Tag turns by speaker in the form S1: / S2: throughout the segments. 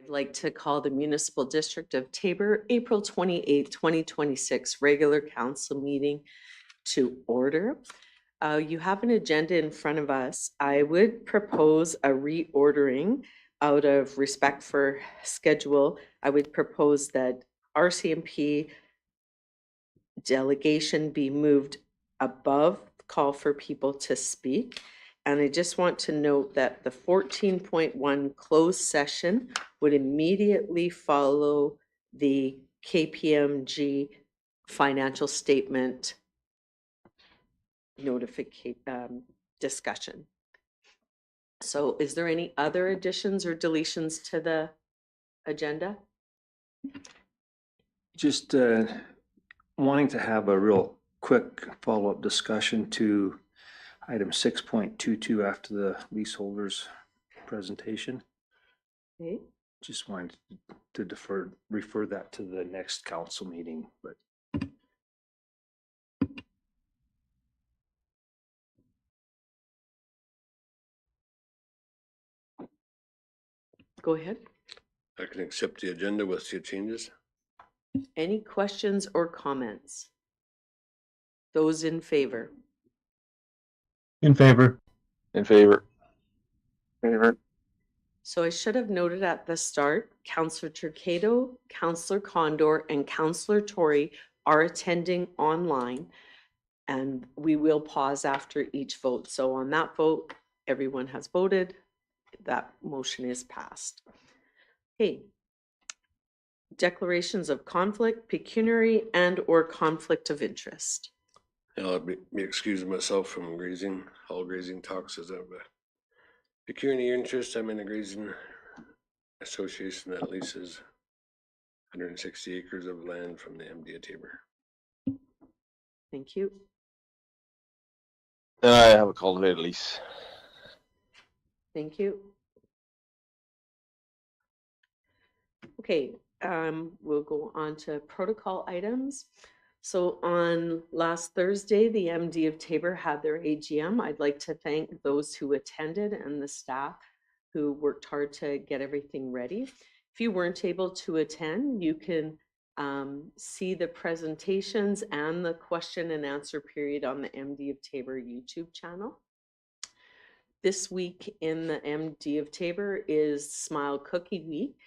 S1: I'd like to call the Municipal District of Tabor, April 28th, 2026 regular council meeting to order. You have an agenda in front of us. I would propose a reordering out of respect for schedule. I would propose that RCMP delegation be moved above call for people to speak. And I just want to note that the 14.1 closed session would immediately follow the KPMG financial statement discussion. So is there any other additions or deletions to the agenda?
S2: Just wanting to have a real quick follow-up discussion to item 6.22 after the leaseholders presentation.
S1: Okay.
S2: Just wanted to refer that to the next council meeting, but
S1: Go ahead.
S3: I can accept the agenda with your changes.
S1: Any questions or comments? Those in favor?
S4: In favor.
S5: In favor. Favor.
S1: So I should have noted at the start, Councillor Turcado, Councillor Condor, and Councillor Tory are attending online, and we will pause after each vote. So on that vote, everyone has voted. That motion is passed. Okay. Declarations of conflict, pecuniary, and/or conflict of interest.
S3: I'll be excusing myself from grazing. All grazing talks is of a pecuniary interest. I'm in a grazing association that leases 160 acres of land from the MD of Tabor.
S1: Thank you.
S5: I have a cultivated lease.
S1: Thank you. Okay, we'll go on to protocol items. So on last Thursday, the MD of Tabor had their AGM. I'd like to thank those who attended and the staff who worked hard to get everything ready. If you weren't able to attend, you can see the presentations and the question and answer period on the MD of Tabor YouTube channel. This week in the MD of Tabor is Smile Cookie Week,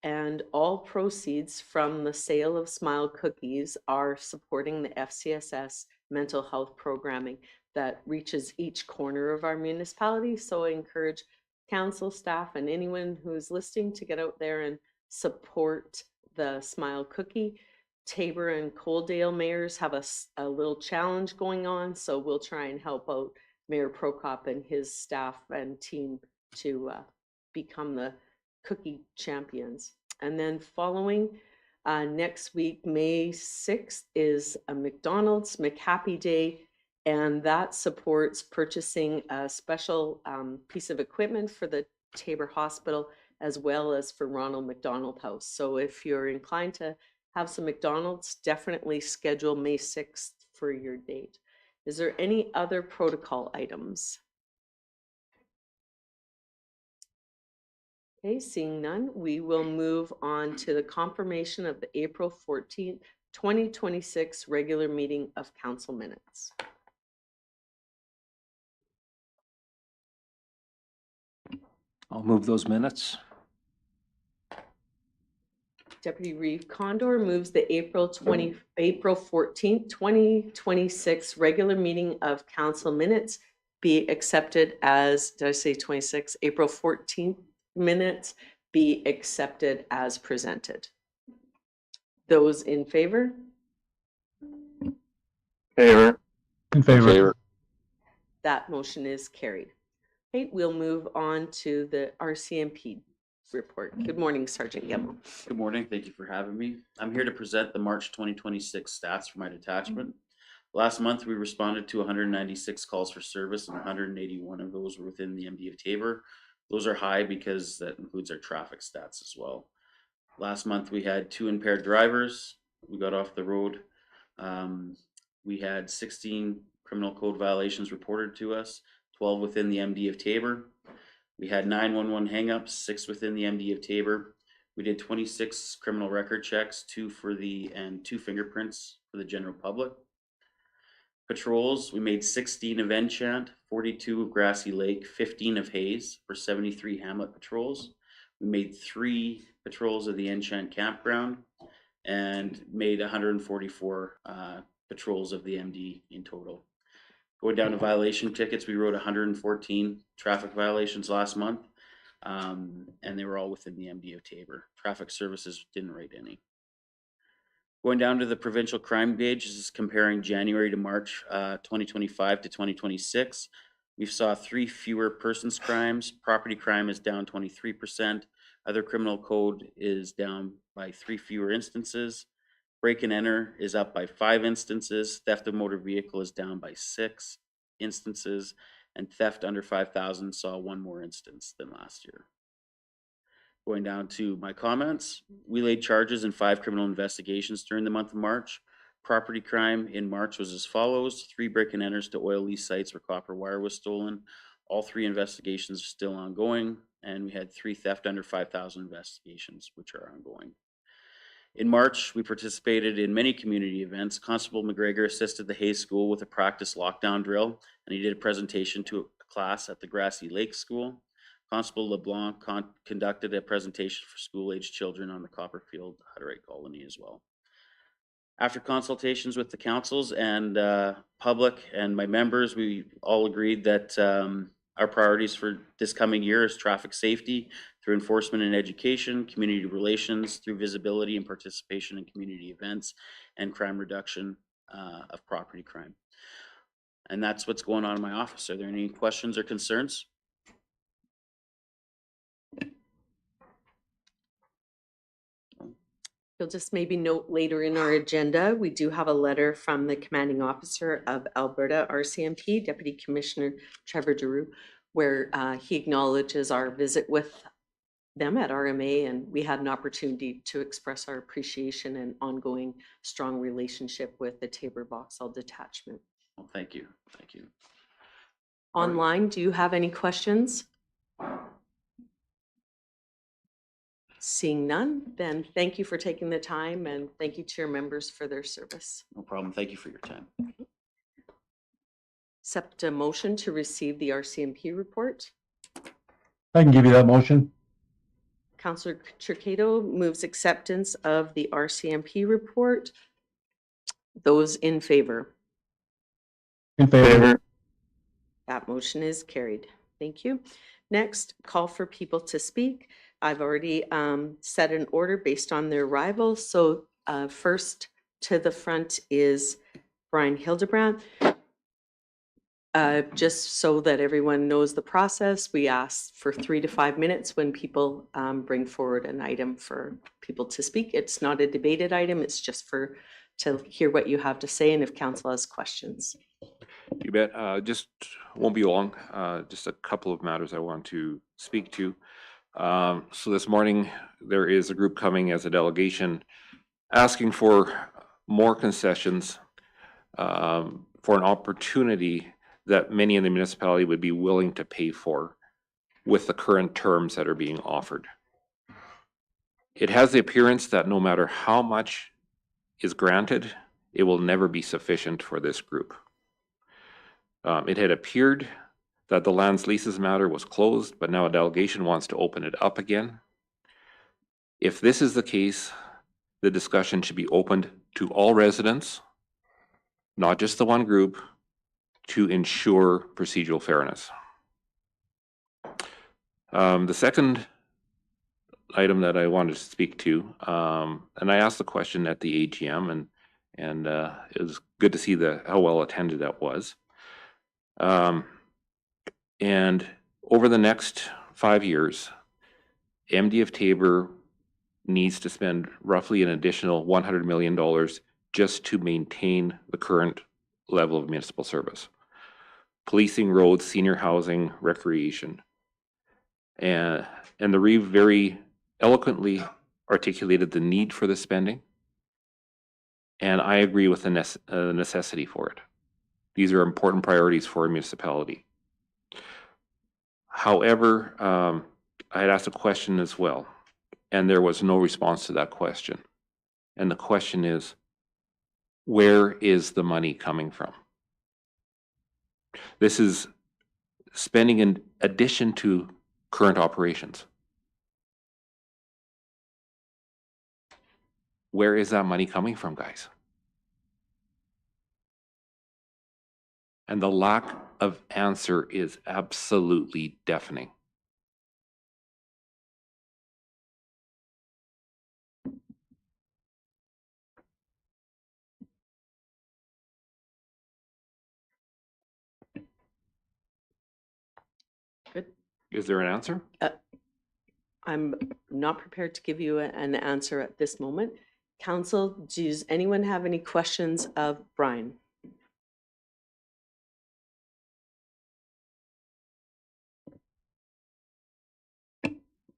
S1: and all proceeds from the sale of Smile Cookies are supporting the FCSS mental health programming that reaches each corner of our municipality. So I encourage council staff and anyone who's listening to get out there and support the Smile Cookie. Tabor and Coaldale mayors have a little challenge going on, so we'll try and help out Mayor Prokop and his staff and team to become the cookie champions. And then following next week, May 6th, is a McDonald's McHappy Day, and that supports purchasing a special piece of equipment for the Tabor Hospital as well as for Ronald McDonald House. So if you're inclined to have some McDonald's, definitely schedule May 6th for your date. Is there any other protocol items? Okay, seeing none, we will move on to the confirmation of the April 14th, 2026 regular meeting of council minutes.
S2: I'll move those minutes.
S1: Deputy Reeve Condor moves the April 14th, 2026 regular meeting of council minutes be accepted as, did I say 26? April 14th minutes be accepted as presented. Those in favor?
S5: Favor.
S4: In favor.
S5: Favor.
S1: That motion is carried. Okay, we'll move on to the RCMP report. Good morning, Sergeant Gemmell.
S6: Good morning. Thank you for having me. I'm here to present the March 2026 stats for my detachment. Last month, we responded to 196 calls for service, and 181 of those were within the MD of Tabor. Those are high because that includes our traffic stats as well. Last month, we had 2 impaired drivers. We got off the road. We had 16 criminal code violations reported to us, 12 within the MD of Tabor. We had 911 hangups, 6 within the MD of Tabor. We did 26 criminal record checks, 2 fingerprints for the general public. Patrols, we made 16 of Enchant, 42 of Grassy Lake, 15 of Hayes for 73 Hamlet patrols. We made 3 patrols of the Enchant campground and made 144 patrols of the MD in total. Going down to violation tickets, we wrote 114 traffic violations last month, and they were all within the MD of Taber. Traffic services didn't write any. Going down to the provincial crime gauge, this is comparing January to March 2025 to 2026. We saw 3 fewer persons crimes. Property crime is down 23%. Other criminal code is down by 3 fewer instances. Break and enter is up by 5 instances. Theft of motor vehicle is down by 6 instances. And theft under 5,000 saw 1 more instance than last year. Going down to my comments, we laid charges in 5 criminal investigations during the month of March. Property crime in March was as follows: 3 break and enters to oil lease sites where copper wire was stolen. All 3 investigations are still ongoing, and we had 3 theft under 5,000 investigations, which are ongoing. In March, we participated in many community events. Constable McGregor assisted the Hayes School with a practice lockdown drill, and he did a presentation to a class at the Grassy Lake School. Constable LeBlanc conducted a presentation for school-aged children on the Copperfield Hutterite colony as well. After consultations with the councils and public and my members, we all agreed that our priorities for this coming year is traffic safety through enforcement and education, community relations through visibility and participation in community events, and crime reduction of property crime. And that's what's going on in my office. Are there any questions or concerns?
S1: You'll just maybe note later in our agenda, we do have a letter from the commanding officer of Alberta RCMP, Deputy Commissioner Trevor Giroux, where he acknowledges our visit with them at RMA, and we had an opportunity to express our appreciation and ongoing strong relationship with the Taber Vauxhall Detachment.
S6: Well, thank you. Thank you.
S1: Online, do you have any questions? Seeing none, then thank you for taking the time, and thank you to your members for their service.
S6: No problem. Thank you for your time.
S1: Accept a motion to receive the RCMP report.
S4: I can give you that motion.
S1: Councillor Chircato moves acceptance of the RCMP report. Those in favor?
S4: In favor.
S1: That motion is carried. Thank you. Next, call for people to speak. I've already set an order based on their arrival. So first to the front is Brian Hildebrand. Just so that everyone knows the process, we ask for 3 to 5 minutes when people bring forward an item for people to speak. It's not a debated item. It's just to hear what you have to say and if council has questions.
S7: You bet. Just won't be long. Just a couple of matters I want to speak to. So this morning, there is a group coming as a delegation asking for more concessions for an opportunity that many in the municipality would be willing to pay for with the current terms that are being offered. It has the appearance that no matter how much is granted, it will never be sufficient for this group. It had appeared that the lands leases matter was closed, but now a delegation wants to open it up again. If this is the case, the discussion should be opened to all residents, not just the one group, to ensure procedural fairness. The second item that I wanted to speak to, and I asked the question at the AGM, and it was good to see how well attended that was. And over the next 5 years, MD of Taber needs to spend roughly an additional $100 million just to maintain the current level of municipal service. Policing, roads, senior housing, recreation. And the REEV very eloquently articulated the need for the spending. And I agree with the necessity for it. These are important priorities for a municipality. However, I had asked a question as well. And there was no response to that question. And the question is, where is the money coming from? This is spending in addition to current operations. Where is that money coming from, guys? And the lack of answer is absolutely deafening.
S1: Good.
S7: Is there an answer?
S1: I'm not prepared to give you an answer at this moment. Council, does anyone have any questions of Brian?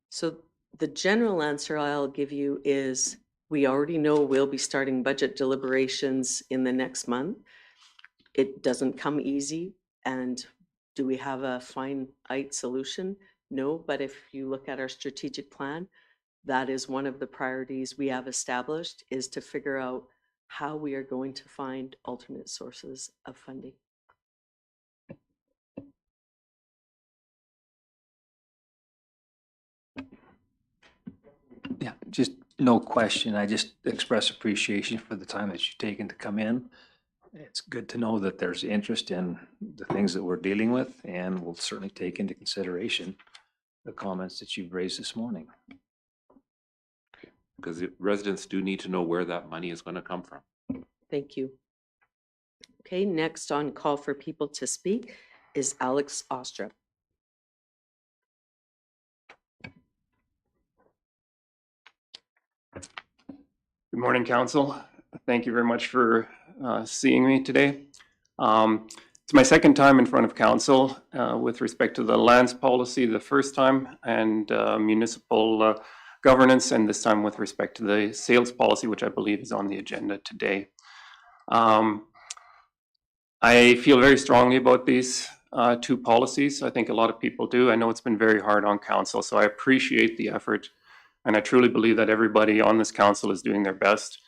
S1: So the general answer I'll give you is we already know we'll be starting budget deliberations in the next month. It doesn't come easy. And do we have a finite solution? No, but if you look at our strategic plan, that is one of the priorities we have established, is to figure out how we are going to find alternate sources of funding.
S2: Yeah, just no question. I just express appreciation for the time that you've taken to come in. It's good to know that there's interest in the things that we're dealing with, and we'll certainly take into consideration the comments that you've raised this morning.
S7: Because the residents do need to know where that money is going to come from.
S1: Thank you. Okay, next on call for people to speak is Alex Ostrup.
S8: Good morning, Council. Thank you very much for seeing me today. It's my second time in front of Council with respect to the lands policy the first time, and municipal governance, and this time with respect to the sales policy, which I believe is on the agenda today. I feel very strongly about these two policies. I think a lot of people do. I know it's been very hard on Council, so I appreciate the effort. And I truly believe that everybody on this council is doing their best.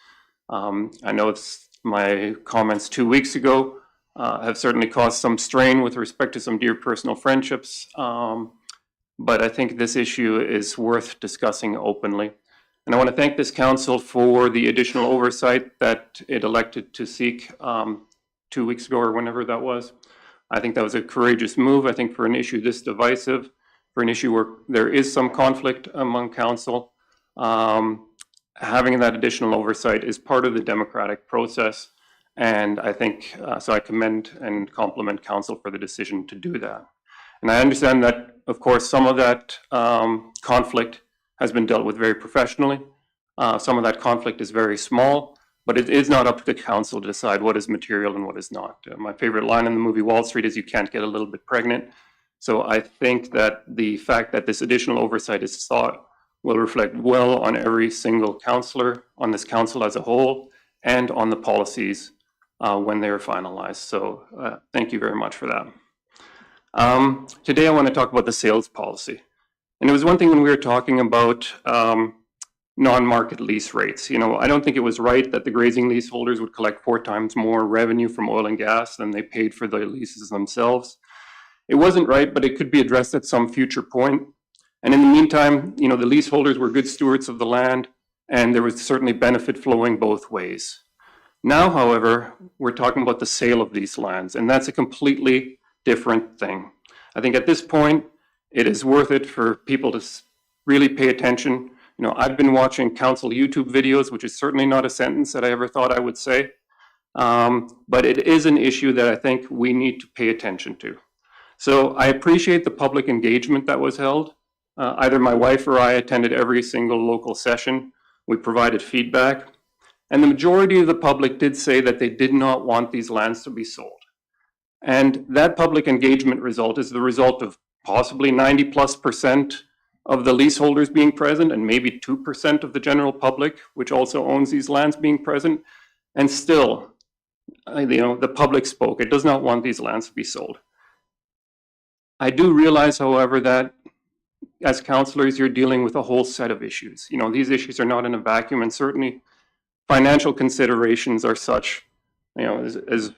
S8: I know it's my comments 2 weeks ago have certainly caused some strain with respect to some dear personal friendships. But I think this issue is worth discussing openly. And I want to thank this council for the additional oversight that it elected to seek 2 weeks ago or whenever that was. I think that was a courageous move. I think for an issue this divisive, for an issue where there is some conflict among council, having that additional oversight is part of the democratic process. And I think, so I commend and compliment council for the decision to do that. And I understand that, of course, some of that conflict has been dealt with very professionally. Some of that conflict is very small, but it is not up to the council to decide what is material and what is not. My favorite line in the movie Wall Street is, "You can't get a little bit pregnant." So I think that the fact that this additional oversight is sought will reflect well on every single councillor, on this council as a whole, and on the policies when they are finalized. So thank you very much for that. Today I want to talk about the sales policy. And it was one thing when we were talking about non-market lease rates. You know, I don't think it was right that the grazing leaseholders would collect 4 times more revenue from oil and gas than they paid for the leases themselves. It wasn't right, but it could be addressed at some future point. And in the meantime, you know, the leaseholders were good stewards of the land, and there was certainly benefit flowing both ways. Now, however, we're talking about the sale of these lands, and that's a completely different thing. I think at this point, it is worth it for people to really pay attention. You know, I've been watching council YouTube videos, which is certainly not a sentence that I ever thought I would say. But it is an issue that I think we need to pay attention to. So I appreciate the public engagement that was held. Either my wife or I attended every single local session. We provided feedback. And the majority of the public did say that they did not want these lands to be sold. And that public engagement result is the result of possibly 90+% of the leaseholders being present, and maybe 2% of the general public, which also owns these lands, being present. And still, you know, the public spoke. It does not want these lands to be sold. I do realize, however, that as councillors, you're dealing with a whole set of issues. You know, these issues are not in a vacuum, and certainly financial considerations are such, you know, as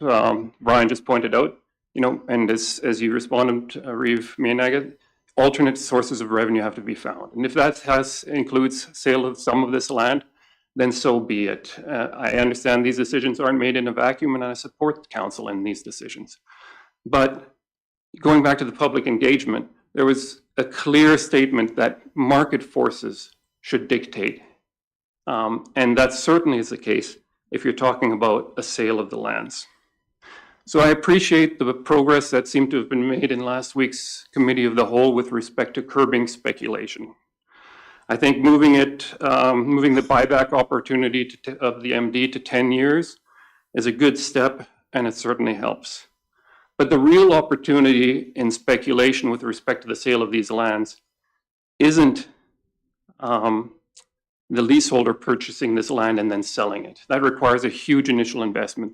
S8: Brian just pointed out, you know, and as you responded to Reeve Mianaga, alternate sources of revenue have to be found. And if that includes sale of some of this land, then so be it. I understand these decisions aren't made in a vacuum, and I support council in these decisions. But going back to the public engagement, there was a clear statement that market forces should dictate. And that certainly is the case if you're talking about a sale of the lands. So I appreciate the progress that seemed to have been made in last week's Committee of the Whole with respect to curbing speculation. I think moving the buyback opportunity of the MD to 10 years is a good step, and it certainly helps. But the real opportunity in speculation with respect to the sale of these lands isn't the leaseholder purchasing this land and then selling it. That requires a huge initial investment.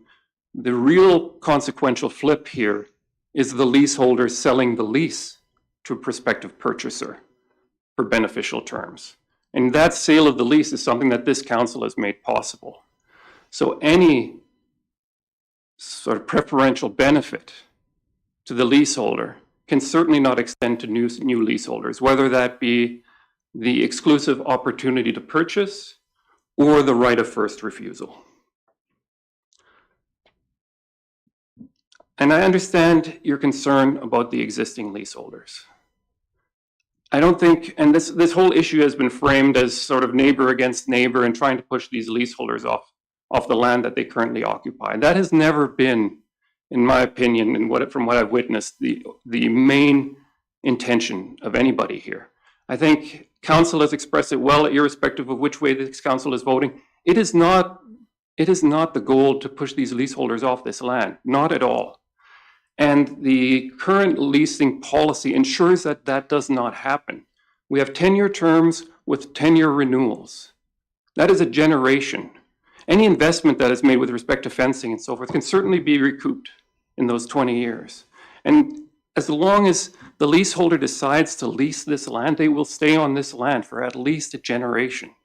S8: The real consequential flip here is the leaseholder selling the lease to a prospective purchaser for beneficial terms. And that sale of the lease is something that this council has made possible. So any sort of preferential benefit to the leaseholder can certainly not extend to new leaseholders, whether that be the exclusive opportunity to purchase or the right of first refusal. And I understand your concern about the existing leaseholders. I don't think, and this whole issue has been framed as sort of neighbor against neighbor and trying to push these leaseholders off the land that they currently occupy. That has never been, in my opinion, and from what I've witnessed, the main intention of anybody here. I think council has expressed it well, irrespective of which way this council is voting. It is not the goal to push these leaseholders off this land, not at all. And the current leasing policy ensures that that does not happen. We have 10-year terms with 10-year renewals. That is a generation. Any investment that is made with respect to fencing and so forth can certainly be recouped in those 20 years. And as long as the leaseholder decides to lease this land, they will stay on this land for at least a generation.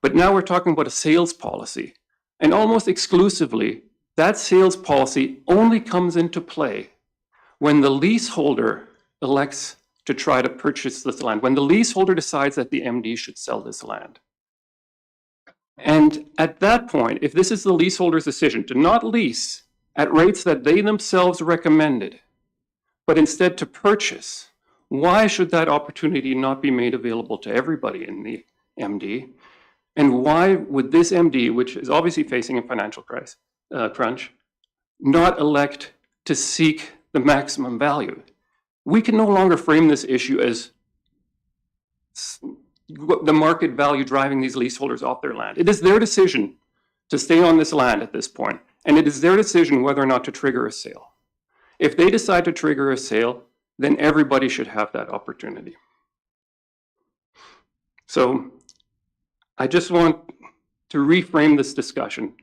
S8: But now we're talking about a sales policy. And almost exclusively, that sales policy only comes into play when the leaseholder elects to try to purchase this land, when the leaseholder decides that the MD should sell this land. And at that point, if this is the leaseholder's decision to not lease at rates that they themselves recommended, but instead to purchase, why should that opportunity not be made available to everybody in the MD? And why would this MD, which is obviously facing a financial crunch, not elect to seek the maximum value? We can no longer frame this issue as the market value driving these leaseholders off their land. It is their decision to stay on this land at this point, and it is their decision whether or not to trigger a sale. If they decide to trigger a sale, then everybody should have that opportunity. So I just want to reframe this discussion,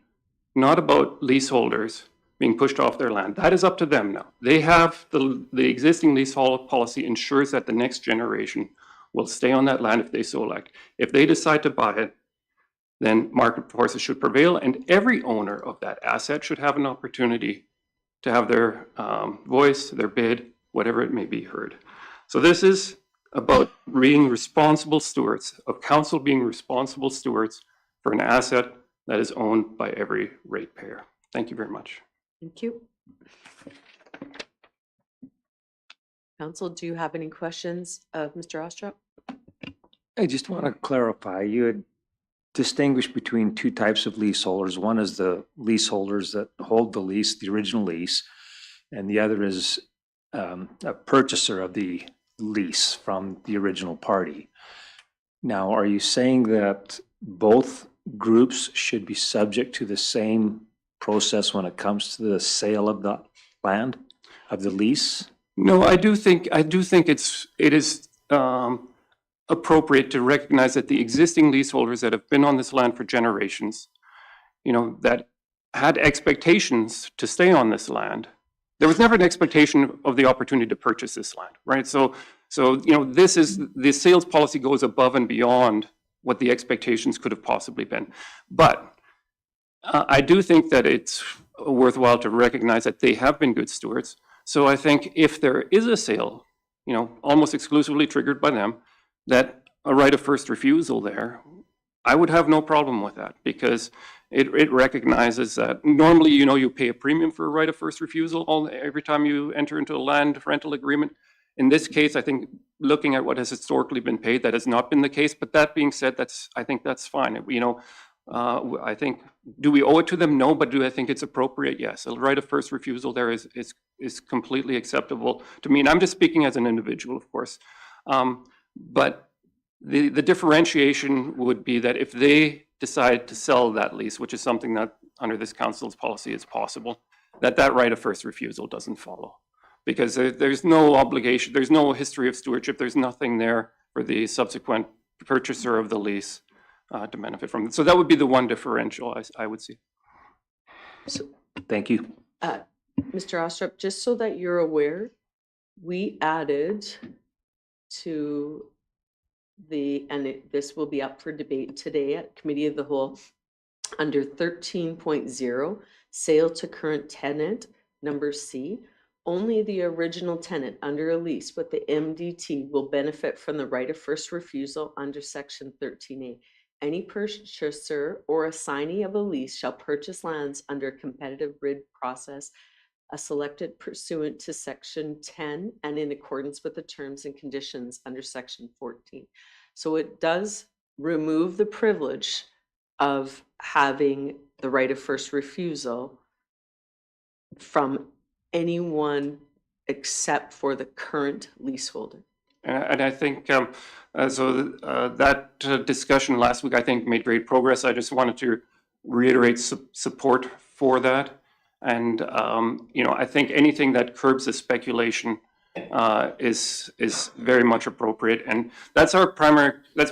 S8: not about leaseholders being pushed off their land. That is up to them now. They have the existing leasehold policy ensures that the next generation will stay on that land if they so elect. If they decide to buy it, then market forces should prevail, and every owner of that asset should have an opportunity to have their voice, their bid, whatever it may be, heard. So this is about being responsible stewards, of council being responsible stewards for an asset that is owned by every ratepayer. Thank you very much.
S1: Thank you. Council, do you have any questions of Mr. Ostrop?
S2: I just want to clarify, you had distinguished between two types of leaseholders. One is the leaseholders that hold the lease, the original lease, and the other is a purchaser of the lease from the original party. Now, are you saying that both groups should be subject to the same process when it comes to the sale of the land, of the lease?
S8: No, I do think it is appropriate to recognize that the existing leaseholders that have been on this land for generations, you know, that had expectations to stay on this land. There was never an expectation of the opportunity to purchase this land, right? So So, the sales policy goes above and beyond what the expectations could have possibly been. But I do think that it's worthwhile to recognize that they have been good stewards. So I think if there is a sale, almost exclusively triggered by them, that a right of first refusal there, I would have no problem with that, because it recognizes that normally, you pay a premium for a right of first refusal every time you enter into a land rental agreement. In this case, I think looking at what has historically been paid, that has not been the case. But that being said, I think that's fine. I think, do we owe it to them? No, but do I think it's appropriate? Yes. A right of first refusal there is completely acceptable to me. And I'm just speaking as an individual, of course. But the differentiation would be that if they decide to sell that lease, which is something that under this council's policy is possible, that right of first refusal doesn't follow. Because there's no obligation, there's no history of stewardship, there's nothing there for the subsequent purchaser of the lease to benefit from it. So that would be the one differential I would see.
S2: So, thank you.
S1: Mr. Ostrop, just so that you're aware, we added to this will be up for debate today at Committee of the Whole, under 13.0, sale to current tenant, number C. Only the original tenant under a lease with the MDT will benefit from the right of first refusal under Section 13A. Any purchaser or assignee of a lease shall purchase lands under a competitive bid process selected pursuant to Section 10 and in accordance with the terms and conditions under Section 14. So it does remove the privilege of having the right of first refusal from anyone except for the current leaseholder.
S8: And I think, that discussion last week, I think, made great progress. I just wanted to reiterate support for that. And, I think anything that curbs the speculation is very much appropriate. And that's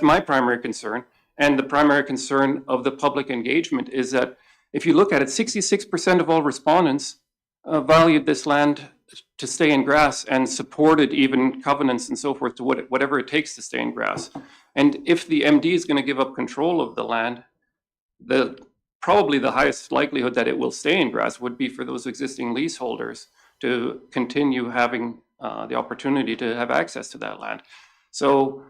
S8: my primary concern. And the primary concern of the public engagement is that if you look at it, 66% of all respondents valued this land to stay in grass and supported even covenants and so forth to whatever it takes to stay in grass. And if the MD is going to give up control of the land, probably the highest likelihood that it will stay in grass would be for those existing leaseholders to continue having the opportunity to have access to that land. So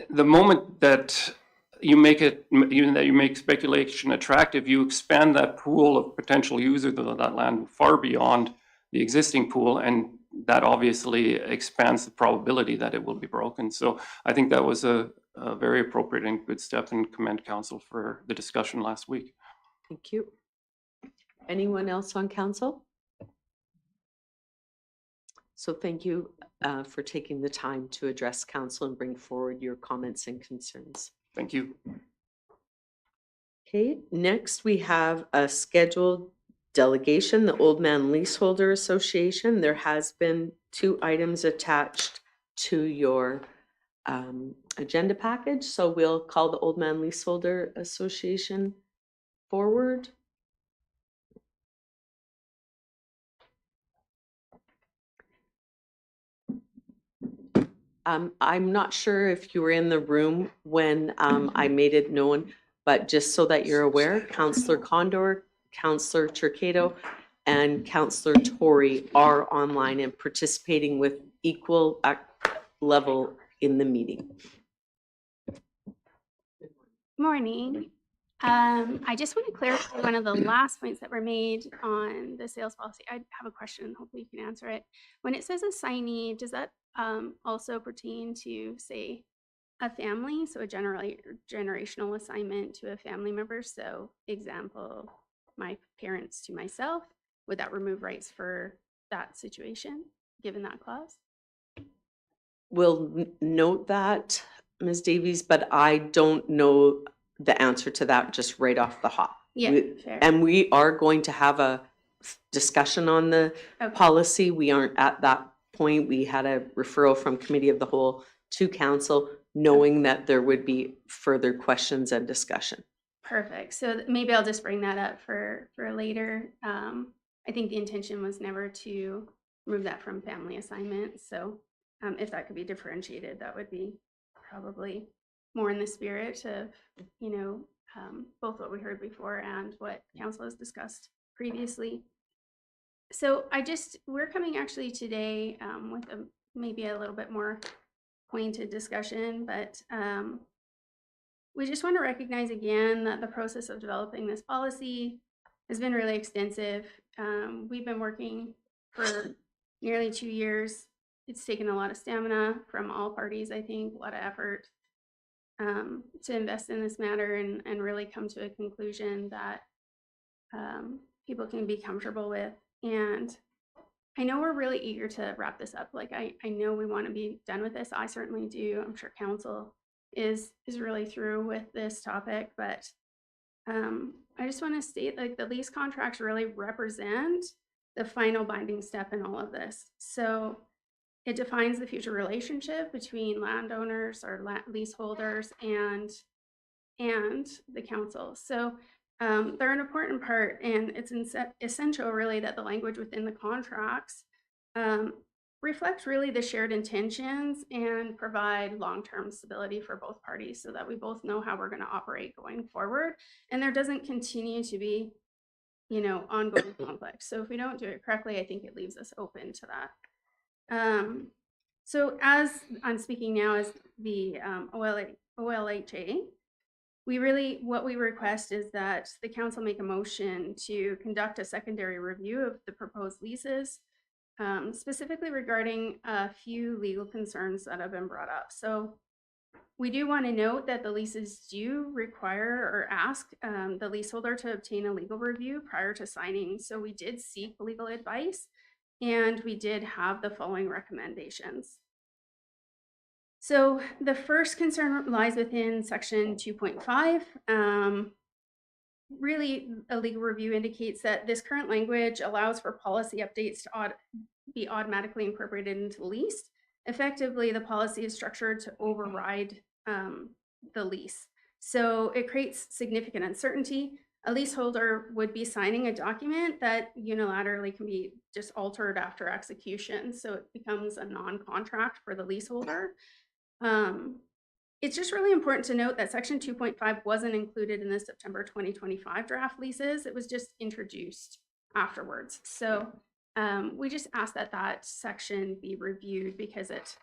S8: the moment that you make speculation attractive, you expand that pool of potential users of that land far beyond the existing pool, and that obviously expands the probability that it will be broken. So I think that was a very appropriate and good step, and commend council for the discussion last week.
S1: Thank you. Anyone else on council? So thank you for taking the time to address council and bring forward your comments and concerns.
S8: Thank you.
S1: Okay, next we have a scheduled delegation, the Old Man Leaseholder Association. There has been 2 items attached to your agenda package. So we'll call the Old Man Leaseholder Association forward. I'm not sure if you were in the room when I made it known, but just so that you're aware, Councillor Condor, Councillor Turcado, and Councillor Tory are online and participating with equal level in the meeting.
S9: Morning. I just want to clarify one of the last points that were made on the sales policy. I have a question. Hopefully you can answer it. When it says assignee, does that also pertain to, say, a family? So a generational assignment to a family member. So example, my parents to myself. Would that remove rights for that situation, given that clause?
S1: We'll note that, Ms. Davies, but I don't know the answer to that just right off the hop.
S9: Yeah, fair.
S1: And we are going to have a discussion on the policy. We aren't at that point. We had a referral from Committee of the Whole to Council, knowing that there would be further questions and discussion.
S9: Perfect. So maybe I'll just bring that up for later. I think the intention was never to remove that from family assignments. So if that could be differentiated, that would be probably more in the spirit of, you know, both what we heard before and what council has discussed previously. So we're coming actually today with maybe a little bit more pointed discussion, but we just want to recognize again that the process of developing this policy has been really extensive. We've been working for nearly 2 years. It's taken a lot of stamina from all parties, I think, a lot of effort to invest in this matter and really come to a conclusion that people can be comfortable with. And I know we're really eager to wrap this up. Like, I know we want to be done with this. I certainly do. I'm sure council is really through with this topic, but I just want to state, like, the lease contracts really represent the final binding step in all of this. So it defines the future relationship between landowners or leaseholders and the council. So they're an important part, and it's essential really that the language within the contracts reflect really the shared intentions and provide long-term stability for both parties so that we both know how we're going to operate going forward, and there doesn't continue to be, you know, ongoing conflict. So if we don't do it correctly, I think it leaves us open to that. So as I'm speaking now as the OLHA, what we request is that the council make a motion to conduct a secondary review of the proposed leases, specifically regarding a few legal concerns that have been brought up. So we do want to note that the leases do require or ask the leaseholder to obtain a legal review prior to signing. So we did seek legal advice, and we did have the following recommendations. So the first concern lies within section 2.5. Really, a legal review indicates that this current language allows for policy updates to be automatically incorporated into the lease. Effectively, the policy is structured to override the lease. So it creates significant uncertainty. A leaseholder would be signing a document that unilaterally can be just altered after execution. So it becomes a non-contract for the leaseholder. It's just really important to note that section 2.5 wasn't included in the September 2025 draft leases. It was just introduced afterwards. So we just ask that that section be reviewed, because it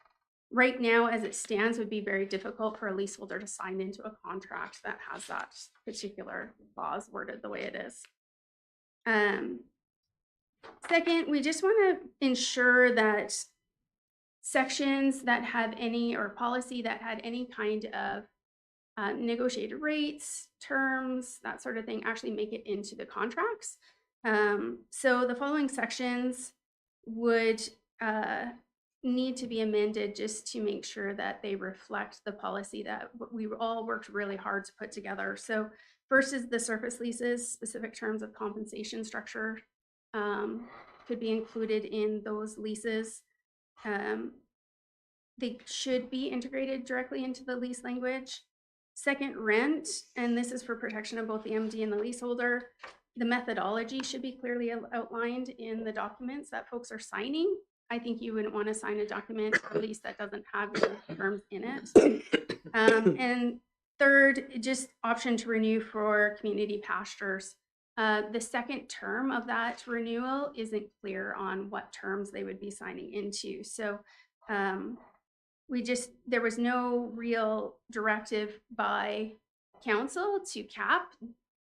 S9: right now, as it stands, would be very difficult for a leaseholder to sign into a contract that has that particular clause worded the way it is. Second, we just want to ensure that sections that have any, or policy that had any kind of negotiated rates, terms, that sort of thing, actually make it into the contracts. So the following sections would need to be amended just to make sure that they reflect the policy that we all worked really hard to put together. So first is the surface leases. Specific terms of compensation structure could be included in those leases. They should be integrated directly into the lease language. Second, rent, and this is for protection of both the MD and the leaseholder. The methodology should be clearly outlined in the documents that folks are signing. I think you wouldn't want to sign a document, or a lease, that doesn't have your terms in it. And third, just option to renew for community pastures. The second term of that renewal isn't clear on what terms they would be signing into. So there was no real directive by council to cap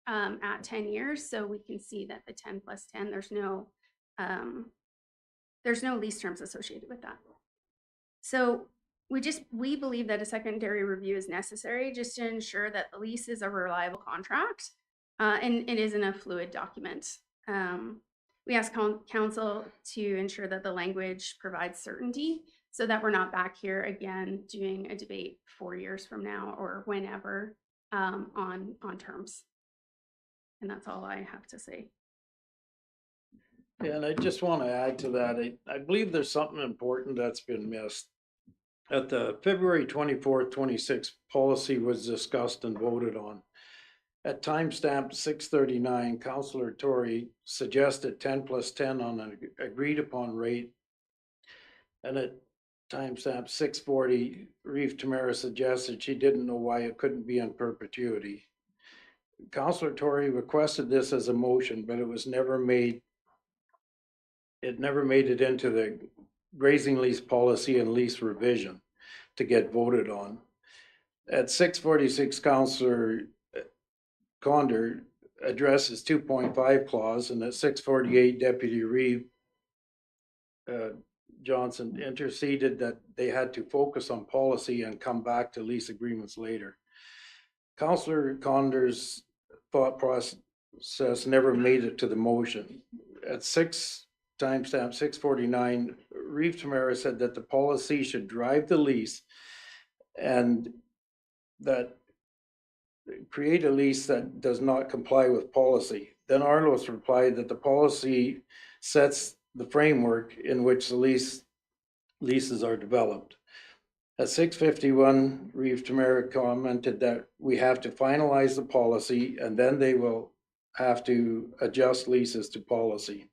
S9: at 10 years. So we can see that the 10 plus 10, there's no lease terms associated with that. So we believe that a secondary review is necessary just to ensure that the lease is a reliable contract and it isn't a fluid document. We ask council to ensure that the language provides certainty, so that we're not back here again doing a debate 4 years from now or whenever on terms. And that's all I have to say.
S10: Yeah, and I just want to add to that. I believe there's something important that's been missed. At the February 24th, 26th policy was discussed and voted on. At timestamp 6:39, Councillor Tory suggested 10 plus 10 on an agreed upon rate. And timestamp 640, Reeve Tamara suggested she didn't know why it couldn't be in perpetuity. Councillor Tory requested this as a motion, but it was never made. It never made it into the grazing lease policy and lease revision to get voted on. At 646, Councillor Condor addresses 2.5 clause, and at 648, Deputy Reeve Johnson interceded that they had to focus on policy and come back to lease agreements later. Councillor Condor's thought process never made it to the motion. At timestamp 649, Reeve Tamara said that the policy should drive the lease and that create a lease that does not comply with policy. Then Arlos replied that the policy sets the framework in which the leases are developed. At 651, Reeve Tamara commented that we have to finalize the policy and then they will have to adjust leases to policy.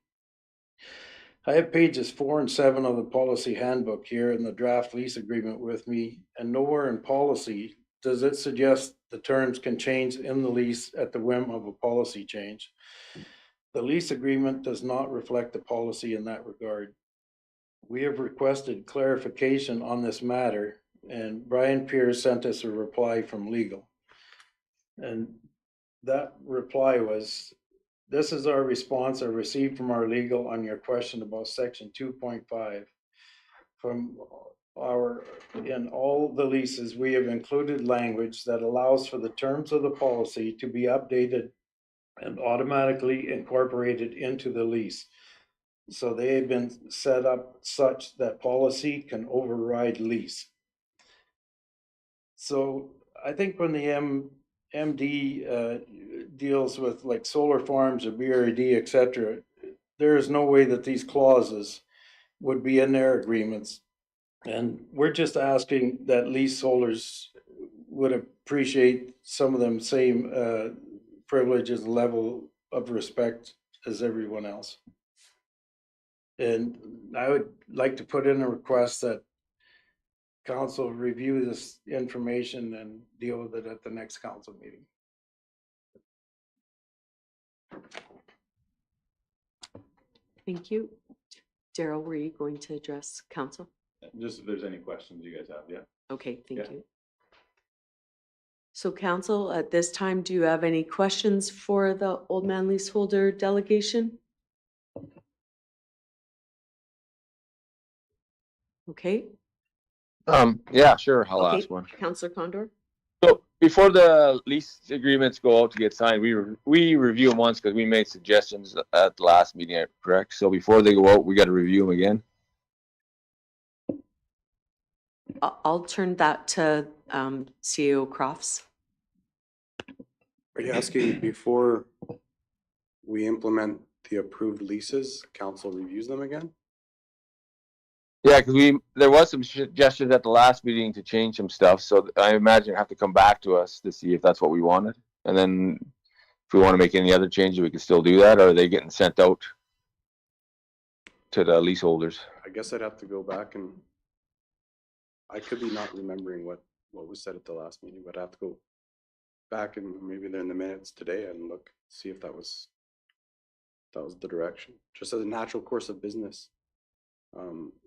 S10: I have pages 4 and 7 of the policy handbook here in the draft lease agreement with me, and nowhere in policy does it suggest the terms can change in the lease at the whim of a policy change. The lease agreement does not reflect the policy in that regard. We have requested clarification on this matter, and Brian Pierce sent us a reply from legal. And that reply was, this is our response I received from our legal on your question about section 2.5. In all the leases, we have included language that allows for the terms of the policy to be updated and automatically incorporated into the lease. So they have been set up such that policy can override lease. So I think when the MD deals with like solar farms or BRD, et cetera, there is no way that these clauses would be in their agreements. And we're just asking that leaseholders would appreciate some of them same privileges and level of respect as everyone else. And I would like to put in a request that council review this information and deal with it at the next council meeting.
S1: Thank you. Daryl, were you going to address council?
S11: Just if there's any questions you guys have, yeah.
S1: Okay, thank
S11: Yeah.
S1: you. So council, at this time, do you have any questions for the Old Man leaseholder delegation? Okay,
S5: Yeah, sure, I'll
S1: okay,
S5: ask one.
S1: Councillor Condor?
S5: So before the lease agreements go out to get signed, we review them once because we made suggestions at the last meeting, correct? So before they go out, we got to review them again.
S1: I'll turn that to CEO Crofts.
S12: Are you asking before we implement the approved leases, council reviews them again?
S5: Yeah, because there was some suggestions at the last meeting to change some stuff, so I imagine you have to come back to us to see if that's what we wanted. And then if we want to make any other changes, we can still do that, or are they getting sent out to the leaseholders?
S12: I guess I'd have to go back and I could be not remembering what was said at the last meeting, but I have to go back and maybe they're in the minutes today and look, see if that was the direction. Just as a natural course of business.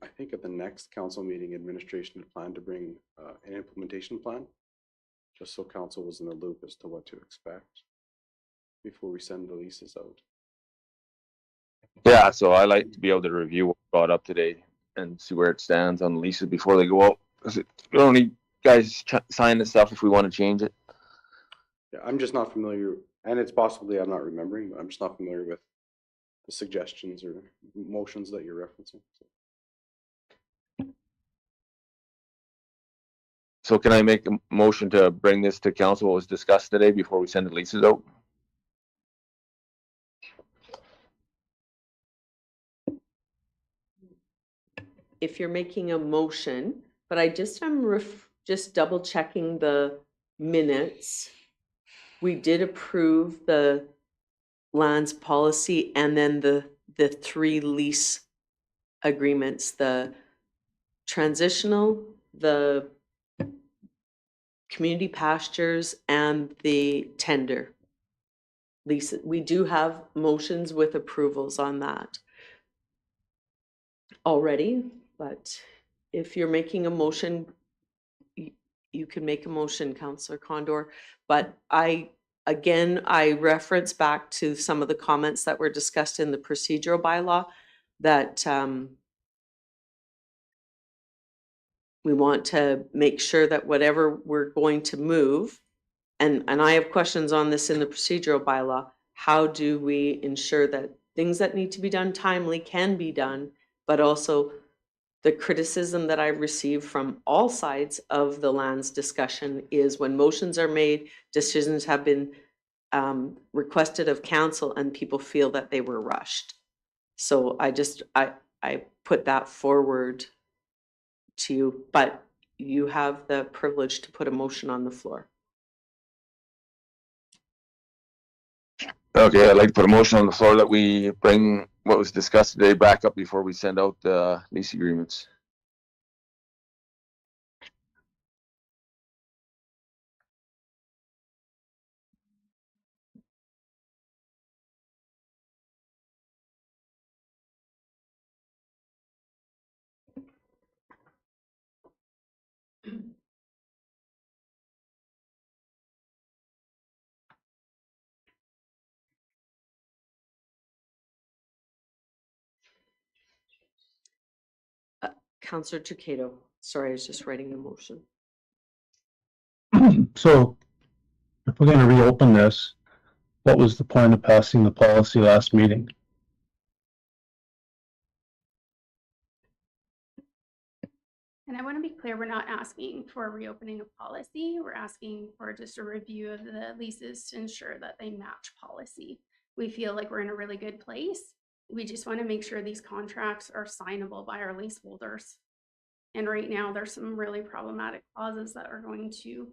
S12: I think at the next council meeting, administration had planned to bring an implementation plan, just so council was in the loop as to what to expect before we send the leases out.
S5: Yeah, so I like to be able to review what we brought up today and see where it stands on leases before they go out. Because we don't need guys sign the stuff if we want to change it.
S12: Yeah, I'm just not familiar, and it's possibly I'm not remembering, but I'm just not familiar with the suggestions or motions that you're referencing.
S5: So can I make a motion to bring this to council, what was discussed today, before we send the leases out?
S1: If you're making a motion, but I just am just double checking the minutes. We did approve the lands policy and then the 3 lease agreements, the transitional, the community pastures, and the tender. Lisa, we do have motions with approvals on that already, but if you're making a motion, you can make a motion, Councillor Condor. But I reference back to some of the comments that were discussed in the procedural bylaw that we want to make sure that whatever we're going to move, and I have questions on this in the procedural bylaw, how do we ensure that things that need to be done timely can be done, but also the criticism that I've received from all sides of the lands discussion is when motions are made, decisions have been requested of council and people feel that they were rushed. So I put that forward to you, but you have the privilege to put a motion on the floor.
S5: Okay, I'd like to put a motion on the floor that we bring what was discussed today back up before we send out the lease agreements.
S1: Councillor Takeda, sorry, I was just writing the motion.
S4: So if we're gonna reopen this, what was the point of passing the policy last meeting?
S9: And I want to be clear, we're not asking for a reopening of policy. We're asking for just a review of the leases to ensure that they match policy. We feel like we're in a really good place. We just want to make sure these contracts are signable by our leaseholders. And right now there's some really problematic clauses that are going to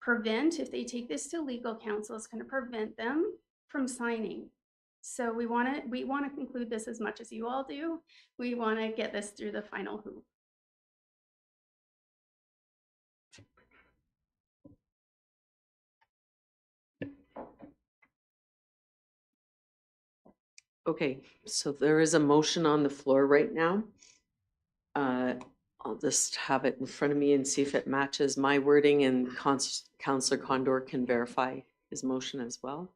S9: prevent, if they take this to legal counsel, it's going to prevent them from signing. So we want to conclude this as much as you all do. We want to get this through the final hoop.
S1: Okay, so there is a motion on the floor right now. I'll just have it in front of me and see if it matches my wording, and Councillor Condor can verify his motion as well.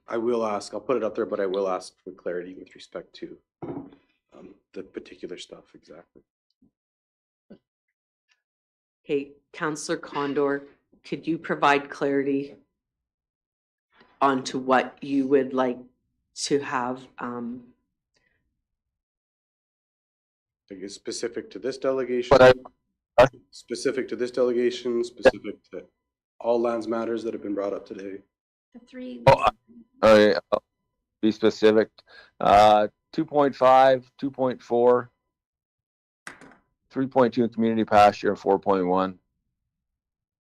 S12: I will ask, I'll put it up there, but I will ask for clarity with respect to the particular stuff exactly.
S1: Okay, Councillor Condor, could you provide clarity onto what you would like to have?
S12: I guess specific to this delegation,
S5: But
S12: specific to this delegation, specific to all lands matters that have been brought up today.
S9: The three.
S5: I'll be specific. 2.5, 2.4, 3.2 in community pasture, and 4.1,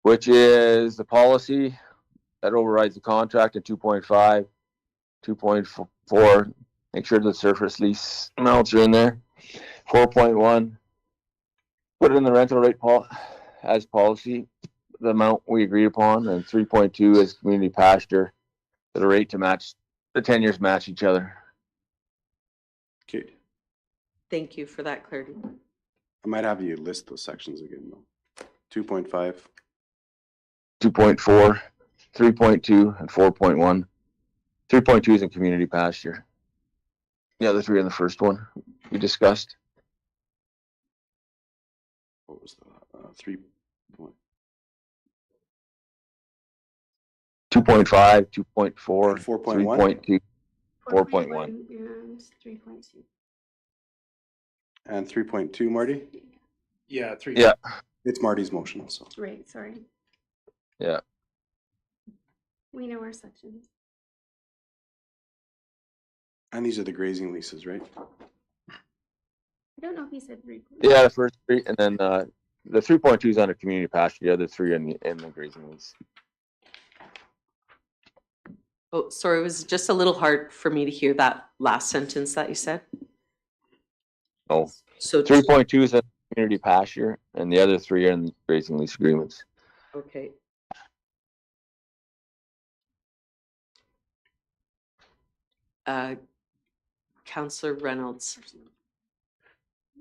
S5: which is the policy that overrides the contract, and 2.5, 2.4, make sure the surface lease amounts are in there. 4.1, put it in the rental rate as policy, the amount we agreed upon, and 3.2 is community pasture, at a rate to match, the 10 years match each other.
S12: Okay,
S1: Thank you for that clarity.
S12: I might have you list those sections again though. 2.5.
S5: 2.4, 3.2, and 4.1. 3.2 is in community pasture. The other three in the first one we discussed.
S12: what was the, 3 point,
S5: 2.5, 2.4,
S12: 4.1?
S5: 3.2, 4.1.
S9: And 3.2.
S12: and 3.2, Marty?
S10: Yeah, 3.
S5: Yeah,
S12: It's Marty's motion, so.
S9: Right, sorry.
S5: yeah.
S9: We know our sections.
S12: And these are the grazing leases, right?
S9: I don't know if he said 3.
S5: Yeah, the first three, and then the 3.2 is under community pasture, the other three in the grazing lease.
S1: Oh, sorry, it was just a little hard for me to hear that last sentence that you said.
S5: Oh,
S1: So
S5: 3.2 is in community pasture, and the other three are in the grazing lease agreements.
S1: okay. Councillor Reynolds.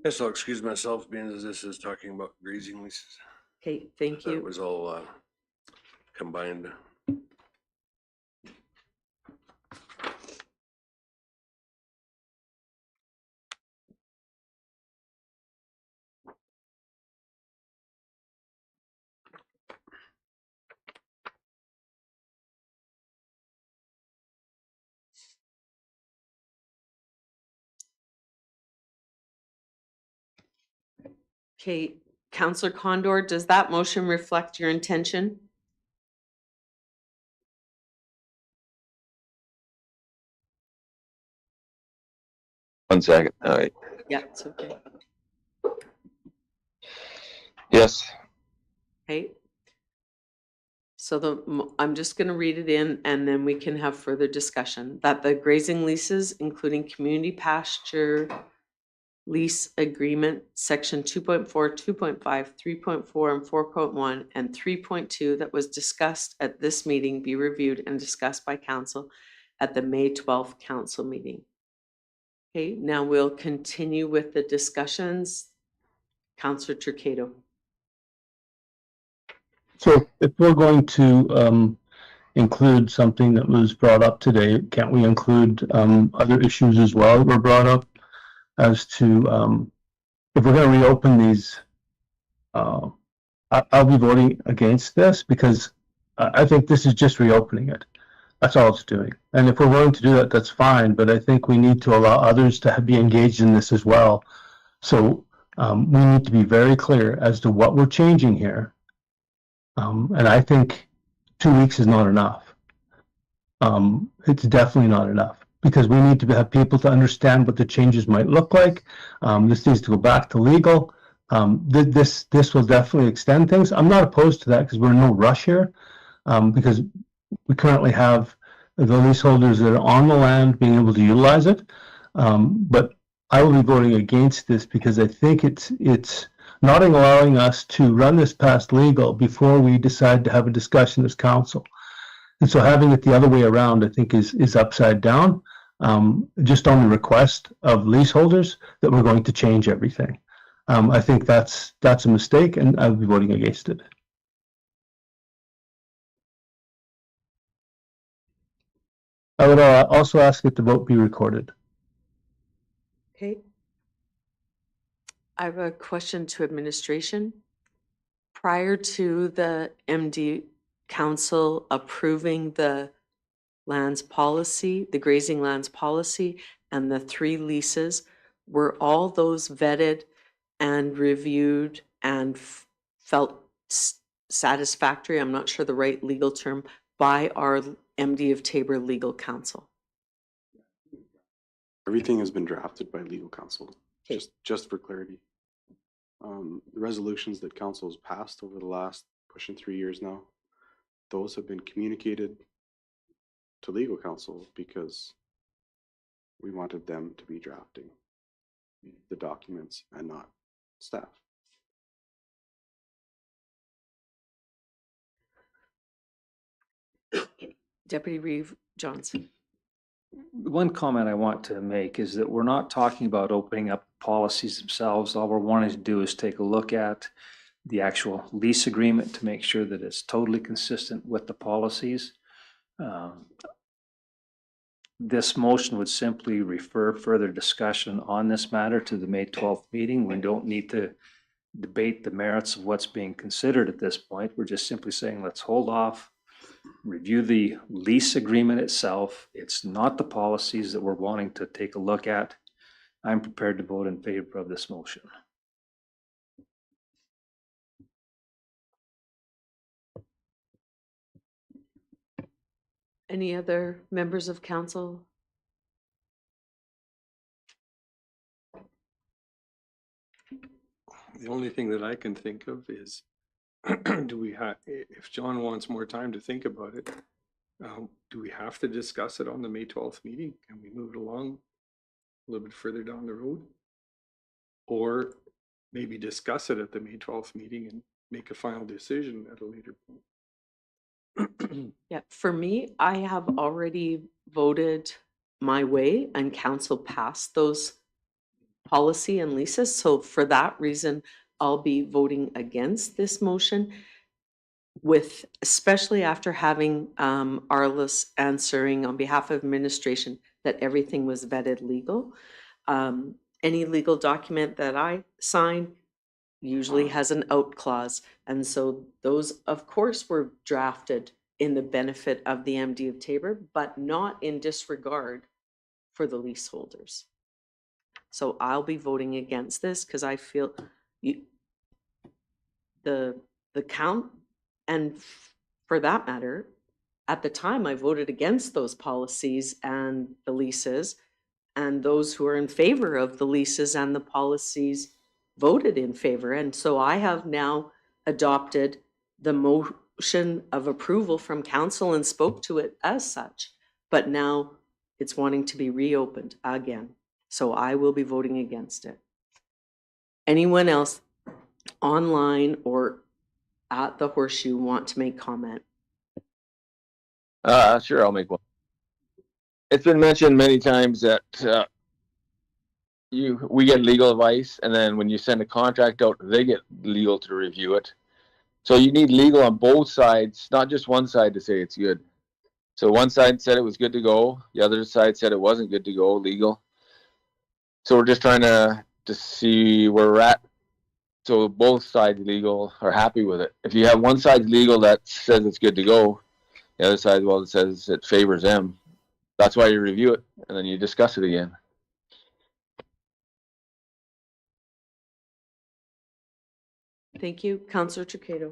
S3: Yes, I'll excuse myself being as this is talking about grazing leases.
S1: Okay, thank
S3: That
S1: you.
S3: was all combined.
S1: Okay, Councillor Condor, does that motion reflect your intention?
S5: One second. All right.
S1: Yeah, it's okay.
S5: Yes.
S1: Okay. So I'm just going to read it in and then we can have further discussion. That the grazing leases, including community pasture lease agreement, section 2.4, 2.5, 3.4, and 4.1, and 3.2 that was discussed at this meeting be reviewed and discussed by council at the May 12th council meeting. Okay, now we'll continue with the discussions. Councillor Turcado.
S4: So if we're going to include something that was brought up today, can't we include other issues as well that were brought up as to if we're going to reopen these? I'll be voting against this because I think this is just reopening it. That's all it's doing. And if we're willing to do that, that's fine. But I think we need to allow others to be engaged in this as well. So we need to be very clear as to what we're changing here. And I think 2 weeks is not enough. It's definitely not enough because we need to have people to understand what the changes might look like. This needs to go back to legal. This will definitely extend things. I'm not opposed to that because we're in no rush here because we currently have the leaseholders that are on the land being able to utilize it. But I will be voting against this because I think it's not allowing us to run this past legal before we decide to have a discussion as council. And so having it the other way around, I think is upside down, just on the request of leaseholders that we're going to change everything. I think that's a mistake and I'll be voting against it. I would also ask that the vote be recorded.
S1: Okay. I have a question to administration. Prior to the MD Council approving the lands policy, the grazing lands policy, and the 3 leases, were all those vetted and reviewed and felt satisfactory? I'm not sure the right legal term, by our MD of Taber legal counsel.
S12: Everything has been drafted by legal counsel,
S1: Okay.
S12: just for clarity. The resolutions that council has passed over the last pushing 3 years now, those have been communicated to legal counsel because we wanted them to be drafting the documents and not staff.
S1: Deputy Reeve Johnson.
S2: One comment I want to make is that we're not talking about opening up policies themselves. All we're wanting to do is take a look at the actual lease agreement to make sure that it's totally consistent with the policies. This motion would simply refer further discussion on this matter to the May 12th meeting. We don't need to debate the merits of what's being considered at this point. We're just simply saying, let's hold off, review the lease agreement itself. It's not the policies that we're wanting to take a look at. I'm prepared to vote in favor of this motion.
S1: Any other members of council?
S13: The only thing that I can think of is, do we have, if John wants more time to think about it, do we have to discuss it on the May 12th meeting? Can we move it along a little bit further down the road? Or maybe discuss it at the May 12th meeting and make a final decision at a later point?
S1: Yeah, for me, I have already voted my way and council passed those policy and leases. So for that reason, I'll be voting against this motion with, especially after having Arliss answering on behalf of administration that everything was vetted legal. Any legal document that I sign usually has an out clause. And so those, of course, were drafted in the benefit of the MD of Taber, but not in disregard for the leaseholders. So I'll be voting against this because I feel the count, and for that matter, at the time I voted against those policies and the leases, and those who are in favor of the leases and the policies voted in favor. And so I have now adopted the motion of approval from council and spoke to it as such, but now it's wanting to be reopened again. So I will be voting against it. Anyone else online or at the Horseshoe want to make comment?
S5: Sure, I'll make one. It's been mentioned many times that we get legal advice, and then when you send a contract out, they get legal to review it. So you need legal on both sides, not just one side to say it's good. So one side said it was good to go, the other side said it wasn't good to go, legal. So we're just trying to see where we're at. So both sides legal are happy with it. If you have one side legal that says it's good to go, the other side, well, it says it favors them. That's why you review it and then you discuss it again.
S1: Thank you. Councillor Takeda.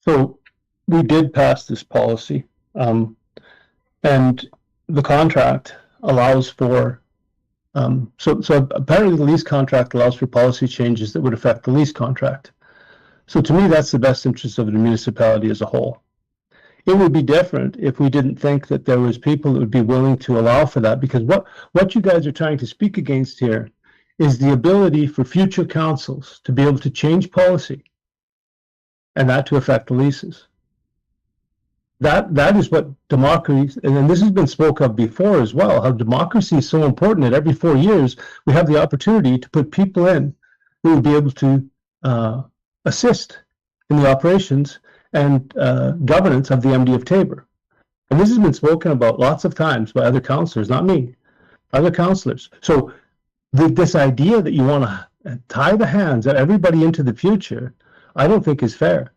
S4: So we did pass this policy, and the contract allows for, so apparently the lease contract allows for policy changes that would affect the lease contract. So to me, that's the best interest of the municipality as a whole. It would be different if we didn't think that there was people that would be willing to allow for that, because what you guys are trying to speak against here is the ability for future councils to be able to change policy and that to affect the leases. That is what democracy, and then this has been spoke of before as well, how democracy is so important that every 4 years we have the opportunity to put people in who would be able to assist in the operations and governance of the MD of Taber. And this has been spoken about lots of times by other councillors, not me, other councillors. So this idea that you want to tie the hands of everybody into the future, I don't think is fair.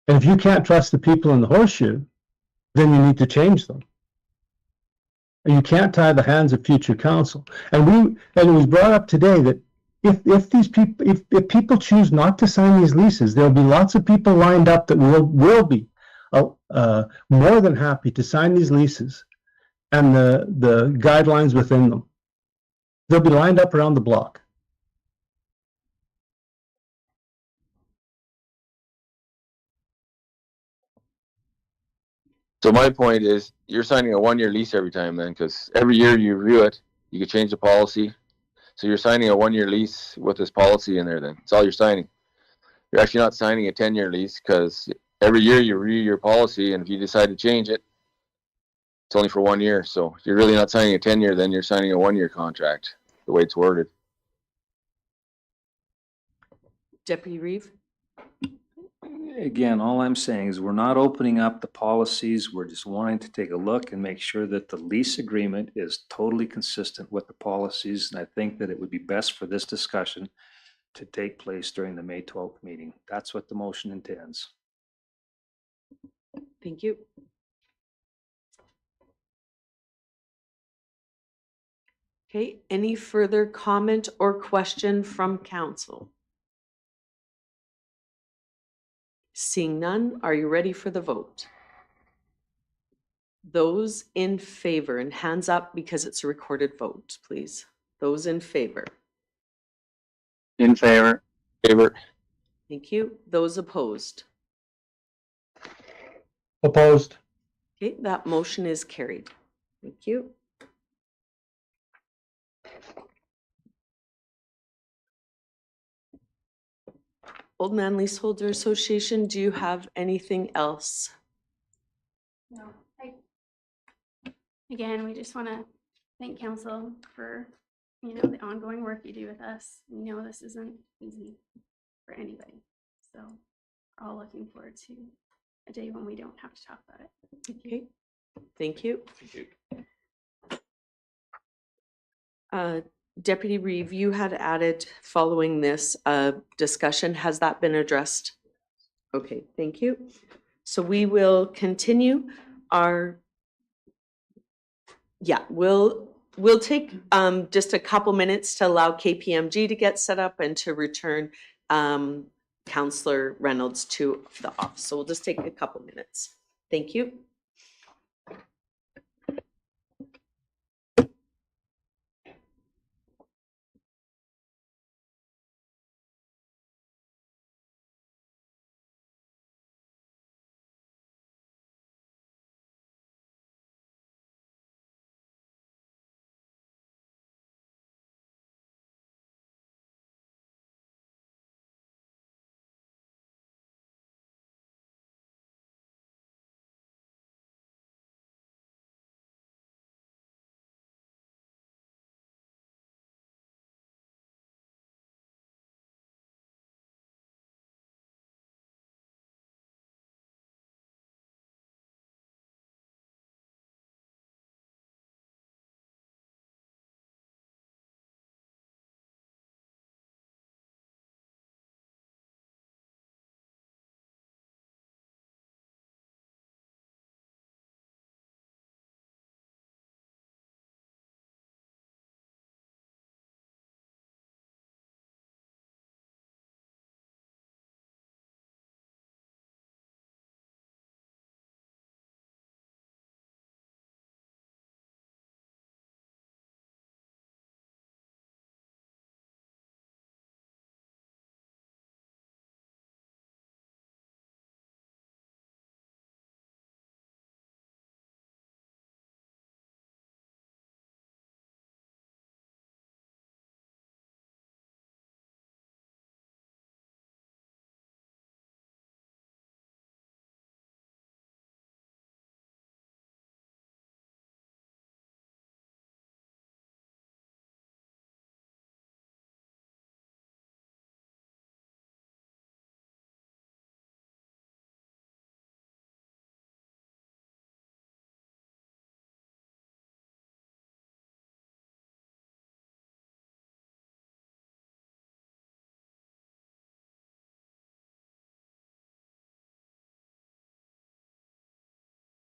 S4: And if you can't trust the people in the Horseshoe, then you need to change them. And you can't tie the hands of future council. And it was brought up today that if people choose not to sign these leases, there'll be lots of people lined up that will be more than happy to sign these leases and the guidelines within them. They'll be lined up around the block.
S5: So my point is, you're signing a 1-year lease every time then, because every year you review it, you could change the policy. So you're signing a 1-year lease with this policy in there then. That's all you're signing. You're actually not signing a 10-year lease, because every year you review your policy, and if you decide to change it, it's only for 1 year. So you're really not signing a 10-year, then you're signing a 1-year contract, the way it's worded.
S1: Deputy Reeve.
S2: Again, all I'm saying is we're not opening up the policies. We're just wanting to take a look and make sure that the lease agreement is totally consistent with the policies. And I think that it would be best for this discussion to take place during the May 12th meeting. That's what the motion intends.
S1: Thank you. Okay, any further comment or question from council? Seeing none, are you ready for the vote? Those in favor, and hands up because it's a recorded vote, please. Those in favor.
S5: In favor. Favor.
S1: Thank you. Those opposed.
S4: Opposed?
S1: Okay, that motion is carried. Thank you. Old Man Leaseholder Association, do you have anything else?
S9: No. Again, we just want to thank council for, the ongoing work you do with us. We know this isn't easy for anybody. So we're all looking forward to a day when we don't have to talk about it.
S1: Okay, thank you. Deputy Reeve, you had added following this discussion. Has that been addressed? Okay, thank you. So we will continue our, we'll take just a couple minutes to allow KPMG to get set up and to return Councillor Reynolds to the office. So we'll just take a couple minutes. Thank you.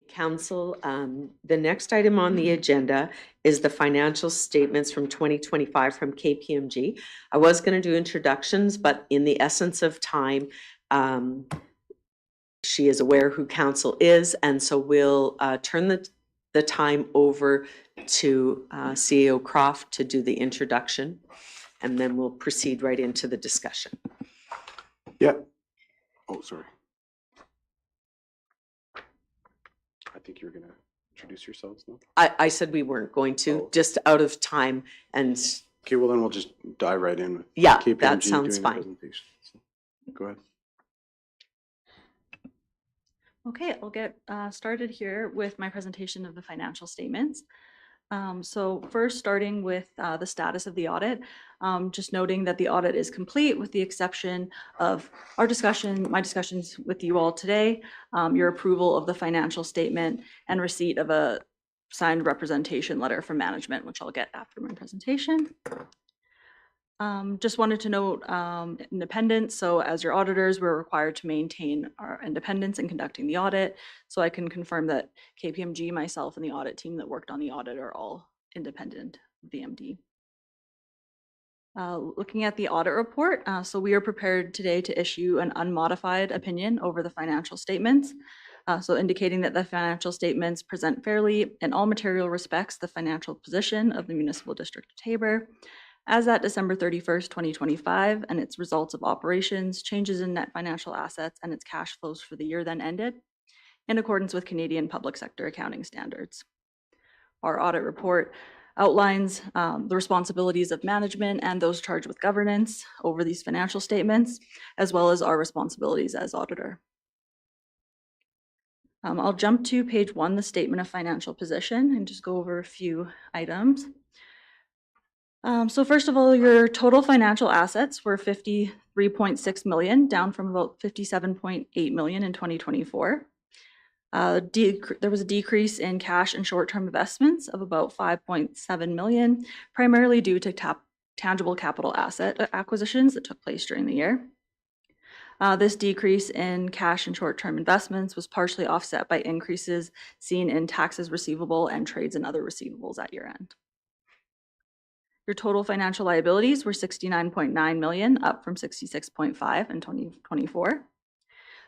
S1: Council, the next item on the agenda is the financial statements from 2025 from KPMG. I was going to do introductions, but in the essence of time, she is aware who council is, and so we'll turn the time over to CEO Croft to do the introduction, and then we'll proceed right into the discussion.
S12: Yeah. Oh, sorry. I think you were going to introduce yourselves, no?
S1: I said we weren't going to, just out of time, and
S12: Okay, well then we'll just dive right in with
S1: yeah,
S12: KPMG
S1: that sounds
S12: doing the
S1: fine.
S12: presentation. So, go ahead.
S14: Okay, I'll get started here with my presentation of the financial statements. So first, starting with the status of the audit, just noting that the audit is complete with the exception of our discussion, my discussions with you all today, your approval of the financial statement and receipt of a signed representation letter from management, which I'll get after my presentation. Just wanted to note independence. So as your auditors, we're required to maintain our independence in conducting the audit. So I can confirm that KPMG, myself, and the audit team that worked on the audit are all independent of the MD. Looking at the audit report, so we are prepared today to issue an unmodified opinion over the financial statements. So indicating that the financial statements present fairly in all material respects the financial position of the Municipal District of Taber as at December 31st, 2025, and its results of operations, changes in net financial assets, and its cash flows for the year then ended, in accordance with Canadian public sector accounting standards. Our audit report outlines the responsibilities of management and those charged with governance over these financial statements, as well as our responsibilities as auditor. I'll jump to page 1, the statement of financial position, and just go over a few items. So first of all, your total financial assets were 53.6 million, down from about 57.8 million in 2024. There was a decrease in cash and short-term investments of about 5.7 million, primarily due to tangible capital asset acquisitions that took place during the year. This decrease in cash and short-term investments was partially offset by increases seen in taxes receivable and trades and other receivables at year end. Your total financial liabilities were 69.9 million, up from 66.5 in 2024.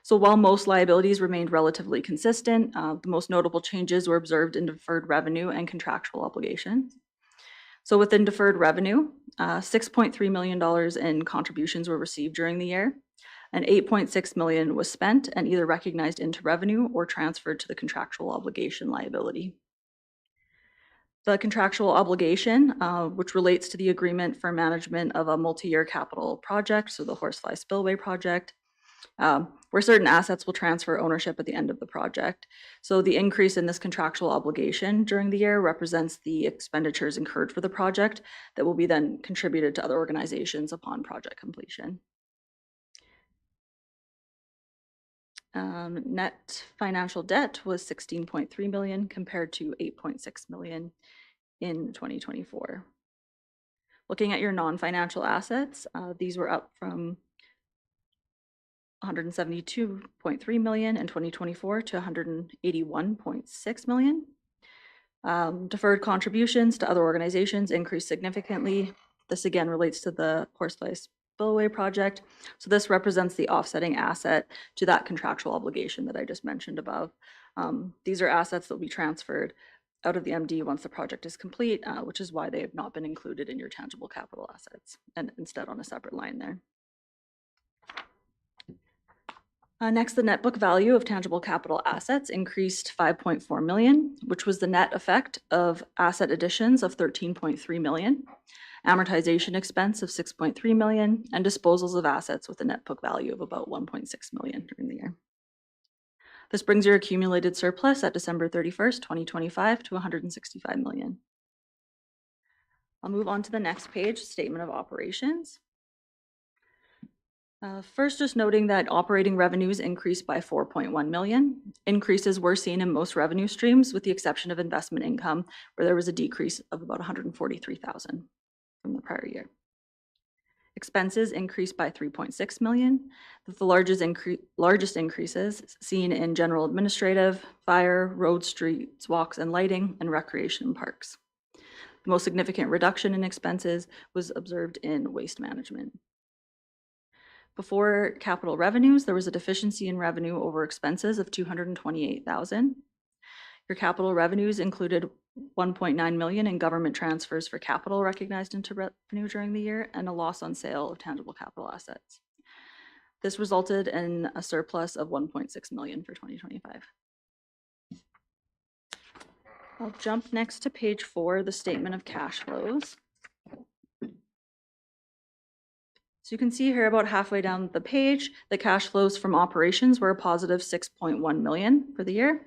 S14: So while most liabilities remained relatively consistent, the most notable changes were observed in deferred revenue and contractual obligations. So within deferred revenue, $6.3 million in contributions were received during the year, and $8.6 million was spent and either recognized into revenue or transferred to the contractual obligation liability. The contractual obligation, which relates to the agreement for management of a multi-year capital project, so the Horsefly Spillway project, where certain assets will transfer ownership at the end of the project. So the increase in this contractual obligation during the year represents the expenditures incurred for the project that will be then contributed to other organizations upon project completion. Net financial debt was 16.3 million compared to 8.6 million in 2024. Looking at your non-financial assets, these were up from 172.3 million in 2024 to 181.6 million. Deferred contributions to other organizations increased significantly. This again relates to the Horsefly Spillway project. So this represents the offsetting asset to that contractual obligation that I just mentioned above. These are assets that will be transferred out of the MD once the project is complete, which is why they have not been included in your tangible capital assets and instead on a separate line there. Next, the net book value of tangible capital assets increased 5.4 million, which was the net effect of asset additions of 13.3 million, amortization expense of 6.3 million, and disposals of assets with a net book value of about 1.6 million during the year. This brings your accumulated surplus at December 31st, 2025 to 165 million. I'll move on to the next page, statement of operations. First, just noting that operating revenues increased by 4.1 million. Increases were seen in most revenue streams, with the exception of investment income, where there was a decrease of about 143,000 from the prior year. Expenses increased by 3.6 million, with the largest increases seen in general administrative, fire, road, streets, walks and lighting, and recreation and parks. The most significant reduction in expenses was observed in waste management. Before capital revenues, there was a deficiency in revenue over expenses of 228,000. Your capital revenues included 1.9 million in government transfers for capital recognized into revenue during the year and a loss on sale of tangible capital assets. This resulted in a surplus of 1.6 million for 2025. I'll jump next to page 4, the statement of cash flows. So you can see here about halfway down the page, the cash flows from operations were a positive 6.1 million for the year.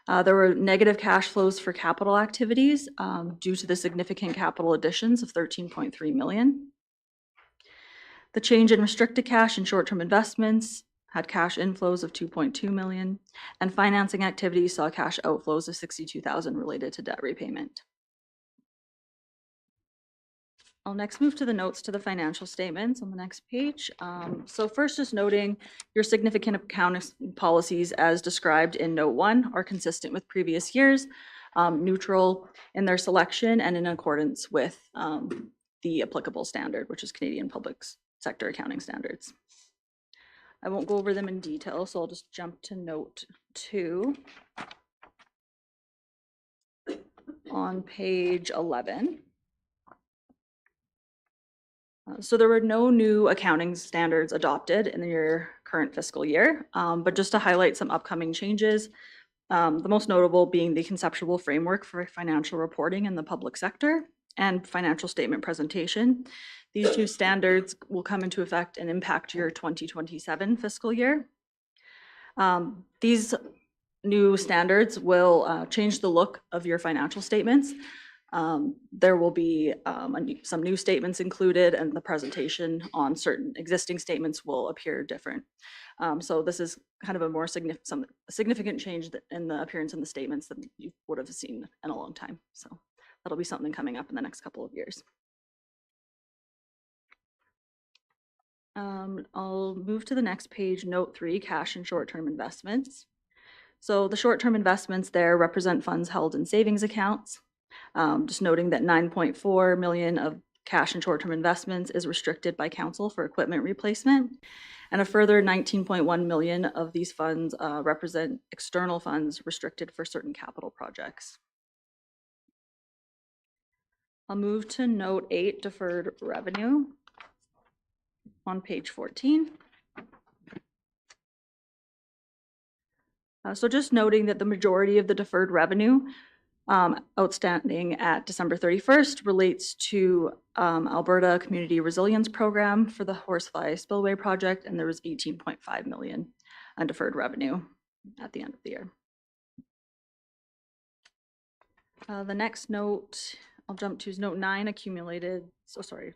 S14: There were negative cash flows for capital activities due to the significant capital additions of 13.3 million. The change in restricted cash and short-term investments had cash inflows of 2.2 million, and financing activities saw cash outflows of 62,000 related to debt repayment. I'll next move to the notes to the financial statements on the next page. So first, just noting your significant accounting policies as described in note 1 are consistent with previous years, neutral in their selection and in accordance with the applicable standard, which is Canadian Public Sector Accounting Standards. I won't go over them in detail, so I'll just jump to note 2 on page 11. So there were no new accounting standards adopted in your current fiscal year, but just to highlight some upcoming changes, the most notable being the conceptual framework for financial reporting in the public sector and financial statement presentation. These two standards will come into effect and impact your 2027 fiscal year. These new standards will change the look of your financial statements. There will be some new statements included, and the presentation on certain existing statements will appear different. So this is kind of a more significant change in the appearance in the statements than you would have seen in a long time. So that'll be something coming up in the next couple of years. I'll move to the next page, note 3, cash and short-term investments. So the short-term investments there represent funds held in savings accounts. Just noting that 9.4 million of cash and short-term investments is restricted by council for equipment replacement, and a further 19.1 million of these funds represent external funds restricted for certain capital projects. I'll move to note 8, deferred revenue on page 14. So just noting that the majority of the deferred revenue outstanding at December 31st relates to Alberta Community Resilience Program for the Horsefly Spillway Project, and there was 18.5 million on deferred revenue at the end of the year. The next note I'll jump to is note 9, accumulated,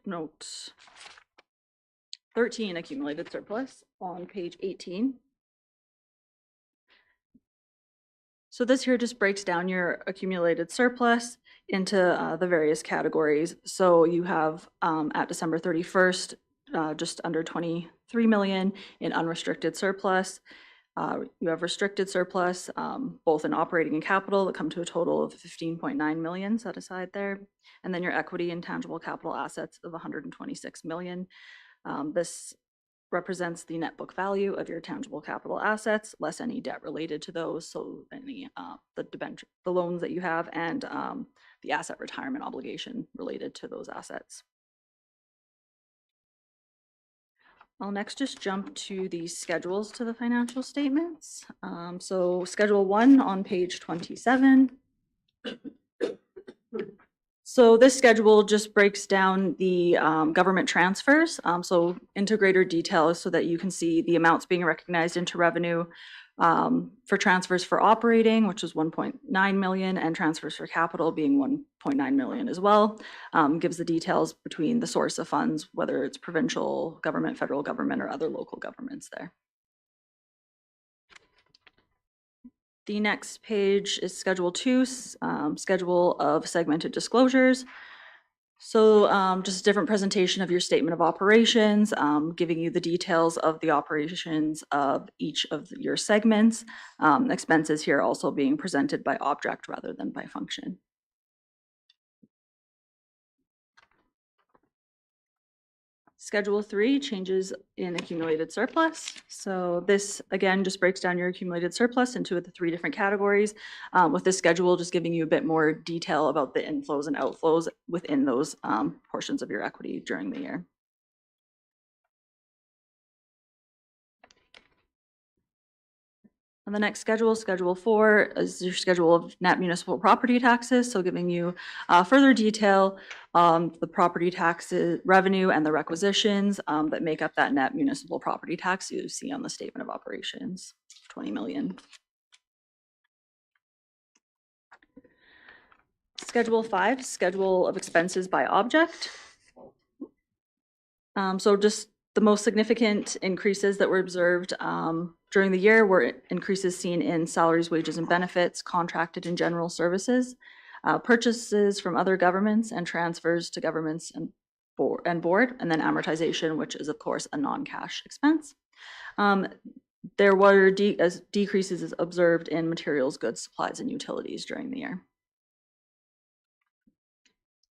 S14: note 13, accumulated surplus on page 18. So this here just breaks down your accumulated surplus into the various categories. So you have at December 31st, just under 23 million in unrestricted surplus. You have restricted surplus, both in operating and capital, that come to a total of 15.9 million set aside there. And then your equity and tangible capital assets of 126 million. This represents the net book value of your tangible capital assets, less any debt related to those, so any the loans that you have, and the asset retirement obligation related to those assets. I'll next just jump to the schedules to the financial statements. So Schedule 1 on page 27. So this schedule just breaks down the government transfers, so into greater detail so that you can see the amounts being recognized into revenue for transfers for operating, which is 1.9 million, and transfers for capital being 1.9 million as well. Gives the details between the source of funds, whether it's provincial government, federal government, or other local governments there. The next page is Schedule 2, schedule of segmented disclosures. So just a different presentation of your statement of operations, giving you the details of the operations of each of your segments. Expenses here also being presented by object rather than by function. Schedule 3, changes in accumulated surplus. So this, again, just breaks down your accumulated surplus into the 3 different categories, with this schedule just giving you a bit more detail about the inflows and outflows within those portions of your equity during the year. On the next schedule, Schedule 4, is your schedule of net municipal property taxes, so giving you further detail on the property taxes revenue and the requisitions that make up that net municipal property tax you see on the statement of operations, 20 million. Schedule 5, schedule of expenses by object. So just the most significant increases that were observed during the year were increases seen in salaries, wages, and benefits, contracted and general services, purchases from other governments, and transfers to governments and board, and then amortization, which is of course a non-cash expense. There were decreases observed in materials, goods, supplies, and utilities during the year.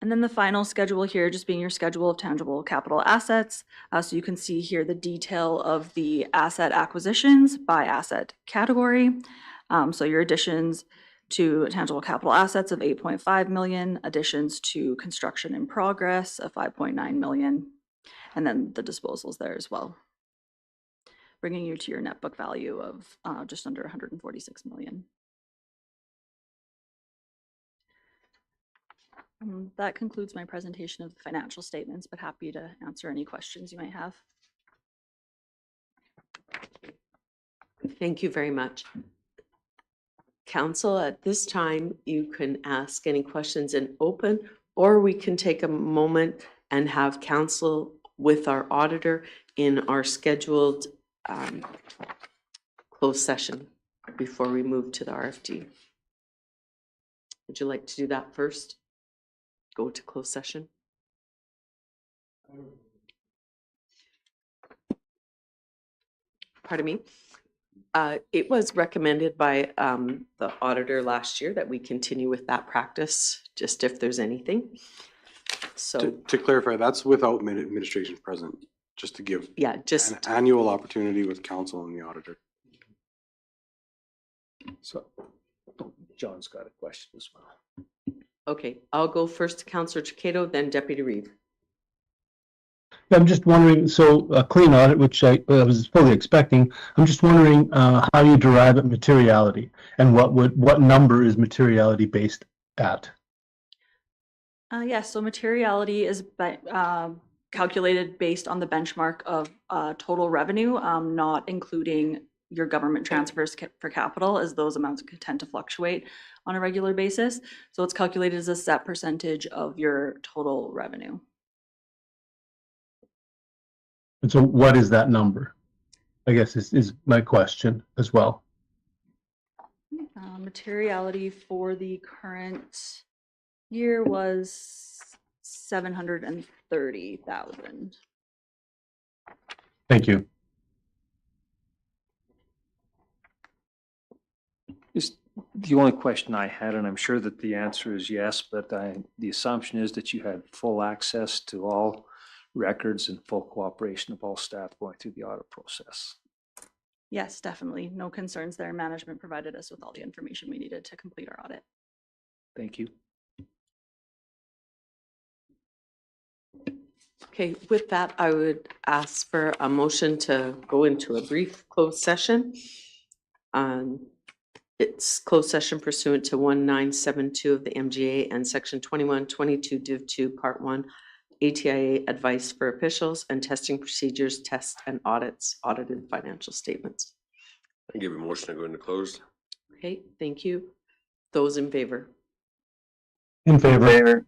S14: And then the final schedule here just being your schedule of tangible capital assets. So you can see here the detail of the asset acquisitions by asset category. So your additions to tangible capital assets of 8.5 million, additions to construction in progress of 5.9 million, and then the disposals there as well, bringing you to your net book value of just under 146 million. That concludes my presentation of the financial statements, but happy to answer any questions you might have.
S1: Thank you very much. Council, at this time, you can ask any questions in open, or we can take a moment and have council with our auditor in our scheduled closed session before we move to the RFD. Would you like to do that first? Go to closed session? Pardon me? It was recommended by the auditor last year that we continue with that practice, just if there's anything. So,
S12: To clarify, that's without administration present, just to give
S1: yeah,
S12: an
S1: just,
S12: annual opportunity with council and the auditor.
S2: So, John's got a question as well.
S1: okay, I'll go first to Councillor Takeda, then Deputy Reeve.
S4: I'm just wondering, so a clean audit, which I was fully expecting, I'm just wondering how you derive at materiality and what number is materiality based at?
S14: Yes, so materiality is calculated based on the benchmark of total revenue, not including your government transfers for capital, as those amounts tend to fluctuate on a regular basis. So it's calculated as a set percentage of your total revenue.
S4: And so what is that number? I guess is my question as well.
S14: Materiality for the current year was 730,000.
S4: Thank you.
S2: Just the only question I had, and I'm sure that the answer is yes, but the assumption is that you had full access to all records and full cooperation of all staff going through the audit process.
S14: Yes, definitely. No concerns there. Management provided us with all the information we needed to complete our audit.
S2: Thank you.
S1: Okay, with that, I would ask for a motion to go into a brief closed session. It's closed session pursuant to 1972 of the MGA and section 2122 Div 2 Part 1 ATIA advice for officials and testing procedures, tests and audits, audited financial statements.
S3: I give a motion to go into closed.
S1: Okay, thank you. Those in favor?
S4: In favor.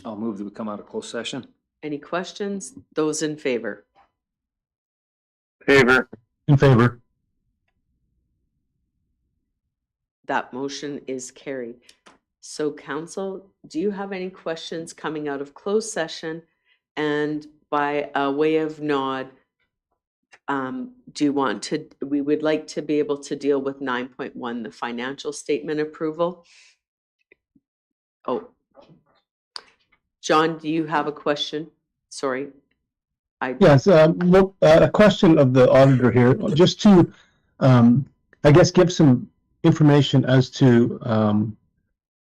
S2: I'll move that we come out of closed session.
S1: Any questions? Those in favor?
S5: Favor.
S4: In favor.
S1: That motion is carried. So council, do you have any questions coming out of closed session? And by a way of nod, do you want to, we would like to be able to deal with 9.1, the financial statement approval. Oh, John, do you have a question? Sorry.
S4: Yes, look, a question of the auditor here, just to, I guess, give some information as to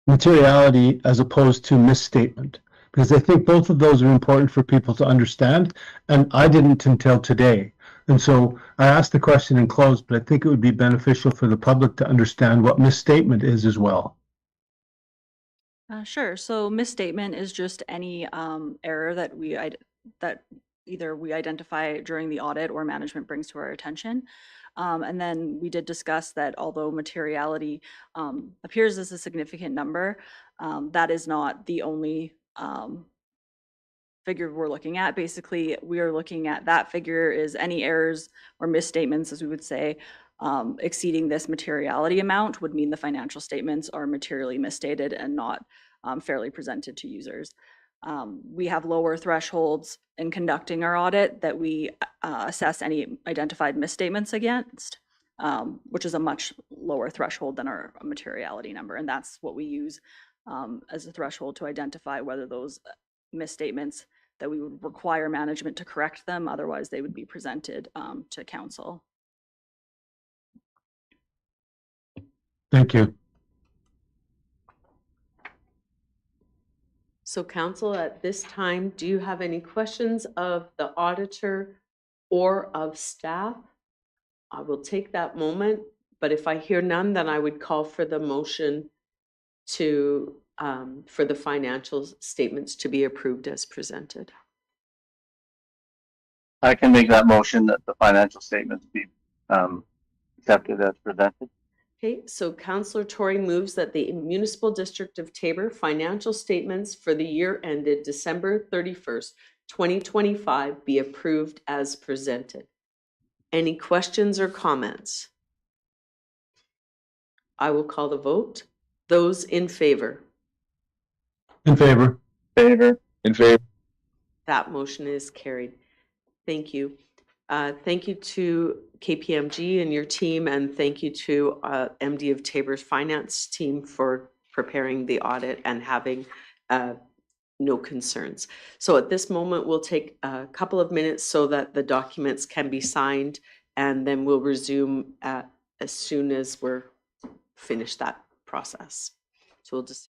S4: materiality as opposed to misstatement, because I think both of those are important for people to understand, and I didn't until today. And so I asked the question in closed, but I think it would be beneficial for the public to understand what misstatement is as well.
S14: Sure. So misstatement is just any error that that either we identify during the audit or management brings to our attention. And then we did discuss that although materiality appears as a significant number, that is not the only figure we're looking at. Basically, we are looking at that figure is any errors or misstatements, as we would say, exceeding this materiality amount would mean the financial statements are materially misstated and not fairly presented to users. We have lower thresholds in conducting our audit that we assess any identified misstatements against, which is a much lower threshold than our materiality number. And that's what we use as a threshold to identify whether those misstatements that we would require management to correct them, otherwise they would be presented to council.
S4: Thank you.
S1: So council, at this time, do you have any questions of the auditor or of staff? I will take that moment, but if I hear none, then I would call for the motion to, for the financial statements to be approved as presented.
S5: I can make that motion that the financial statements be accepted as presented.
S1: Okay, so Councillor Tory moves that the Municipal District of Taber financial statements for the year ended December 31st, 2025 be approved as presented. Any questions or comments? I will call the vote. Those in favor?
S4: In favor.
S5: Favor. In favor.
S1: That motion is carried. Thank you. Thank you to KPMG and your team, and thank you to MD of Taber's finance team for preparing the audit and having no concerns. So at this moment, we'll take a couple of minutes so that the documents can be signed, and then we'll resume as soon as we're finished that process. So we'll just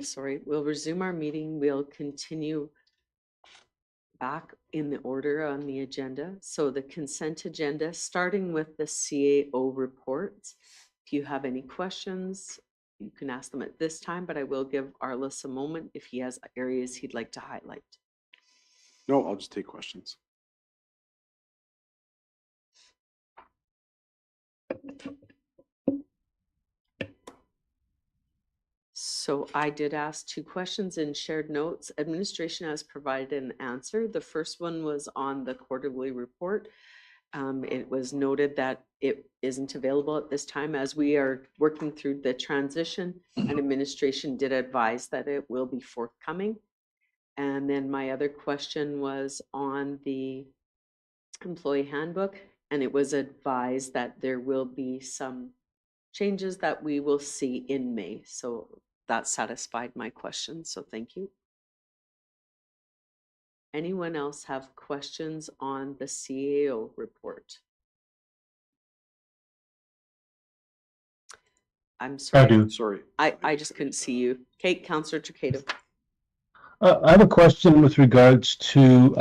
S1: Sorry, we'll resume our meeting. We'll continue back in the order on the agenda. So the consent agenda, starting with the CAO reports. If you have any questions, you can ask them at this time, but I will give Arliss a moment if he has areas he'd like to highlight.
S12: No, I'll just take questions.
S1: So I did ask 2 questions in shared notes. Administration has provided an answer. The first one was on the quarterly report. It was noted that it isn't available at this time as we are working through the transition, and administration did advise that it will be forthcoming. And then my other question was on the employee handbook, and it was advised that there will be some changes that we will see in May. So that satisfied my question, so thank you. Anyone else have questions on the CAO report? I'm sorry.
S4: I do.
S13: Sorry.
S1: I just couldn't see you. Okay, Councillor Takeda.
S4: I have a question with regards to,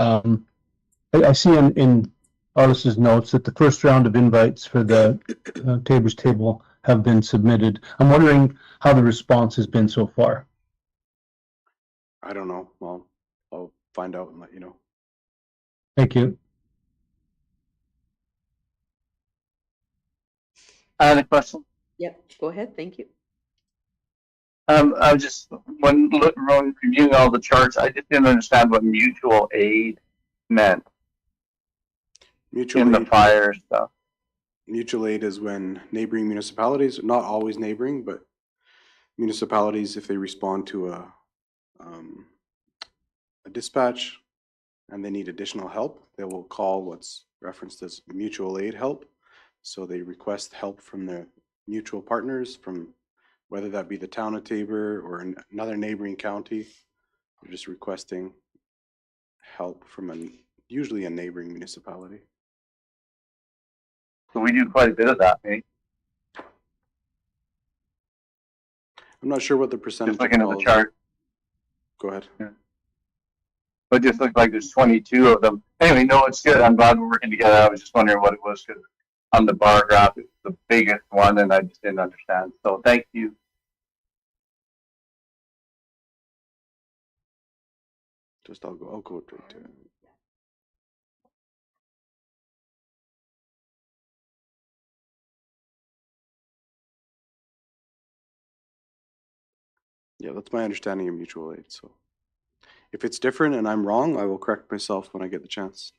S4: I see in Arliss's notes that the first round of invites for the Tabor's Table have been submitted. I'm wondering how the response has been so far.
S12: I don't know. Well, I'll find out and let you know.
S4: Thank you.
S15: I had a question.
S1: Yep, go ahead, thank you.
S15: I was just, when reviewing all the charts, I just didn't understand what mutual aid meant
S12: Mutual
S15: in the
S12: aid,
S15: fire stuff.
S12: mutual aid is when neighboring municipalities, not always neighboring, but municipalities, if they respond to a dispatch and they need additional help, they will call what's referenced as mutual aid help. So they request help from their mutual partners, from whether that be the town of Tabor or another neighboring county. They're just requesting help from usually a neighboring municipality.
S15: So we do quite a bit of that, eh?
S12: I'm not sure what the percentage.
S15: Just looking at the chart.
S12: Go ahead.
S15: Yeah. But it just looked like there's 22 of them. Anyway, no, it's good. I'm glad we're working together. I was just wondering what it was because on the bar graph, it's the biggest one and I just didn't understand. So thank you.
S12: I'll go to it. Yeah, that's my understanding of mutual aid. So if it's different and I'm wrong, I will correct myself when I get the chance.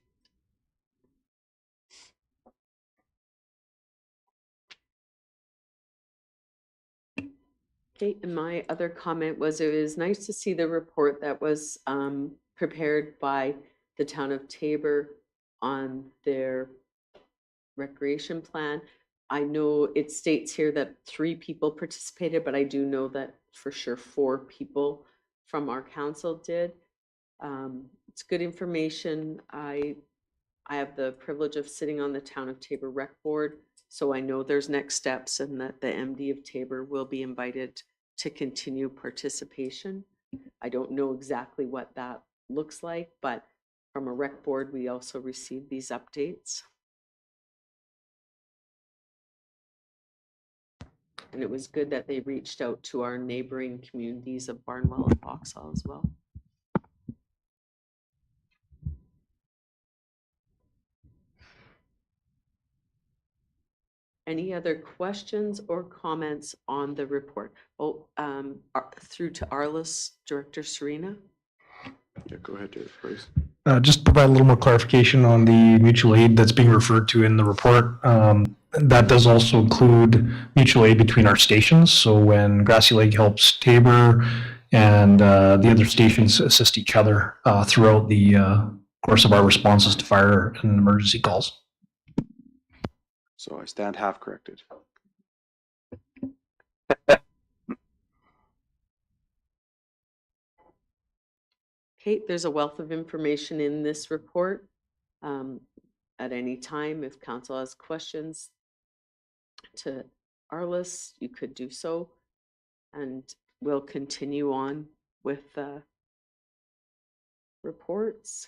S1: Okay, and my other comment was it was nice to see the report that was prepared by the town of Tabor on their recreation plan. I know it states here that 3 people participated, but I do know that for sure 4 people from our council did. It's good information. I have the privilege of sitting on the town of Tabor Rec Board, so I know there's next steps and that the MD of Tabor will be invited to continue participation. I don't know exactly what that looks like, but from a rec board, we also receive these updates. And it was good that they reached out to our neighboring communities of Barnwell and Vauxhall as well. Any other questions or comments on the report? Oh, through to Arliss, Director Serena.
S12: Yeah, go ahead, Dave, please.
S16: Just provide a little more clarification on the mutual aid that's being referred to in the report. That does also include mutual aid between our stations. So when Grassy Lake helps Tabor and the other stations assist each other throughout the course of our responses to fire and emergency calls.
S12: So I stand half corrected.
S1: Okay, there's a wealth of information in this report. At any time, if council has questions to Arliss, you could do so. And we'll continue on with the reports.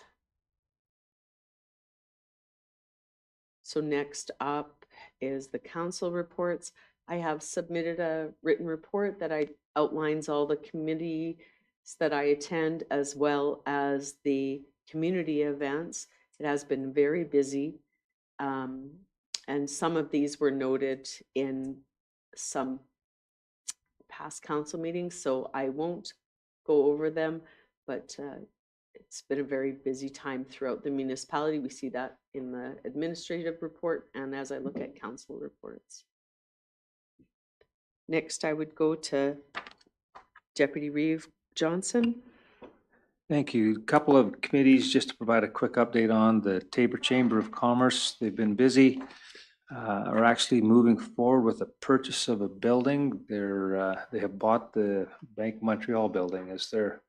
S1: So next up is the council reports. I have submitted a written report that outlines all the committees that I attend, as well as the community events. It has been very busy. And some of these were noted in some past council meetings, so I won't go over them, but it's been a very busy time throughout the municipality. We see that in the administrative report and as I look at council reports. Next, I would go to Deputy Reeve Johnson.
S2: Thank you. A couple of committees just to provide a quick update on the Tabor Chamber of Commerce. They've been busy. Are actually moving forward with the purchase of a building. They have bought the Bank Montreal building as their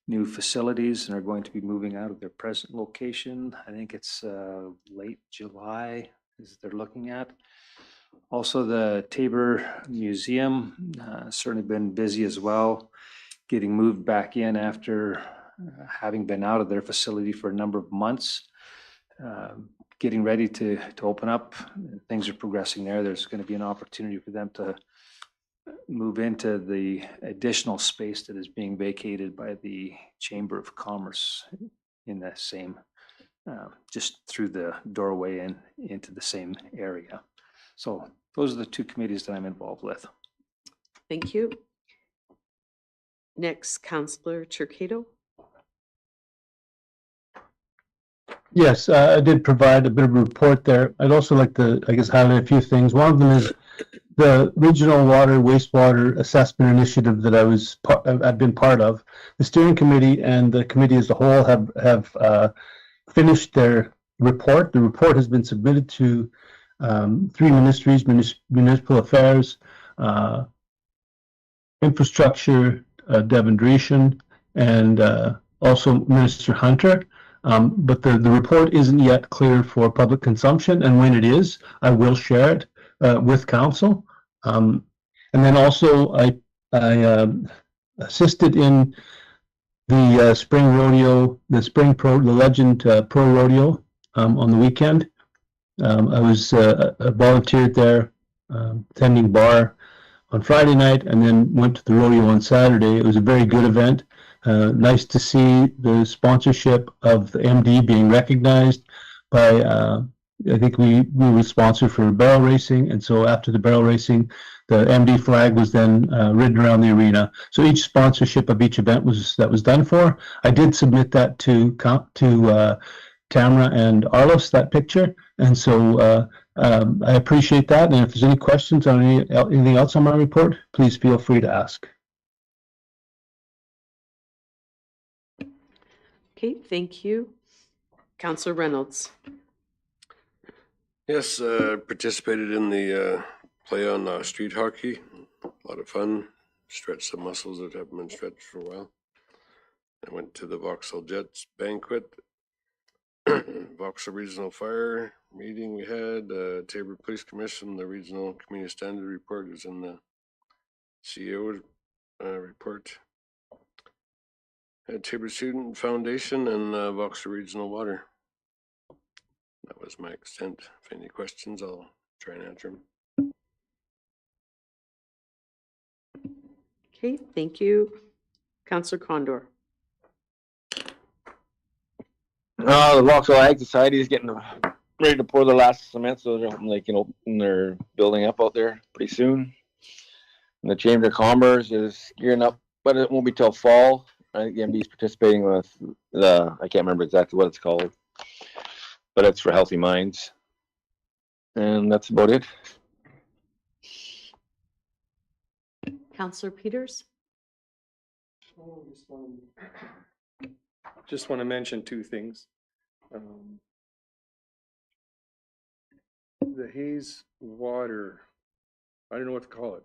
S2: new facilities and are going to be moving out of their present location. I think it's late July is they're looking at. Also, the Tabor Museum certainly been busy as well, getting moved back in after having been out of their facility for a number of months. Getting ready to open up. Things are progressing there. There's going to be an opportunity for them to move into the additional space that is being vacated by the Chamber of Commerce in the same, just through the doorway and into the same area. So those are the two committees that I'm involved with.
S1: Thank you. Next, Councillor Turcado.
S4: Yes, I did provide a bit of a report there. I'd also like to, I guess, highlight a few things. One of them is the Regional Water Wastewater Assessment Initiative that I've been part of. The steering committee and the committee as a whole have finished their report. The report has been submitted to 3 ministries: Municipal Affairs, Infrastructure, Devin Dreeshen, and also Minister Hunter. But the report isn't yet clear for public consumption, and when it is, I will share it with council. And then also, I assisted in the spring rodeo, the Legend Pro Rodeo on the weekend. I was volunteered there, attending bar on Friday night, and then went to the rodeo on Saturday. It was a very good event. Nice to see the sponsorship of the MD being recognized by, I think we were sponsored for barrel racing. And so after the barrel racing, the MD flag was then ridden around the arena. So each sponsorship of each event was done for. I did submit that to Tamara and Arliss, that picture. And so I appreciate that. And if there's any questions on anything else on my report, please feel free to ask.
S1: Okay, thank you. Councillor Reynolds.
S3: Yes, participated in the play on street hockey. A lot of fun. Stretched some muscles that haven't been stretched for a while. I went to the Vauxhall Jets banquet. Vauxhall Regional Fire meeting we had. Tabor Police Commission, the Regional Community Standard Report is in the CEO report. Tabor Student Foundation and Vauxhall Regional Water. That was my extent. If any questions, I'll try and answer them.
S1: Okay, thank you. Councillor Condor.
S5: The Vauxhall Ag Society is getting ready to pour the last cement, so they're hoping they can open their building up out there pretty soon. And the Chamber of Commerce is gearing up, but it won't be till fall. I think the MD is participating with I can't remember exactly what it's called, but it's for Healthy Minds. And that's about it.
S1: Councillor Peters.
S13: Just want to mention 2 things. The Hayes water, I don't know what to call it,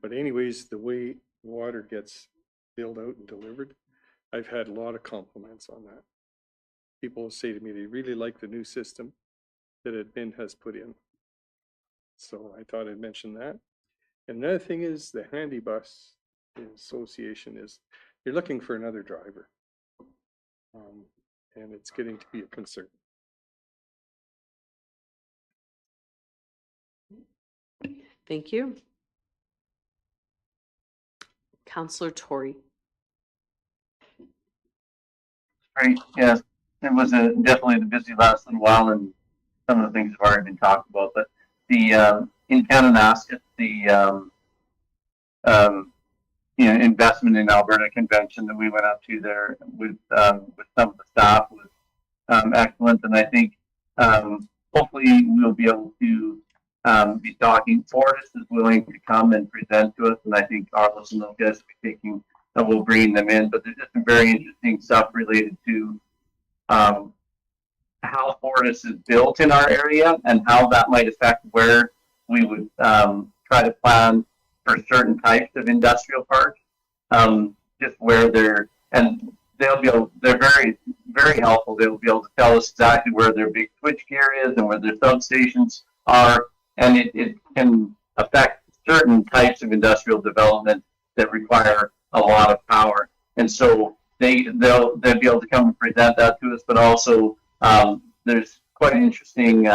S13: but anyways, the way water gets filled out and delivered, I've had a lot of compliments on that. People say to me they really like the new system that Admin has put in. So I thought I'd mention that. And another thing is the Handy Bus Association is, you're looking for another driver. And it's getting to be a concern.
S1: Thank you. Counselor Tory.
S15: Great, yes. It was definitely the busy last little while, and some of the things have already been talked about, but the, in Kananaskis, the, investment in Alberta Convention that we went up to there with some of the staff was, excellent. And I think, hopefully we'll be able to, be talking. Fortis is willing to come and present to us, and I think Arliss and those guys will be taking, we'll bring them in, but there's just some very interesting stuff related to, how Fortis is built in our area and how that might affect where we would try to plan for certain types of industrial parks. Just where they're, and they'll be able, they're very, very helpful. They'll be able to tell us exactly where their big switchgear is and where their substations are, and it can affect certain types of industrial development that require a lot of power. And so they'll be able to come and present that to us, but also there's quite interesting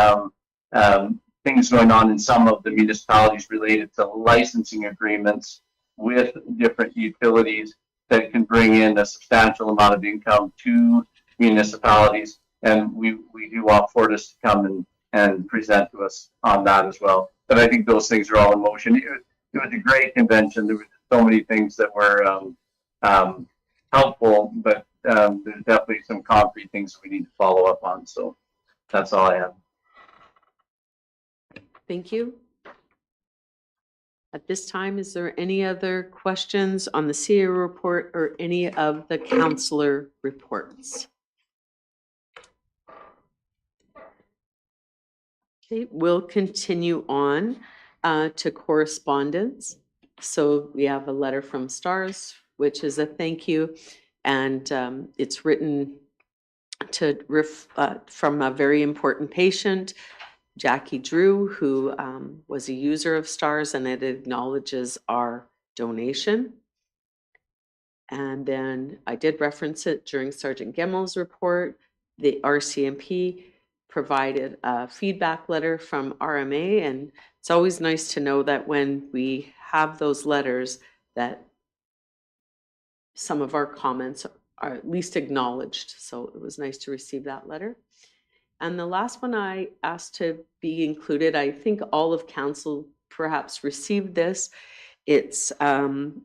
S15: things going on in some of the municipalities related to licensing agreements with different utilities that can bring in a substantial amount of income to municipalities. And we do want Fortis to come and present to us on that as well. But I think those things are all in motion. It was a great convention. There were so many things that were helpful, but there's definitely some concrete things we need to follow up on. So that's all I have.
S1: Thank you. At this time, is there any other questions on the CA report or any of the counselor reports? Okay, we'll continue on to correspondence. So we have a letter from STARS, which is a thank you, and it's written to from a very important patient, Jackie Drew, who was a user of STARS, and it acknowledges our donation. And then I did reference it during Sergeant Gemmel's report. The RCMP provided a feedback letter from RMA, and it's always nice to know that when we have those letters that some of our comments are at least acknowledged. So it was nice to receive that letter. And the last one I asked to be included, I think all of council perhaps received this. It's on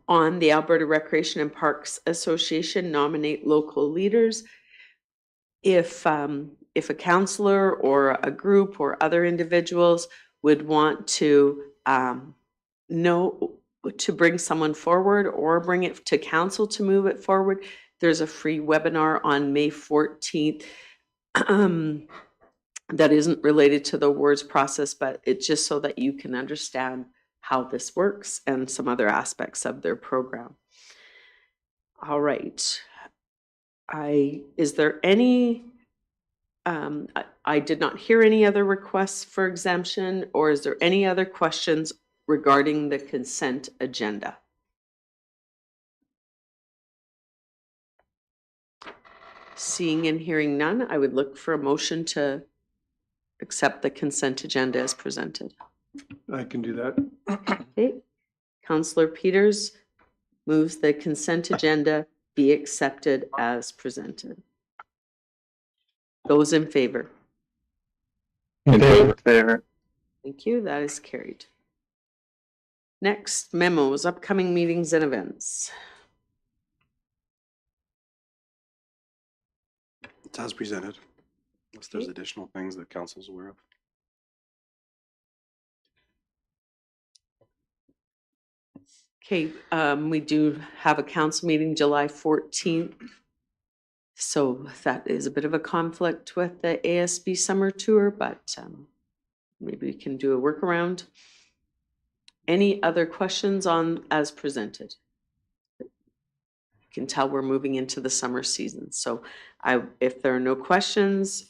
S1: the Alberta Recreation and Parks Association nominate local leaders. If a councillor or a group or other individuals would want to to bring someone forward or bring it to council to move it forward, there's a free webinar on May 14th that isn't related to the awards process, but it's just so that you can understand how this works and some other aspects of their program. All right. Is there any, I did not hear any other requests for exemption, or is there any other questions regarding the consent agenda? Seeing and hearing none, I would look for a motion to accept the consent agenda as presented.
S13: I can do that.
S1: Okay. Councillor Peters moves the consent agenda be accepted as presented. Those in favor?
S15: In favor.
S1: Thank you. That is carried. Next, memos, upcoming meetings and events.
S12: It's as presented, unless there's additional things that council's aware of.
S1: Okay, we do have a council meeting July 14th. So that is a bit of a conflict with the ASB summer tour, but maybe we can do a workaround. Any other questions on as presented? You can tell we're moving into the summer season. So if there are no questions,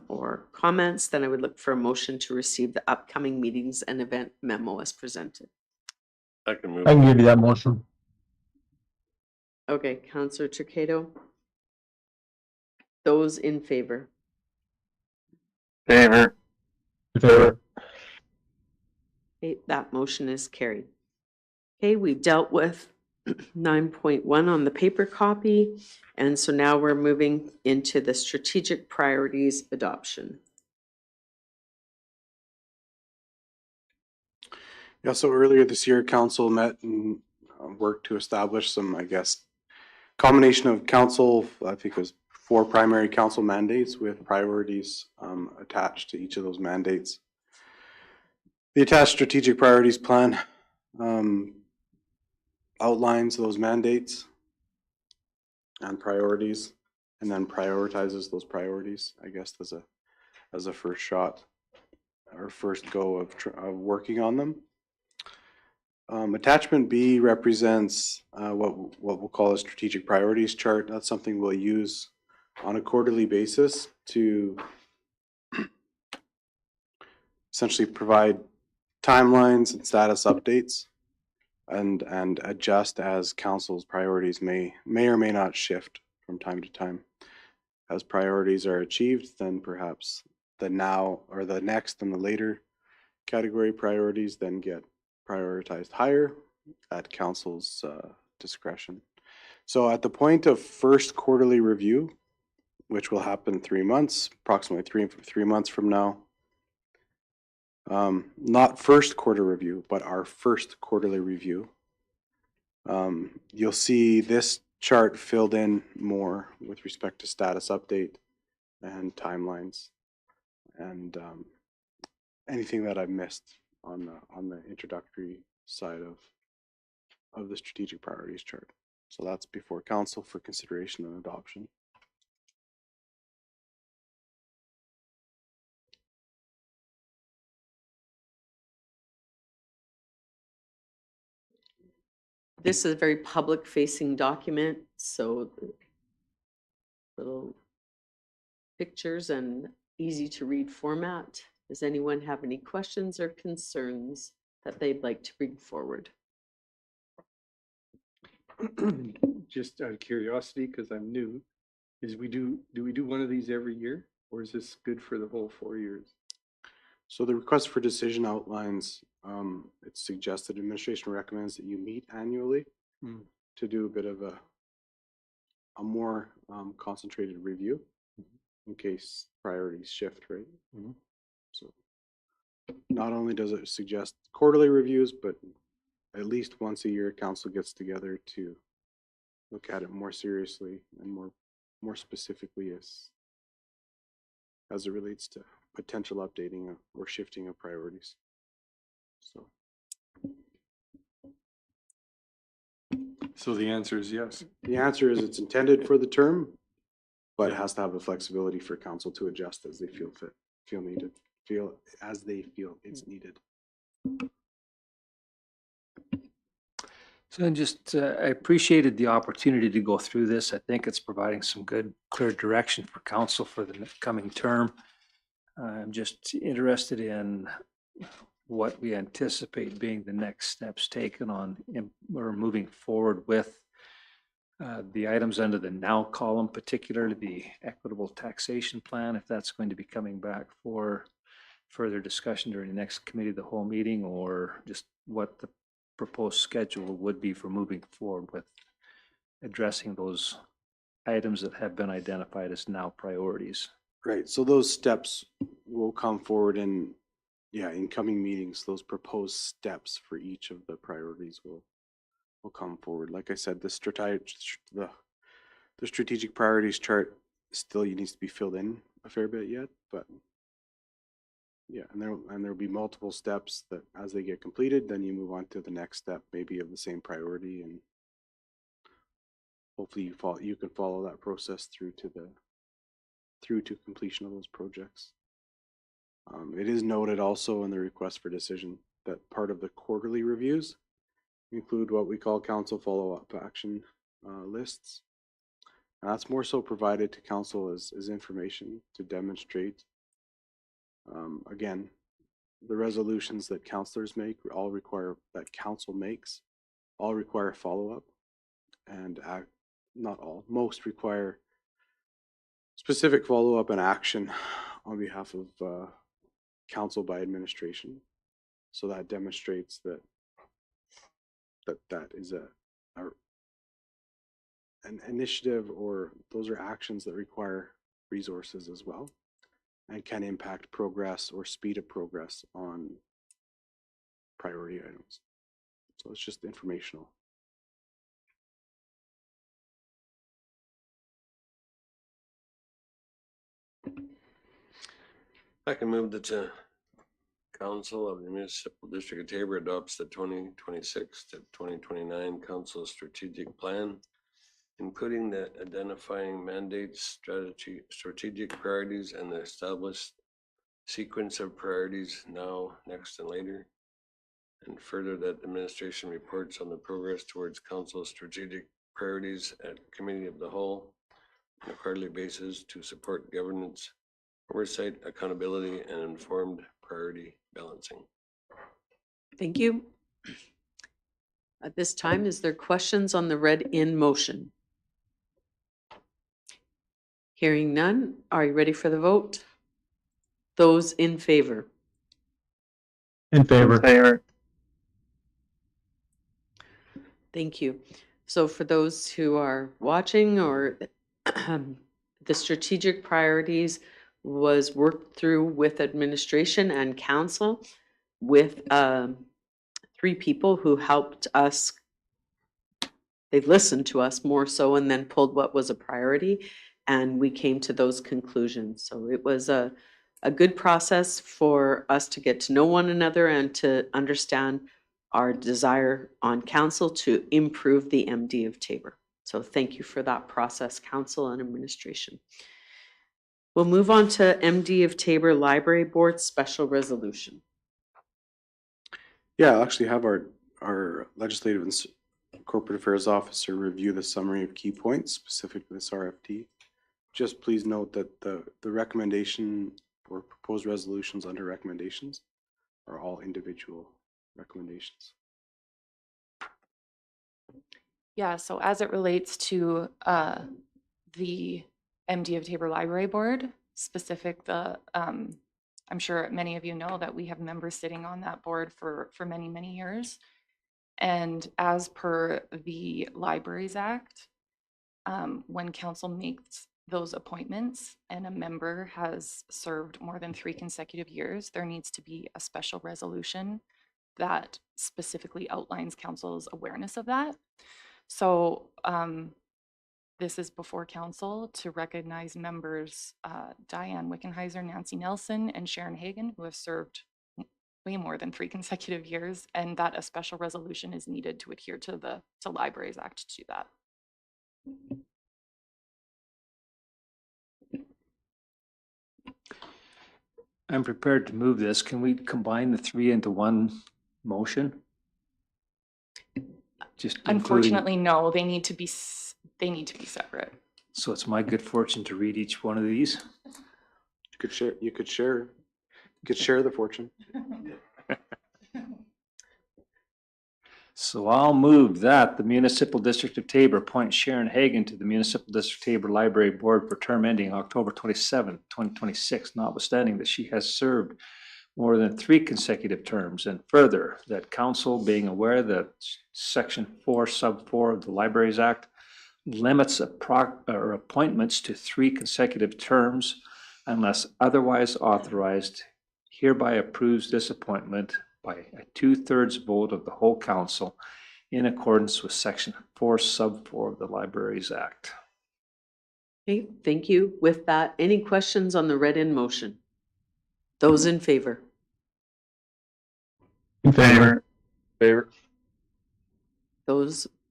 S1: or comments, then I would look for a motion to receive the upcoming meetings and event memo as presented.
S3: I can move.
S4: I can give you that motion.
S1: Okay, Counselor Takeda. Those in favor?
S15: Favor.
S4: Favor.
S1: Okay, that motion is carried. Okay, we dealt with 9.1 on the paper copy, and so now we're moving into the strategic priorities adoption.
S12: Yeah, so earlier this year, council met and worked to establish some, I guess, combination of council, I think it was 4 primary council mandates with priorities attached to each of those mandates. The attached strategic priorities plan outlines those mandates and priorities, and then prioritizes those priorities, I guess, as a first shot or first go of working on them. Attachment B represents what we'll call a strategic priorities chart. That's something we'll use on a quarterly basis to essentially provide timelines and status updates and adjust as council's priorities may or may not shift from time to time. As priorities are achieved, then perhaps the now or the next and the later category priorities then get prioritized higher at council's discretion. So at the point of first quarterly review, which will happen in 3 months, approximately three months from now, not first quarter review, but our first quarterly review, you'll see this chart filled in more with respect to status update and timelines and anything that I've missed on the introductory side of the strategic priorities chart. So that's before council for consideration and adoption.
S1: This is a very public-facing document, so little pictures and easy-to-read format. Does anyone have any questions or concerns that they'd like to bring forward?
S13: Just out of curiosity, because I'm new, do we do one of these every year, or is this good for the whole 4 years?
S12: So the request for decision outlines, it's suggested administration recommends that you meet annually to do a bit of a more concentrated review in case priorities shift, right? So not only does it suggest quarterly reviews, but at least once a year, council gets together to look at it more seriously and more specifically as it relates to potential updating or shifting of priorities.
S13: So the answer is yes.
S12: The answer is it's intended for the term, but it has to have the flexibility for council to adjust as they feel fit, as they feel it's needed.
S2: So just, I appreciated the opportunity to go through this. I think it's providing some good, clear direction for council for the coming term. I'm just interested in what we anticipate being the next steps taken on or moving forward with the items under the now column, particularly the equitable taxation plan, if that's going to be coming back for further discussion during the next committee of the whole meeting, or just what the proposed schedule would be for moving forward with addressing those items that have been identified as now priorities.
S12: Right, so those steps will come forward in coming meetings. Those proposed steps for each of the priorities will come forward. Like I said, the strategic priorities chart still needs to be filled in a fair bit yet, but yeah, and there'll be multiple steps that as they get completed, then you move on to the next step, maybe of the same priority, and hopefully you can follow that process through to completion of those projects. It is noted also in the request for decision that part of the quarterly reviews include what we call council follow-up action lists. And that's more so provided to council as information to demonstrate. Again, the resolutions that councilors make all require, that council makes, all require follow-up, and not all, most require specific follow-up and action on behalf of council by administration. So that demonstrates that that is an initiative, or those are actions that require resources as well and can impact progress or speed of progress on priority items. So it's just informational.
S3: I can move that the Council of the Municipal District of Tabor adopts the 2026 to 2029 Council Strategic Plan, including the identifying mandates, strategic priorities, and the established sequence of priorities now, next, and later. And further, that administration reports on the progress towards council strategic priorities at Committee of the Whole on a quarterly basis to support governance, oversight, accountability, and informed priority balancing.
S1: Thank you. At this time, is there questions on the read in motion? Hearing none, are you ready for the vote? Those in favor?
S4: In favor.
S1: Thank you. So for those who are watching, or the strategic priorities was worked through with administration and council with 3 people who helped us. They listened to us more so and then pulled what was a priority, and we came to those conclusions. So it was a good process for us to get to know one another and to understand our desire on council to improve the MD of Tabor. So thank you for that process, council and administration. We'll move on to MD of Tabor Library Board Special Resolution.
S12: Yeah, I'll actually have our Legislative and Corporate Affairs Officer review the summary of key points specific to this RFT. Just please note that the recommendation or proposed resolutions under recommendations are all individual recommendations.
S17: Yeah, so as it relates to the MD of Tabor Library Board, I'm sure many of you know that we have members sitting on that board for many, many years. And as per the Libraries Act, when council makes those appointments and a member has served more than 3 consecutive years, there needs to be a special resolution that specifically outlines council's awareness of that. So this is before council to recognize members Diane Wickenheiser, Nancy Nelson, and Sharon Hagan, who have served way more than 3 consecutive years, and that a special resolution is needed to adhere to the Libraries Act to do that.
S2: I'm prepared to move this. Can we combine the 3 into one motion? Just
S17: Unfortunately, no, they need to be separate.
S2: So it's my good fortune to read each one of these.
S12: You could share the fortune.
S2: So I'll move that the Municipal District of Tabor appoint Sharon Hagan to the Municipal District Tabor Library Board for term ending October 27, 2026, notwithstanding that she has served more than 3 consecutive terms, and further, that council, being aware that Section 4, Sub 4 of the Libraries Act limits appointments to 3 consecutive terms unless otherwise authorized, hereby approves this appointment by a 2/3 vote of the whole council in accordance with Section 4, Sub 4 of the Libraries Act.
S1: Okay, thank you. With that, any questions on the read-in motion? Those in favor?
S4: In favor.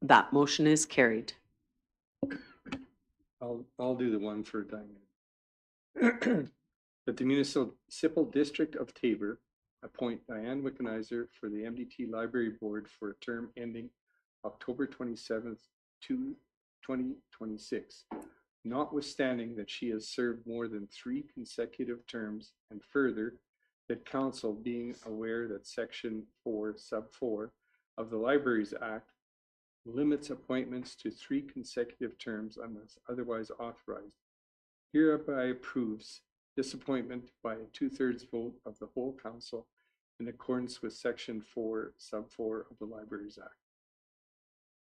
S1: That motion is carried.
S13: I'll do the one for Diane. That the Municipal District of Tabor appoint Diane Wickenheiser for the MDT Library Board for a term ending October 27th, 2026, notwithstanding that she has served more than 3 consecutive terms, and further, that council, being aware that Section 4, Sub 4 of the Libraries Act limits appointments to 3 consecutive terms unless otherwise authorized, hereby approves this appointment by a 2/3 vote of the whole council in accordance with Section 4, Sub 4 of the Libraries Act.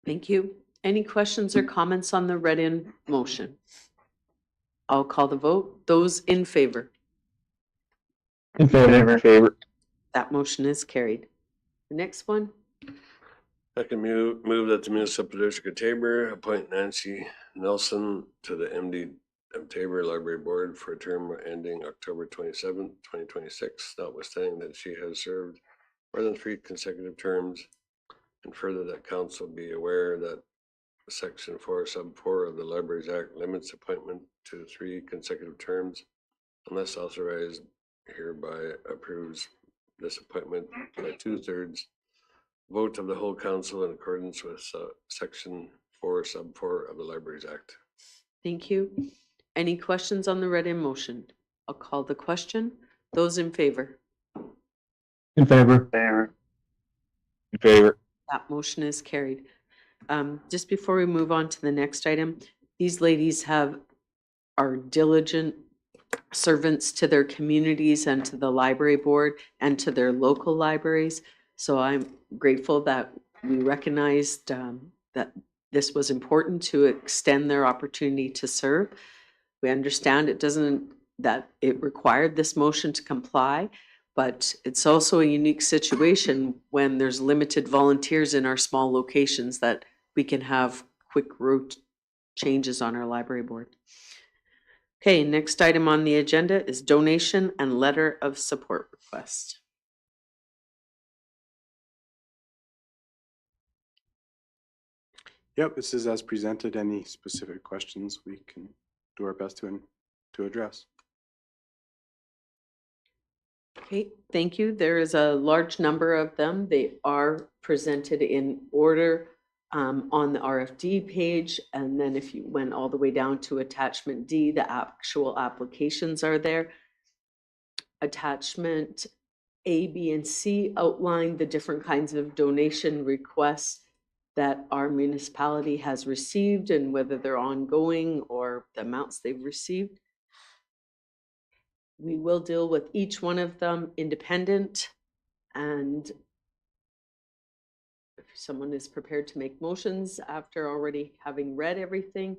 S1: Thank you. Any questions or comments on the read-in motion? I'll call the vote. Those in favor?
S4: In favor.
S5: Favor.
S1: That motion is carried. The next one,
S3: I can move that the municipal district of Tabor appoint Nancy Nelson to the MD of Tabor Library Board for a term ending October 27th, 2026, notwithstanding that she has served more than 3 consecutive terms, and further that council be aware that Section 4, Sub 4 of the Libraries Act limits appointment to 3 consecutive terms unless authorized, hereby approves this appointment by 2/3 vote of the whole council in accordance with Section 4, Sub 4 of the Libraries Act.
S1: thank you. Any questions on the read-in motion? I'll call the question. Those in favor?
S4: In favor.
S15: Favor.
S5: In favor.
S1: That motion is carried. Just before we move on to the next item, these ladies are diligent servants to their communities and to the library board and to their local libraries. So I'm grateful that we recognized that this was important to extend their opportunity to serve. We understand that it required this motion to comply, but it's also a unique situation when there's limited volunteers in our small locations that we can have quick route changes on our library board. Okay, next item on the agenda is donation and letter of support request.
S12: Yep, this is as presented. Any specific questions we can do our best to address.
S1: Okay, thank you. There is a large number of them. They are presented in order on the RFD page. And then if you went all the way down to attachment D, the actual applications are there. Attachment A, B, and C outline the different kinds of donation requests that our municipality has received and whether they're ongoing or the amounts they've received. We will deal with each one of them independent, and if someone is prepared to make motions after already having read everything,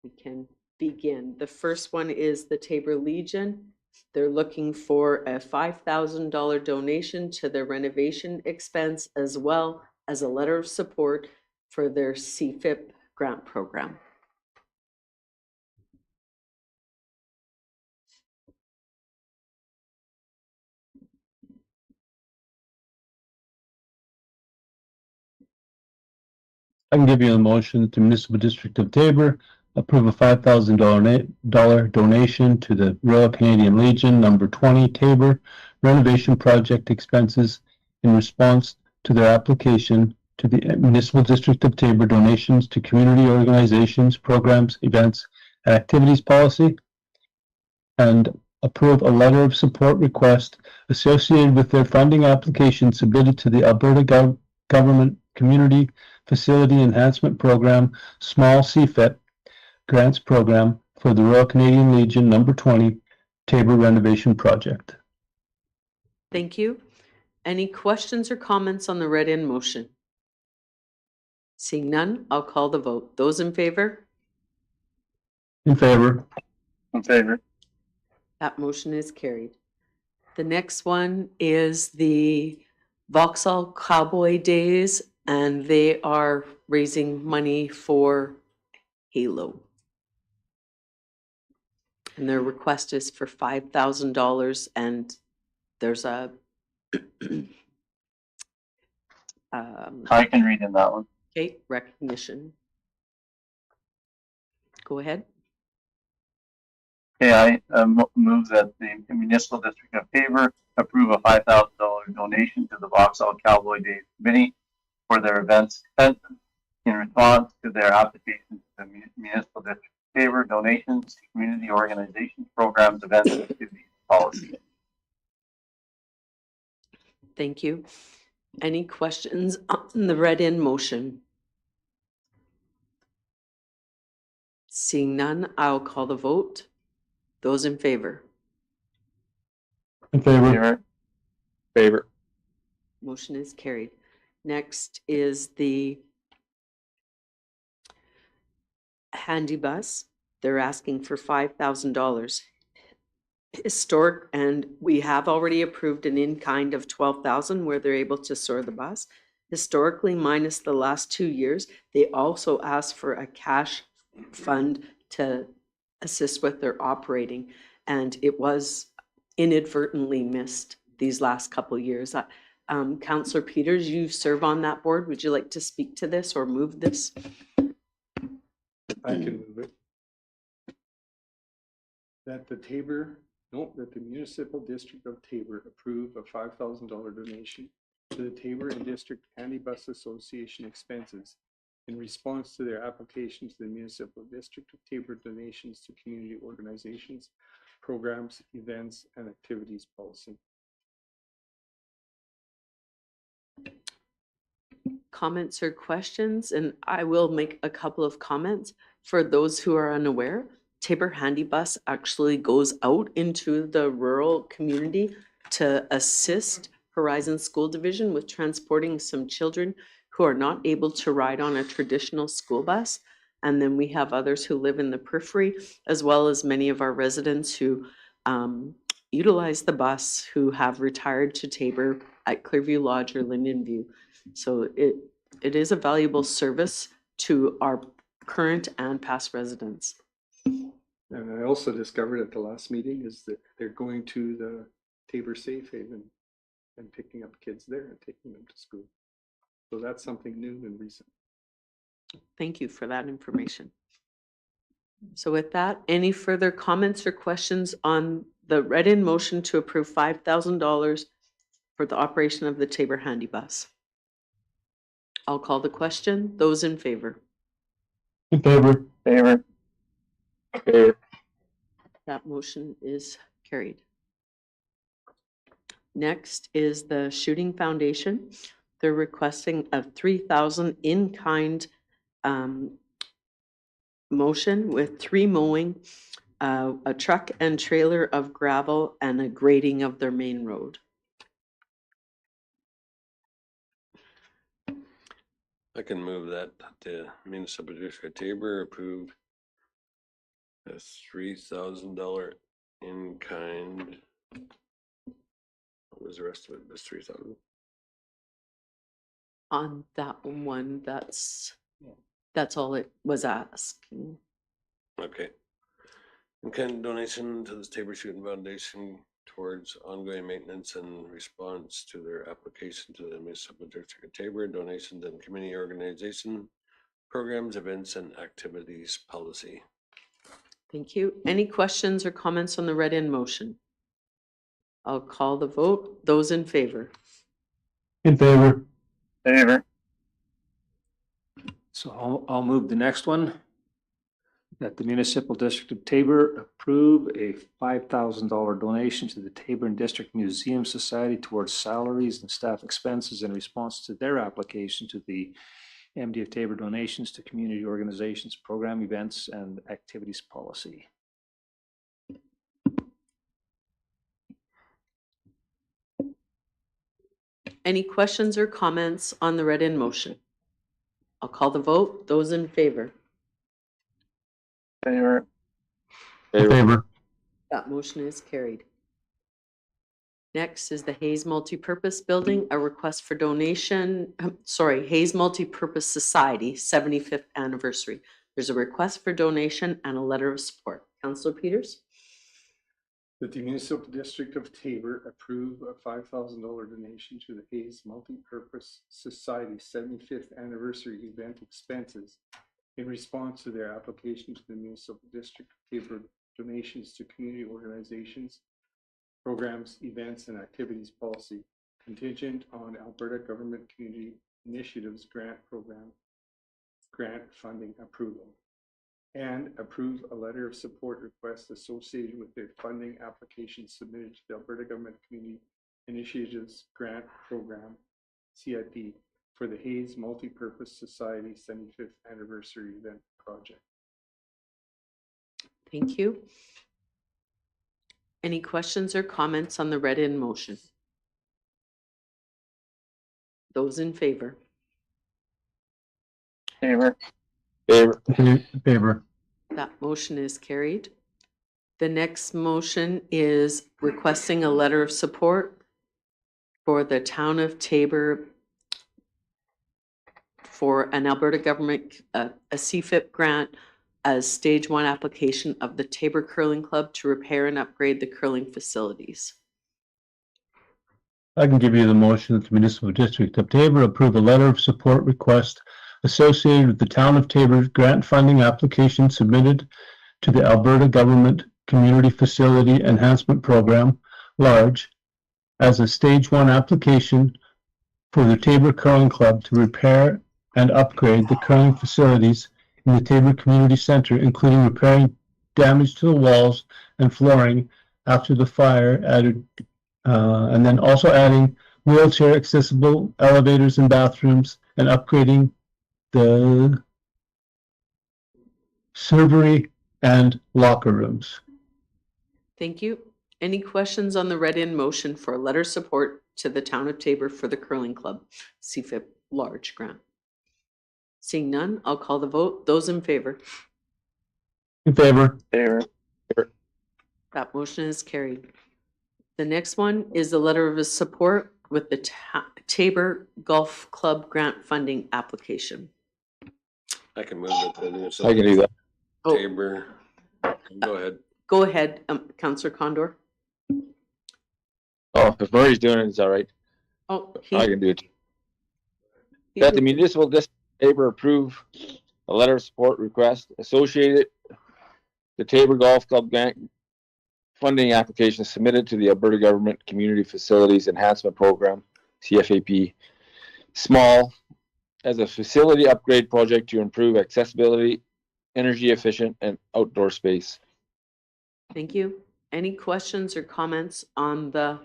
S1: we can begin. The first one is the Tabor Legion. They're looking for a $5,000 donation to their renovation expense as well as a letter of support for their CFIP grant program.
S4: I can give you a motion that the Municipal District of Tabor approve a $5,000 donation to the Royal Canadian Legion number 20 Tabor renovation project expenses in response to their application to the Municipal District of Tabor donations to community organizations, programs, events, and activities policy, and approve a letter of support request associated with their funding application submitted to the Alberta Government Community Facility Enhancement Program, Small CFIP Grants Program for the Royal Canadian Legion number 20 Tabor renovation project.
S1: Thank you. Any questions or comments on the read-in motion? Seeing none, I'll call the vote. Those in favor?
S4: In favor.
S15: In favor.
S1: That motion is carried. The next one is the Vauxhall Cowboy Days, and they are raising money for Halo. And their request is for $5,000, and there's a
S15: I can read in that one.
S1: okay, recognition. Go ahead.
S15: Okay, I move that the Municipal District of Tabor approve a $5,000 donation to the Vauxhall Cowboy Days Committee for their events expenses in response to their application to the Municipal District of Tabor donations to community organizations, programs, events, and activities policy.
S1: Thank you. Any questions on the read-in motion? Seeing none, I'll call the vote. Those in favor?
S4: In favor.
S5: Favor. Favor.
S1: Motion is carried. Next is the handy bus. They're asking for $5,000. Historic, and we have already approved an in-kind of $12,000 where they're able to store the bus. Historically, minus the last 2 years, they also asked for a cash fund to assist with their operating, and it was inadvertently missed these last couple years. Councillor Peters, you serve on that board. Would you like to speak to this or move this?
S13: I can move it. That the municipal district of Tabor approve a $5,000 donation to the Tabor and District Handy Bus Association expenses in response to their application to the municipal district of Tabor donations to community organizations, programs, events, and activities policy.
S1: Comments or questions? And I will make a couple of comments. For those who are unaware, Tabor Handy Bus actually goes out into the rural community to assist Horizon School Division with transporting some children who are not able to ride on a traditional school bus. And then we have others who live in the periphery, as well as many of our residents who utilize the bus who have retired to Tabor at Clearview Lodge or Linden View. So it is a valuable service to our current and past residents.
S13: And I also discovered at the last meeting is that they're going to the Tabor Safe Haven and picking up kids there and taking them to school. So that's something new and recent.
S1: Thank you for that information. So with that, any further comments or questions on the read-in motion to approve $5,000 for the operation of the Tabor Handy Bus? I'll call the question. Those in favor?
S4: In favor.
S5: Favor. Favor.
S1: That motion is carried. Next is the Shooting Foundation. They're requesting a $3,000 in-kind motion with 3 mowing, a truck and trailer of gravel, and a grading of their main road.
S3: I can move that the municipal district of Tabor approve a $3,000 in kind. What was the rest of it? Just 3,000.
S1: On that one, that's all it was asking.
S3: Okay. In kind donation to the Tabor Shooting Foundation towards ongoing maintenance and response to their application to the municipal district of Tabor, donations and community organization, programs, events, and activities policy.
S1: Thank you. Any questions or comments on the read-in motion? I'll call the vote. Those in favor?
S4: In favor.
S15: Favor.
S2: So I'll move the next one. That the municipal district of Tabor approve a $5,000 donation to the Tabor and District Museum Society towards salaries and staff expenses in response to their application to the MD of Tabor donations to community organizations, program events, and activities policy.
S1: Any questions or comments on the read-in motion? I'll call the vote. Those in favor?
S15: Favor.
S4: In favor.
S1: That motion is carried. Next is the Hayes Multipurpose Building, a request for donation, Hayes Multipurpose Society, 75th anniversary. There's a request for donation and a letter of support. Councillor Peters?
S13: That the municipal district of Tabor approve a $5,000 donation to the Hayes Multipurpose Society 75th anniversary event expenses in response to their application to the municipal district of Tabor donations to community organizations, programs, events, and activities policy contingent on Alberta Government Community Initiatives Grant Program grant funding approval. and approve a letter of support request associated with the funding application submitted to the Alberta Government Community Initiatives Grant Program, CIP, for the Hayes Multipurpose Society 75th Anniversary Event Project.
S1: Thank you. Any questions or comments on the read-in motion? Those in favor?
S15: Favor.
S5: Favor.
S4: Favor.
S1: That motion is carried. The next motion is requesting a letter of support for the town of Taber for an Alberta government, a CFIP grant as stage 1 application of the Taber Curling Club to repair and upgrade the curling facilities.
S4: I can give you the motion that the Municipal District of Taber approve a letter of support request associated with the Town of Taber's grant funding application submitted to the Alberta Government Community Facility Enhancement Program, LARGE, as a Stage 1 application for the Taber Curling Club to repair and upgrade the curling facilities in the Taber Community Center, including repairing damage to the walls and flooring after the fire, and then also adding wheelchair accessible elevators and bathrooms and upgrading the servery and locker rooms.
S1: Thank you. Any questions on the read-in motion for a letter of support to the town of Taber for the Curling Club CFIP large grant? Seeing none, I'll call the vote. Those in favor?
S4: In favor.
S5: Favor.
S1: That motion is carried. The next one is a letter of support with the Taber Golf Club grant funding application.
S3: I can move it. Then it's
S5: I can do that.
S3: Taber. Go ahead.
S1: Go ahead, Councillor Condor.
S5: Oh, if Murray's doing it, it's all right.
S1: Oh,
S5: I can do it. That the Municipal District Taber approve a letter of support request associated the Taber Golf Club grant funding application submitted to the Alberta Government Community Facilities Enhancement Program, CFAP, small, as a facility upgrade project to improve accessibility, energy efficient, and outdoor space.
S1: Thank you. Any questions or comments on the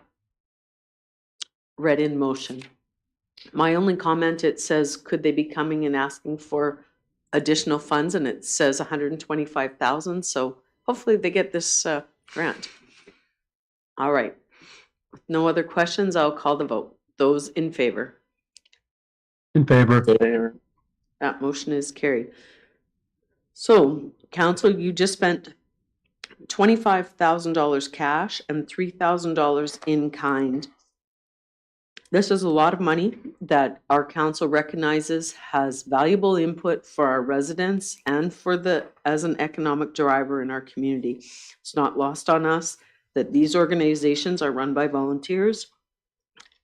S1: read-in motion? My only comment, it says, could they be coming and asking for additional funds? And it says 125,000. So hopefully they get this grant. All right. With no other questions, I'll call the vote. Those in favor?
S4: In favor.
S5: Favor.
S1: That motion is carried. So, council, you just spent $25,000 cash and $3,000 in kind. This is a lot of money that our council recognizes has valuable input for our residents and for as an economic driver in our community. It's not lost on us that these organizations are run by volunteers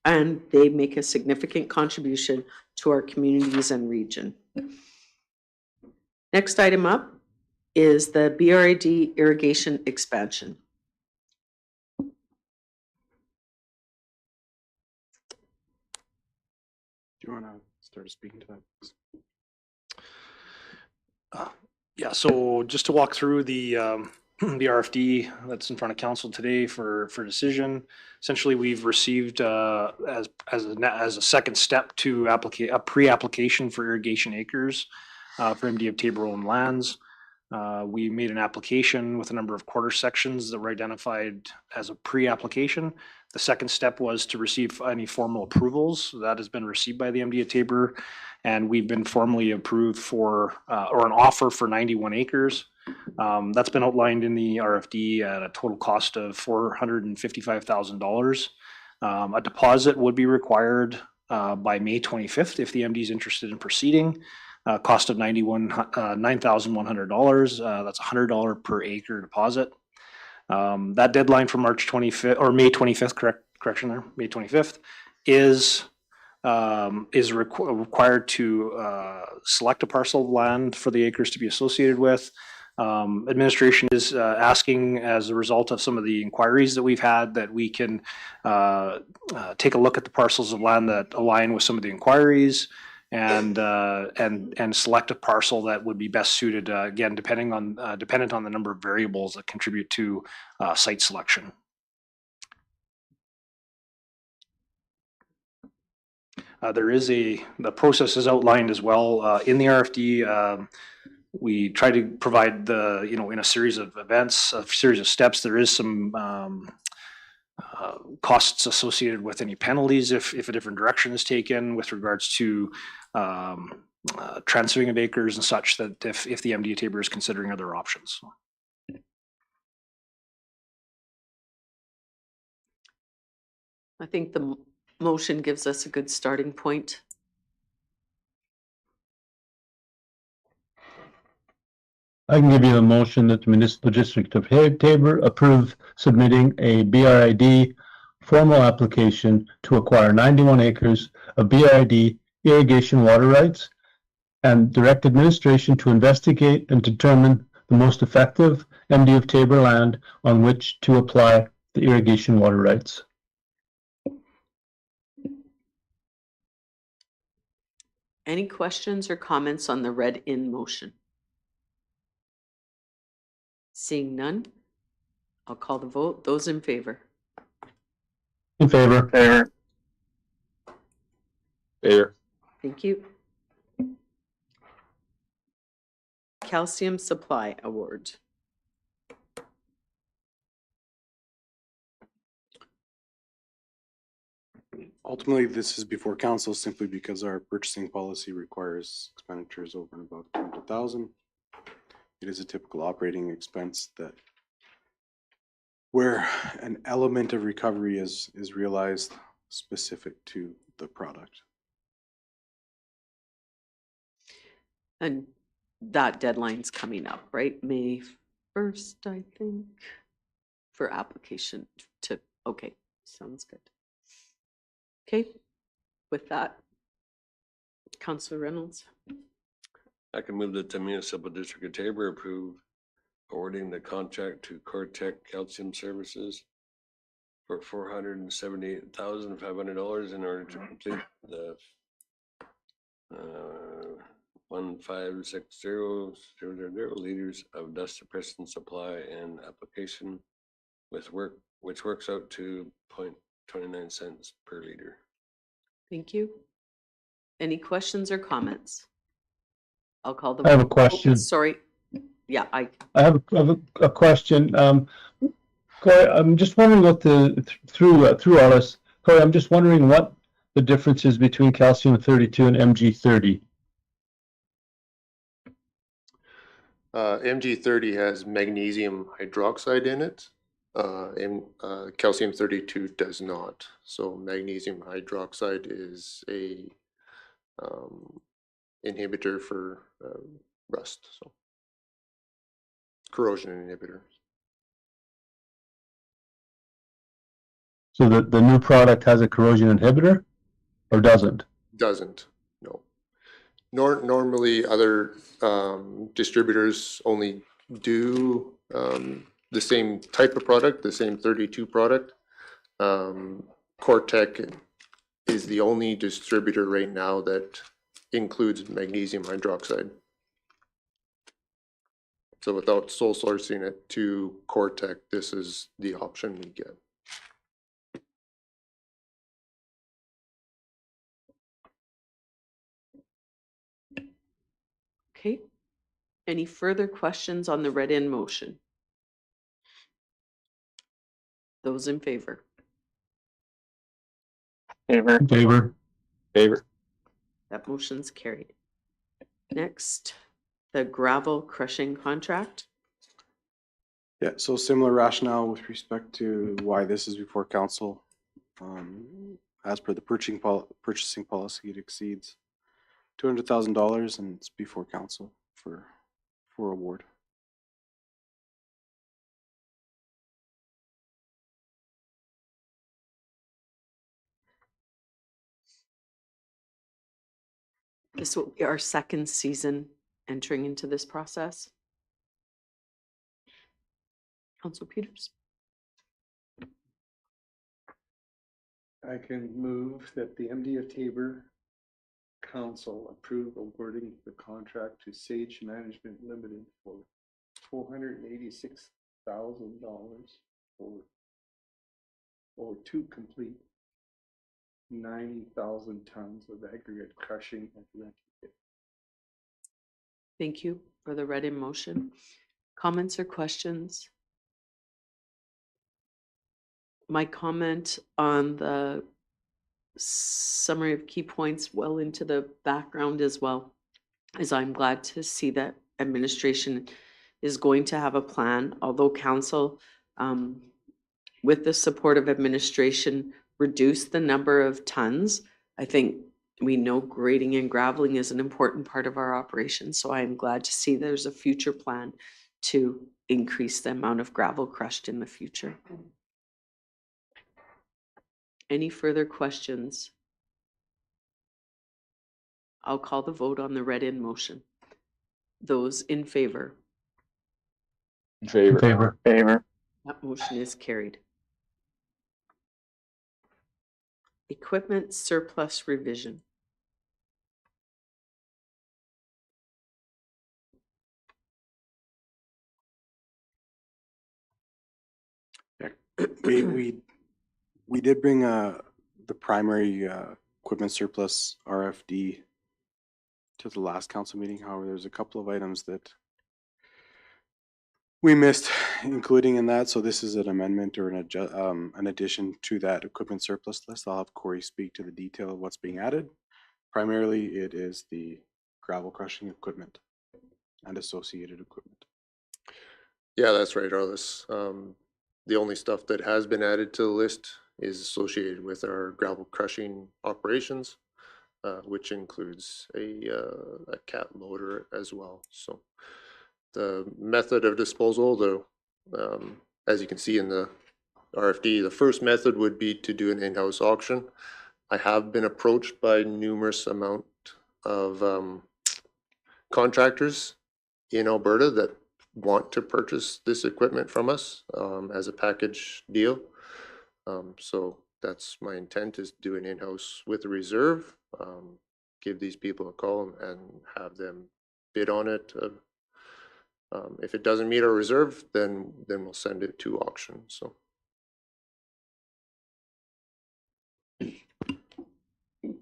S1: and they make a significant contribution to our communities and region. Next item up is the BRAD irrigation expansion.
S12: Do you want to start speaking to that?
S16: Yeah, so just to walk through the the RFD that's in front of council today for decision. Essentially, we've received as a second step to a pre-application for irrigation acres for MD of Taber-owned lands. We made an application with a number of quarter sections that were identified as a pre-application. The second step was to receive any formal approvals. That has been received by the MD of Taber, and we've been formally approved for, or an offer for 91 acres. That's been outlined in the RFD at a total cost of $455,000. A deposit would be required by May 25th if the MD is interested in proceeding. Cost of $9,100. That's $100 per acre deposit. That deadline for March 25th or May 25th, correction there, May 25th is required to select a parcel of land for the acres to be associated with. Administration is asking, as a result of some of the inquiries that we've had, that we can take a look at the parcels of land that align with some of the inquiries and select a parcel that would be best suited, again, dependent on the number of variables that contribute to site selection. The process is outlined as well in the RFD. We try to provide in a series of events, a series of steps. There is some costs associated with any penalties if a different direction is taken with regards to transferring of acres and such, that if the MDA Taber is considering other options.
S1: I think the motion gives us a good starting point.
S4: I can give you a motion that the municipal district of Tabor approve submitting a BRID formal application to acquire 91 acres of BRID irrigation water rights and direct administration to investigate and determine the most effective MD of Tabor land on which to apply the irrigation water rights.
S1: Any questions or comments on the read in motion? Seeing none, I'll call the vote. Those in favor?
S4: In favor.
S5: Favor. Favor.
S1: Thank you. Calcium Supply Award.
S12: Ultimately, this is before council simply because our purchasing policy requires expenditures over and above 200,000. It is a typical operating expense that where an element of recovery is realized specific to the product.
S1: And that deadline's coming up, right? May 1st, I think, for application to, okay, sounds good. Okay, with that, Councillor Reynolds.
S3: I can move that the municipal district of Tabor approve awarding the contract to Cortec Calcium Services for $478,500 in order to complete the 1560000 liters of dust suppressant supply and application with which works out to 0.29 cents per liter.
S1: Thank you. Any questions or comments? I'll call the.
S4: I have a
S1: vote.
S4: question.
S1: Sorry. Yeah, I
S4: have a question. Corey, I'm just wondering what through all this, Corey, I'm just wondering what the difference is between calcium 32 and MG30.
S18: MG30 has magnesium hydroxide in it, and calcium 32 does not. So magnesium hydroxide is a inhibitor for rust, so corrosion inhibitor.
S4: So the new product has a corrosion inhibitor or doesn't?
S18: Doesn't, no. Normally other distributors only do the same type of product, the same 32 product. Cortec is the only distributor right now that includes magnesium hydroxide. So without sole sourcing it to Cortec, this is the option we get.
S1: okay. Any further questions on the read in motion? Those in favor?
S5: Favor.
S4: Favor.
S5: Favor.
S1: That motion's carried. Next, the gravel crushing contract.
S12: Yeah, so similar rationale with respect to why this is before council. As per the purchasing policy, it exceeds $200,000 and it's before council for award.
S1: This will be our second season entering into this process. Councilor Peters.
S13: I can move that the MD of Tabor council approve awarding the contract to Sage Management Limited for $486,000 to complete 90,000 tons of aggregate crushing at Renton Pit.
S1: Thank you for the read in motion. Comments or questions? My comment on the summary of key points well into the background as well, is I'm glad to see that administration is going to have a plan, although council, with the support of administration, reduce the number of tons. I think we know grading and graveling is an important part of our operation, so I am glad to see there's a future plan to increase the amount of gravel crushed in the future. Any further questions? I'll call the vote on the read-in motion. Those in favor?
S5: In favor.
S15: Favor.
S1: That motion is carried. Equipment surplus revision.
S12: We did bring the primary equipment surplus RFD to the last council meeting. However, there's a couple of items that we missed including in that. So this is an amendment or an addition to that equipment surplus list. I'll have Corey speak to the detail of what's being added. Primarily, it is the gravel crushing equipment and associated equipment.
S18: Yeah, that's right, Arliss. The only stuff that has been added to the list is associated with our gravel crushing operations, which includes a cat loader as well. So the method of disposal, as you can see in the RFD, the first method would be to do an in-house auction. I have been approached by numerous amount of contractors in Alberta that want to purchase this equipment from us as a package deal. So that's my intent, is to do an in-house with a reserve, give these people a call and have them bid on it. If it doesn't meet our reserve, then we'll send it to auction. So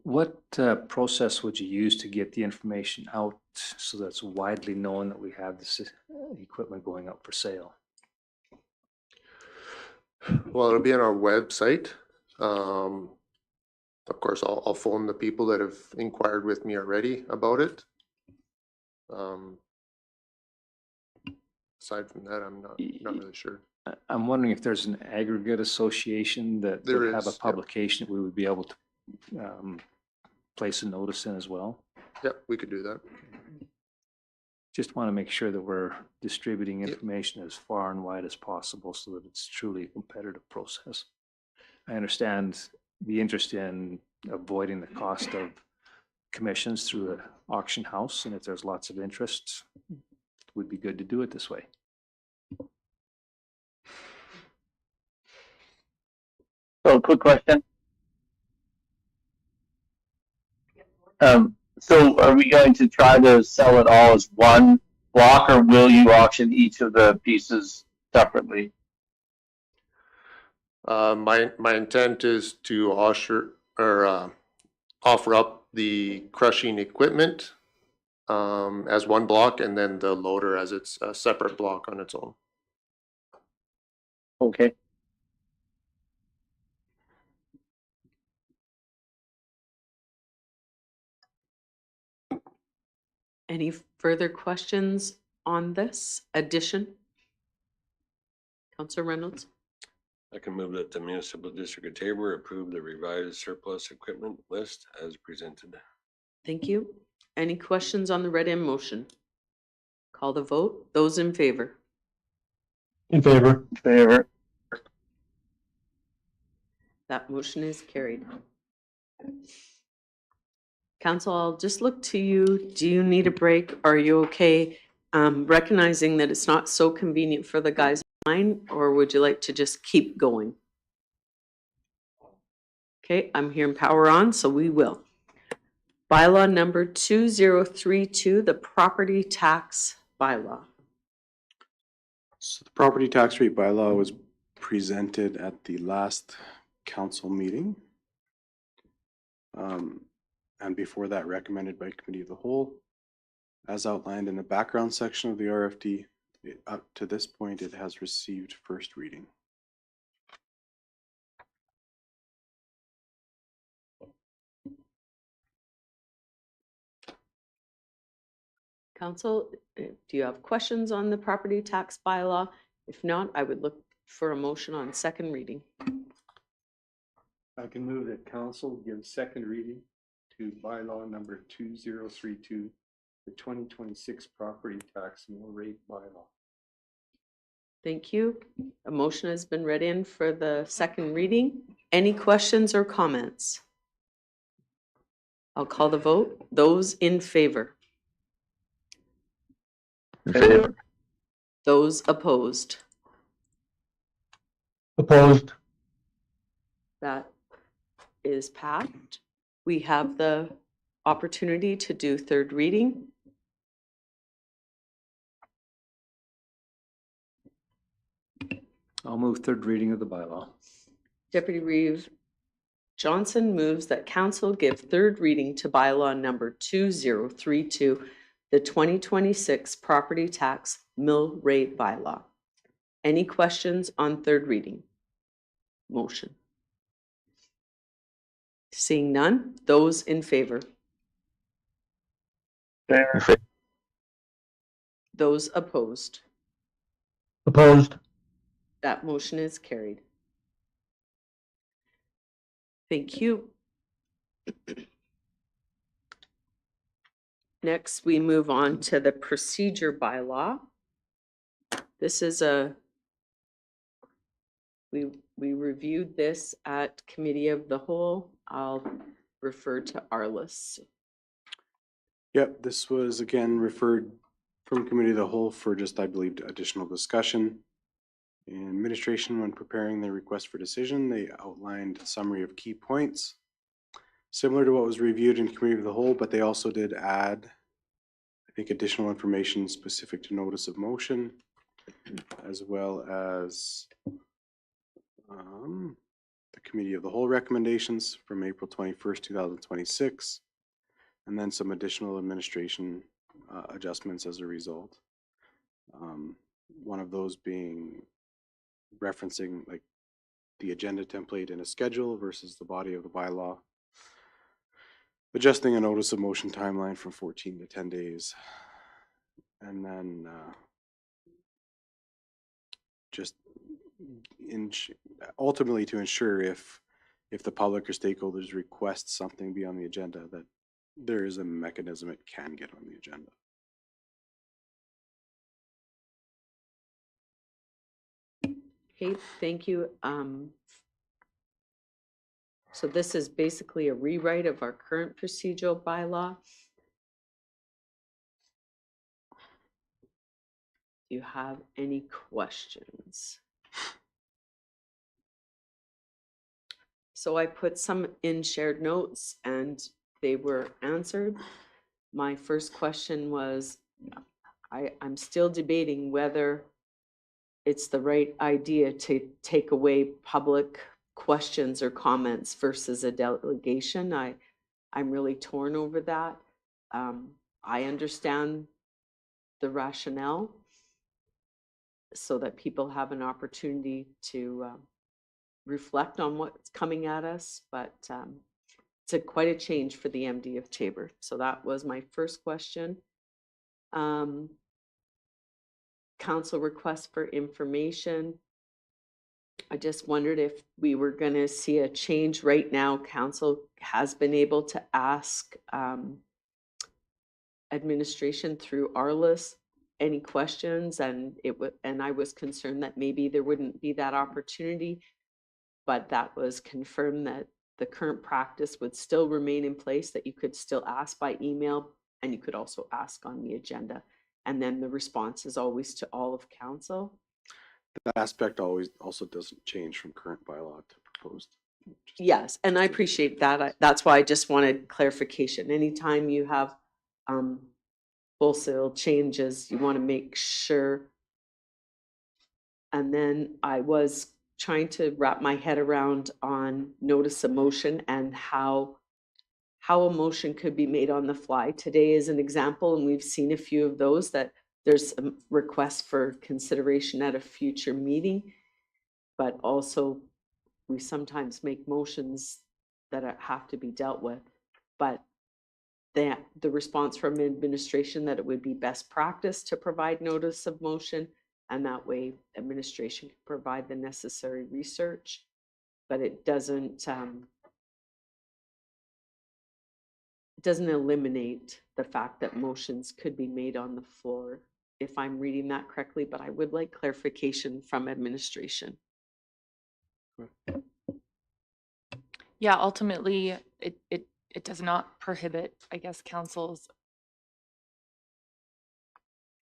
S2: What process would you use to get the information out so that's widely known that we have this equipment going up for sale?
S18: well, it'll be on our website. Of course, I'll phone the people that have inquired with me already about it. Aside from that, I'm not really sure.
S2: I'm wondering if there's an aggregate association that
S18: There
S2: would have a
S18: is, yep.
S2: publication that we would be able to place a notice in as well.
S18: Yep, we could do that.
S2: Just want to make sure that we're distributing information as far and wide as possible so that it's truly a competitive process. I understand the interest in avoiding the cost of commissions through an auction house, and if there's lots of interest, it would be good to do it this way.
S15: So, quick question. So are we going to try to sell it all as one block, or will you auction each of the pieces separately?
S18: My intent is to offer up the crushing equipment as one block, and then the loader as its a separate block on its own.
S15: Okay.
S1: Any further questions on this addition? Councillor Reynolds?
S3: I can move that the municipal district of Tabor approve the revised surplus equipment list as presented.
S1: Thank you. Any questions on the read-in motion? Call the vote. Those in favor?
S4: In favor.
S15: Favor.
S1: That motion is carried. Council, I'll just look to you. Do you need a break? Are you okay? Recognizing that it's not so convenient for the guys online, or would you like to just keep going? Okay, I'm hearing power on, so we will. Bylaw number 2032, the property tax bylaw.
S12: So the property tax rate bylaw was presented at the last council meeting. And before that, recommended by committee of the whole. As outlined in the background section of the RFD, up to this point, it has received first reading.
S1: Council, do you have questions on the property tax bylaw? If not, I would look for a motion on second reading.
S13: I can move that council give second reading to bylaw number 2032, the 2026 property tax mill rate bylaw.
S1: Thank you. A motion has been read in for the second reading. Any questions or comments? I'll call the vote. Those in favor?
S5: In favor.
S1: Those opposed?
S4: Opposed?
S1: That is passed. We have the opportunity to do third reading.
S2: I'll move third reading of the bylaw.
S1: Deputy Reeve Johnson moves that council give third reading to bylaw number 2032, the 2026 property tax mill rate bylaw. Any questions on third reading? Motion. Seeing none, those in favor?
S15: Favor.
S1: Those opposed?
S4: Opposed?
S1: That motion is carried. Thank you. Next, we move on to the procedure bylaw. This is we reviewed this at committee of the whole. I'll refer to Arliss.
S12: Yep, this was again referred from committee of the whole for just, I believe, additional discussion. In administration, when preparing their request for decision, they outlined a summary of key points, similar to what was reviewed in committee of the whole, but they also did add, I think, additional information specific to notice of motion, as well as the committee of the whole recommendations from April 21st, 2026, and then some additional administration adjustments as a result. One of those being referencing like the agenda template in a schedule versus the body of the bylaw. Adjusting a notice of motion timeline from 14 to 10 days. And then just ultimately to ensure if the public or stakeholders request something be on the agenda, that there is a mechanism it can get on the agenda.
S1: Okay, thank you. So this is basically a rewrite of our current procedural bylaw. Do you have any questions? So I put some in shared notes and they were answered. My first question was, I'm still debating whether it's the right idea to take away public questions or comments versus a delegation. I'm really torn over that. I understand the rationale so that people have an opportunity to reflect on what's coming at us, but it's quite a change for the MD of Taber. So that was my first question. Council request for information. I just wondered if we were going to see a change. Right now, council has been able to ask administration through Arliss any questions, and I was concerned that maybe there wouldn't be that opportunity, but that was confirmed that the current practice would still remain in place, that you could still ask by email and you could also ask on the agenda. And then the response is always to all of council.
S12: That aspect always also doesn't change from current bylaw to proposed
S1: Yes, and I appreciate that. That's why I just wanted clarification. Anytime you have wholesale changes, you want to make sure. And then I was trying to wrap my head around on notice of motion and how a motion could be made on the fly. Today is an example, and we've seen a few of those, that there's a request for consideration at a future meeting, but also we sometimes make motions that have to be dealt with. But the response from administration that it would be best practice to provide notice of motion, and that way administration can provide the necessary research, but it doesn't eliminate the fact that motions could be made on the floor, if I'm reading that correctly, but I would like clarification from administration.
S17: Yeah, ultimately, it does not prohibit, I guess, council's,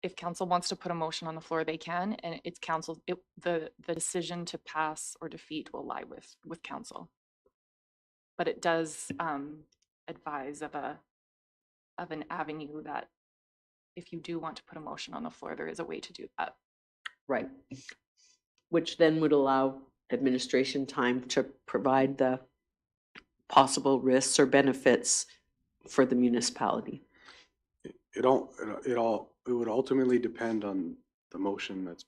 S17: if council wants to put a motion on the floor, they can, and it's council, the decision to pass or defeat will lie with council. But it does advise of an avenue that if you do want to put a motion on the floor, there is a way to do that.
S1: Right. Which then would allow administration time to provide the possible risks or benefits for the municipality.
S12: It would ultimately depend on the motion that's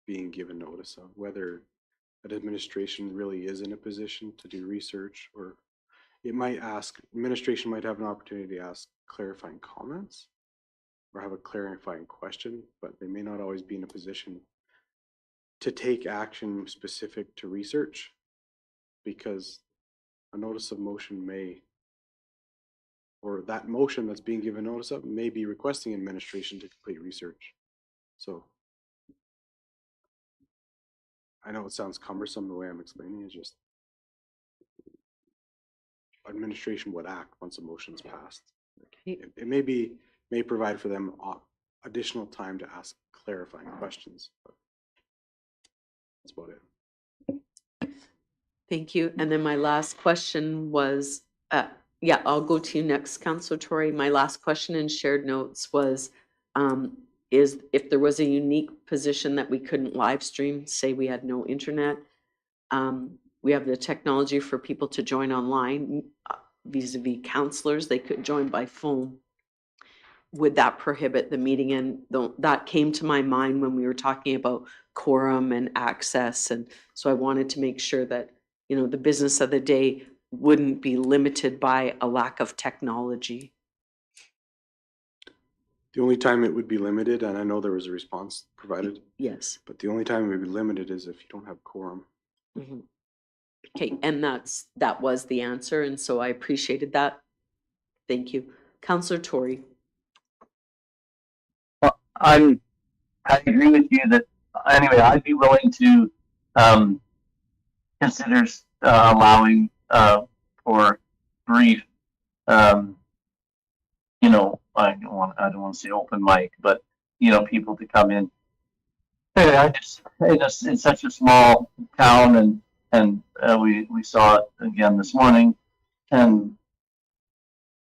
S12: being given notice of, whether an administration really is in a position to do research, or administration might have an opportunity to ask clarifying comments or have a clarifying question, but they may not always be in a position to take action specific to research, because a notice of motion or that motion that's being given notice of may be requesting administration to complete research. So I know it sounds cumbersome the way I'm explaining it, just administration would act once a motion's passed. It may provide for them additional time to ask clarifying questions, but that's about it.
S1: Thank you. And then my last question was, yeah, I'll go to you next, Councillor Tory. My last question in shared notes was, is if there was a unique position that we couldn't live stream, say we had no internet, we have the technology for people to join online, vis-a-vis counselors, they could join by phone. Would that prohibit the meeting? And that came to my mind when we were talking about quorum and access. And so I wanted to make sure that, you know, the business of the day wouldn't be limited by a lack of technology.
S12: The only time it would be limited, and I know there was a response provided.
S1: Yes.
S12: But the only time it would be limited is if you don't have quorum.
S1: Mm-hmm. Okay, and that was the answer, and so I appreciated that. Thank you. Councillor Tory.
S15: Well, I agree with you that, anyway, I'd be willing to consider allowing for brief, you know, I don't want to say open mic, but you know, people to come in. It's such a small town, and we saw it again this morning, and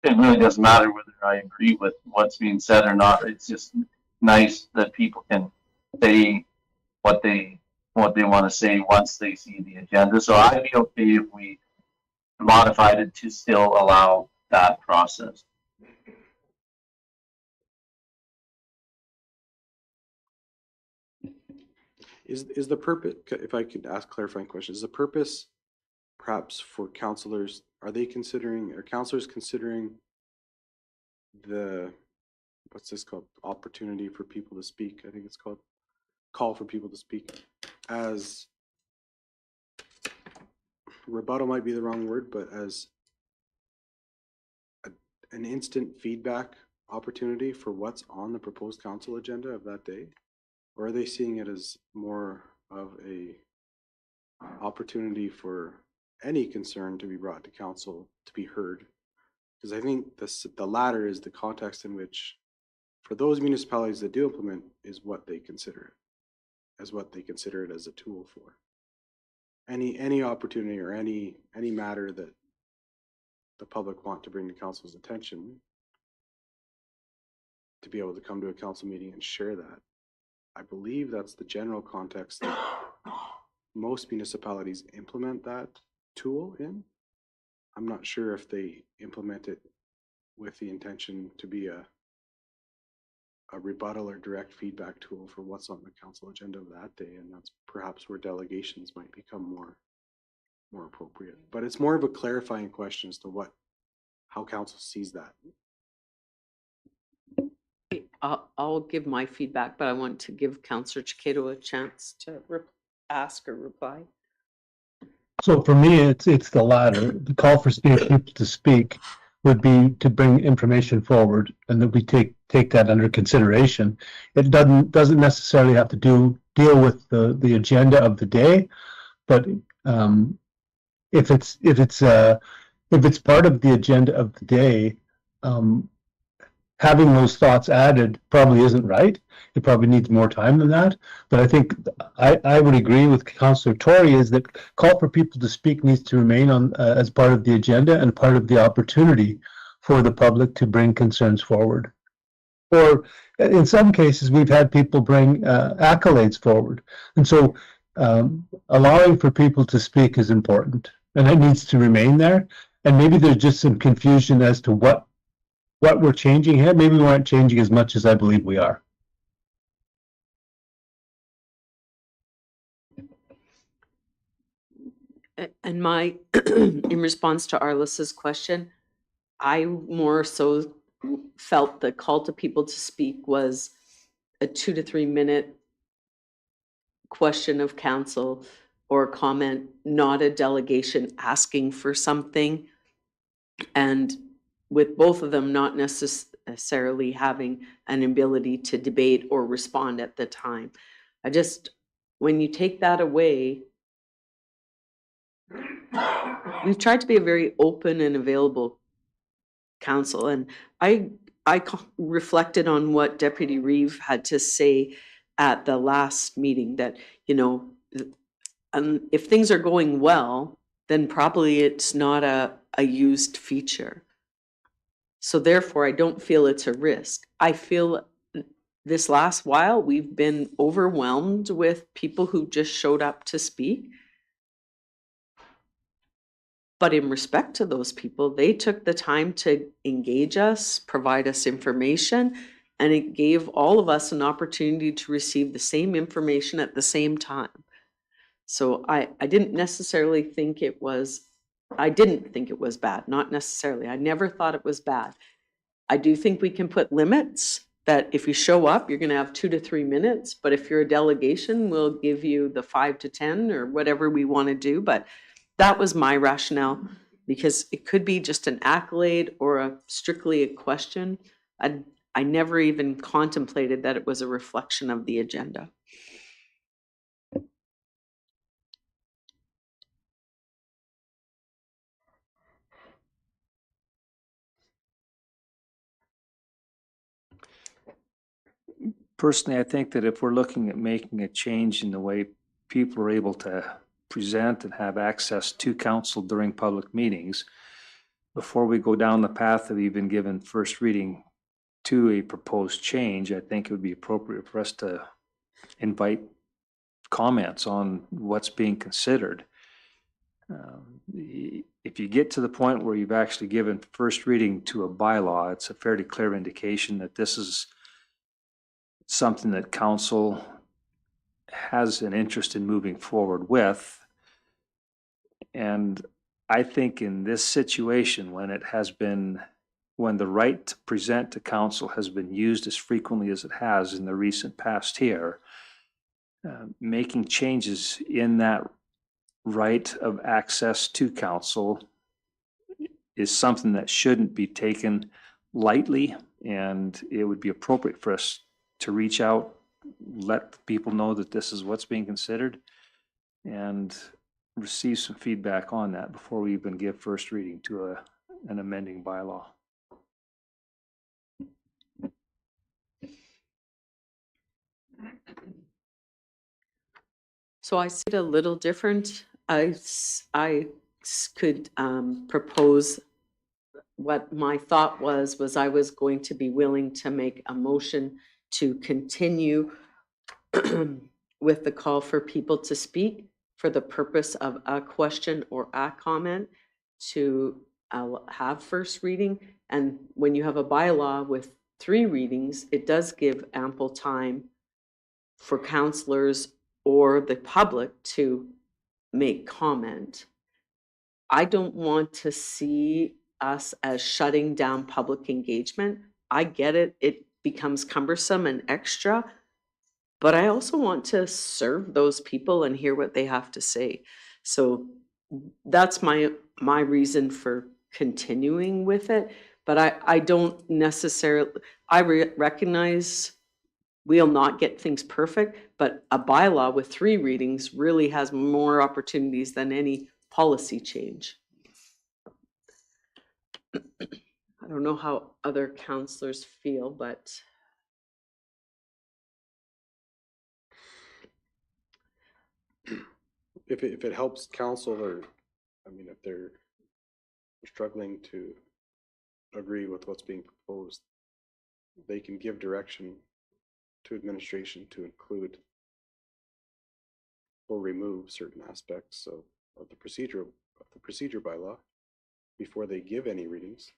S15: it really doesn't matter whether I agree with what's being said or not. It's just nice that people can say what they want to say once they see the agenda. So I'd be okay if we modified it to still allow that process.
S12: Is the purpose, if I could ask clarifying questions, is the purpose perhaps for counselors, are counselors considering the, what's this called, opportunity for people to speak, I think it's called, call for people to speak, as rebuttal might be the wrong word, but as an instant feedback opportunity for what's on the proposed council agenda of that day? Or are they seeing it as more of a opportunity for any concern to be brought to council to be heard? Because I think the latter is the context in which, for those municipalities that do implement, is what they consider it, as what they consider it as a tool for. any opportunity or any matter that the public want to bring to council's attention, to be able to come to a council meeting and share that. I believe that's the general context that most municipalities implement that tool in. I'm not sure if they implement it with the intention to be a rebuttal or direct feedback tool for what's on the council agenda of that day, and that's perhaps where delegations might become more appropriate. But it's more of a clarifying question as to how council sees that.
S1: I'll give my feedback, but I want to give Councillor Chiqueto a chance to ask or reply.
S4: So for me, it's the latter. The call for people to speak would be to bring information forward, and that we take that under consideration. It doesn't necessarily have to deal with the agenda of the day, but if it's part of the agenda of the day, having those thoughts added probably isn't right. It probably needs more time than that. But I think I would agree with Councillor Tory is that call for people to speak needs to remain on as part of the agenda and part of the opportunity for the public to bring concerns forward. Or in some cases, we've had people bring accolades forward. And so allowing for people to speak is important, and it needs to remain there. And maybe there's just some confusion as to what we're changing here. Maybe we aren't changing as much as I believe we are.
S1: And in response to Arliss's question, I more so felt the call to people to speak was a 2 to 3 minute question of council or comment, not a delegation asking for something. And with both of them not necessarily having an ability to debate or respond at the time. When you take that away, we've tried to be a very open and available council. And I reflected on what Deputy Reeve had to say at the last meeting, that, if things are going well, then probably it's not a used feature. So therefore, I don't feel it's a risk. I feel this last while, we've been overwhelmed with people who just showed up to speak. But in respect to those people, they took the time to engage us, provide us information, and it gave all of us an opportunity to receive the same information at the same time. So I didn't necessarily think it was, bad, not necessarily. I never thought it was bad. I do think we can put limits that if you show up, you're going to have 2 to 3 minutes. But if you're a delegation, we'll give you the 5 to 10 or whatever we want to do. But that was my rationale, because it could be just an accolade or strictly a question. I never even contemplated that it was a reflection of the agenda.
S2: Personally, I think that if we're looking at making a change in the way people are able to present and have access to council during public meetings, before we go down the path of even giving first reading to a proposed change, I think it would be appropriate for us to invite comments on what's being considered. If you get to the point where you've actually given first reading to a bylaw, it's a fairly clear indication that this is something that council has an interest in moving forward with. And I think in this situation, when the right to present to council has been used as frequently as it has in the recent past here, making changes in that right of access to council is something that shouldn't be taken lightly, and it would be appropriate for us to reach out, let people know that this is what's being considered, and receive some feedback on that before we even give first reading to an amending bylaw.
S1: So I see it a little different. could propose what my thought was I was going to be willing to make a motion to continue with the call for people to speak for the purpose of a question or a comment to have first reading. And when you have a bylaw with 3 readings, it does give ample time for counselors or the public to make comment. I don't want to see us as shutting down public engagement. I get it. It becomes cumbersome and extra, but I also want to serve those people and hear what they have to say. So that's my reason for continuing with it. But I don't necessarily, recognize we'll not get things perfect, but a bylaw with 3 readings really has more opportunities than any policy change. I don't know how other counselors feel, but
S12: If it helps council, or, I mean, if they're struggling to agree with what's being proposed, they can give direction to administration to include or remove certain aspects of the procedure bylaw before they give any readings.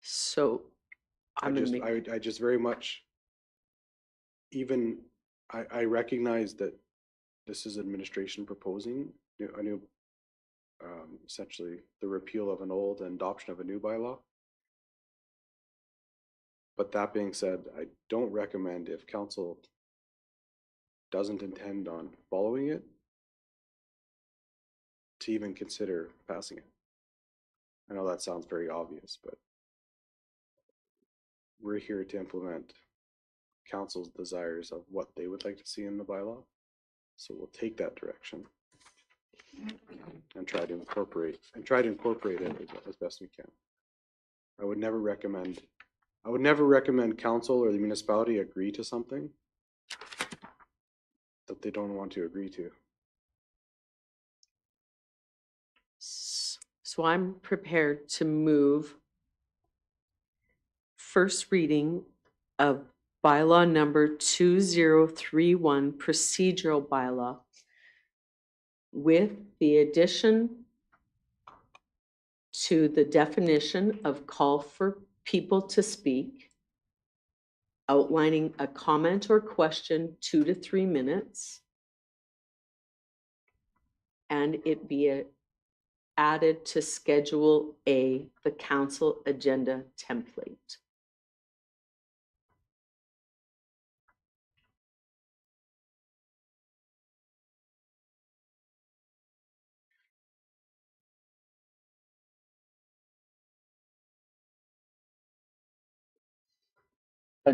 S1: so
S12: I just very much, even, I recognize that this is administration proposing a new, essentially the repeal of an old and adoption of a new bylaw. But that being said, I don't recommend, if council doesn't intend on following it, to even consider passing it. I know that sounds very obvious, but we're here to implement council's desires of what they would like to see in the bylaw. So we'll take that direction and try to incorporate it as best we can. I would never recommend council or the municipality agree to something that they don't want to agree to.
S1: So I'm prepared to move first reading of bylaw number 2031, procedural bylaw, with the addition to the definition of call for people to speak, outlining a comment or question 2 to 3 minutes, and it be added to Schedule A, the council agenda template.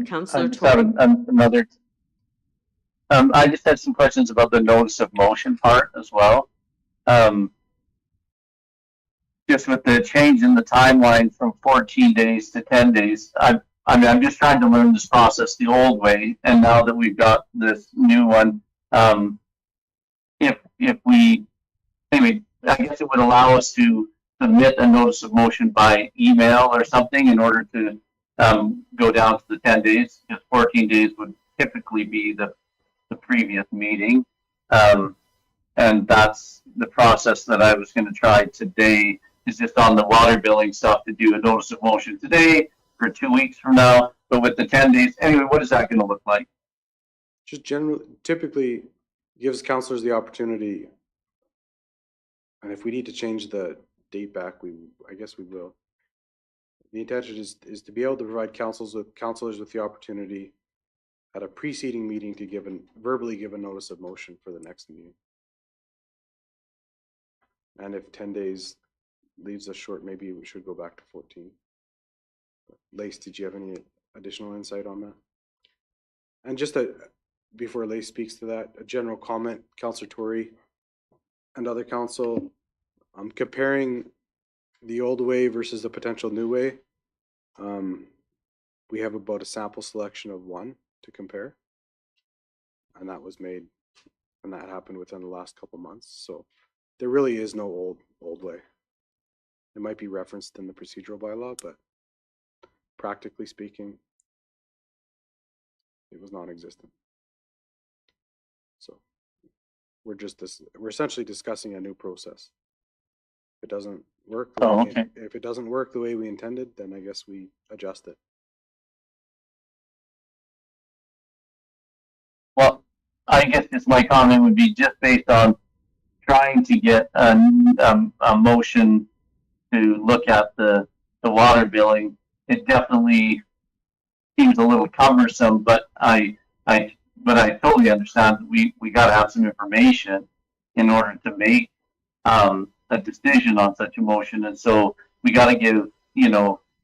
S1: Councillor
S15: I just have
S1: Tory?
S15: another. I just had some questions about the notice of motion part as well. Just with the change in the timeline from 14 days to 10 days, I mean, I'm just trying to learn this process the old way, and now that we've got this new one, if we, anyway, I guess it would allow us to submit a notice of motion by email or something in order to go down to the 10 days. Just 14 days would typically be the previous meeting. And that's the process that I was going to try today, is just on the water billing stuff to do a notice of motion today for 2 weeks from now. But with the 10 days, anyway, what is that going to look like?
S12: Just generally, typically gives councilors the opportunity, and if we need to change the date back, I guess we will. The intention is to be able to provide counselors with the opportunity at a preceding meeting to verbally give a notice of motion for the next meeting. And if 10 days leaves us short, maybe we should go back to 14. Lace, did you have any additional insight on that? And just before Lace speaks to that, a general comment, Councillor Tory and other council, comparing the old way versus the potential new way. We have about a sample selection of 1 to compare, and that was made And that happened within the last couple months, so there really is no old way. It might be referenced in the procedural bylaw, but practically speaking, it was non-existent. So we're essentially discussing a new process. If it doesn't work, if it doesn't work the way we intended, then I guess we adjust it.
S15: Well, I guess just my comment would be just based on trying to get a motion to look at the water billing. It definitely seems a little cumbersome, but I totally understand that we got to have some information in order to make a decision on such a motion, and so we got to give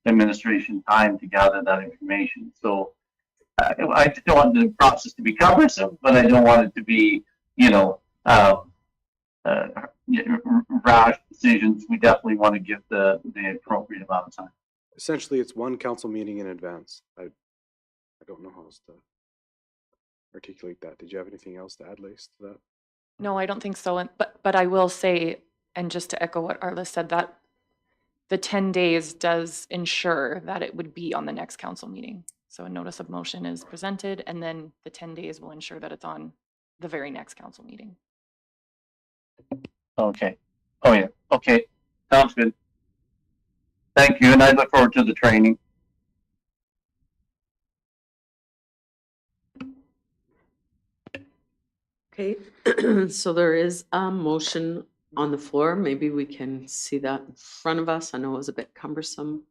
S15: administration time to gather that information. So I just don't want the process to be cumbersome, but I don't want it to be rash decisions. We definitely want to give the appropriate amount of time.
S12: Essentially, it's one council meeting in advance. I don't know how else to articulate that. Did you have anything else to add, Lace, to that?
S17: No, I don't think so. But I will say, and just to echo what Arliss said, that the 10 days does ensure that it would be on the next council meeting. So a notice of motion is presented, and then the 10 days will ensure that it's on the very next council meeting.
S15: Okay. Oh yeah. Okay. Sounds good. Thank you, and I look forward to the training.
S1: Okay, so there is a motion on the floor. Maybe we can see that in front of us. I know it was a bit cumbersome.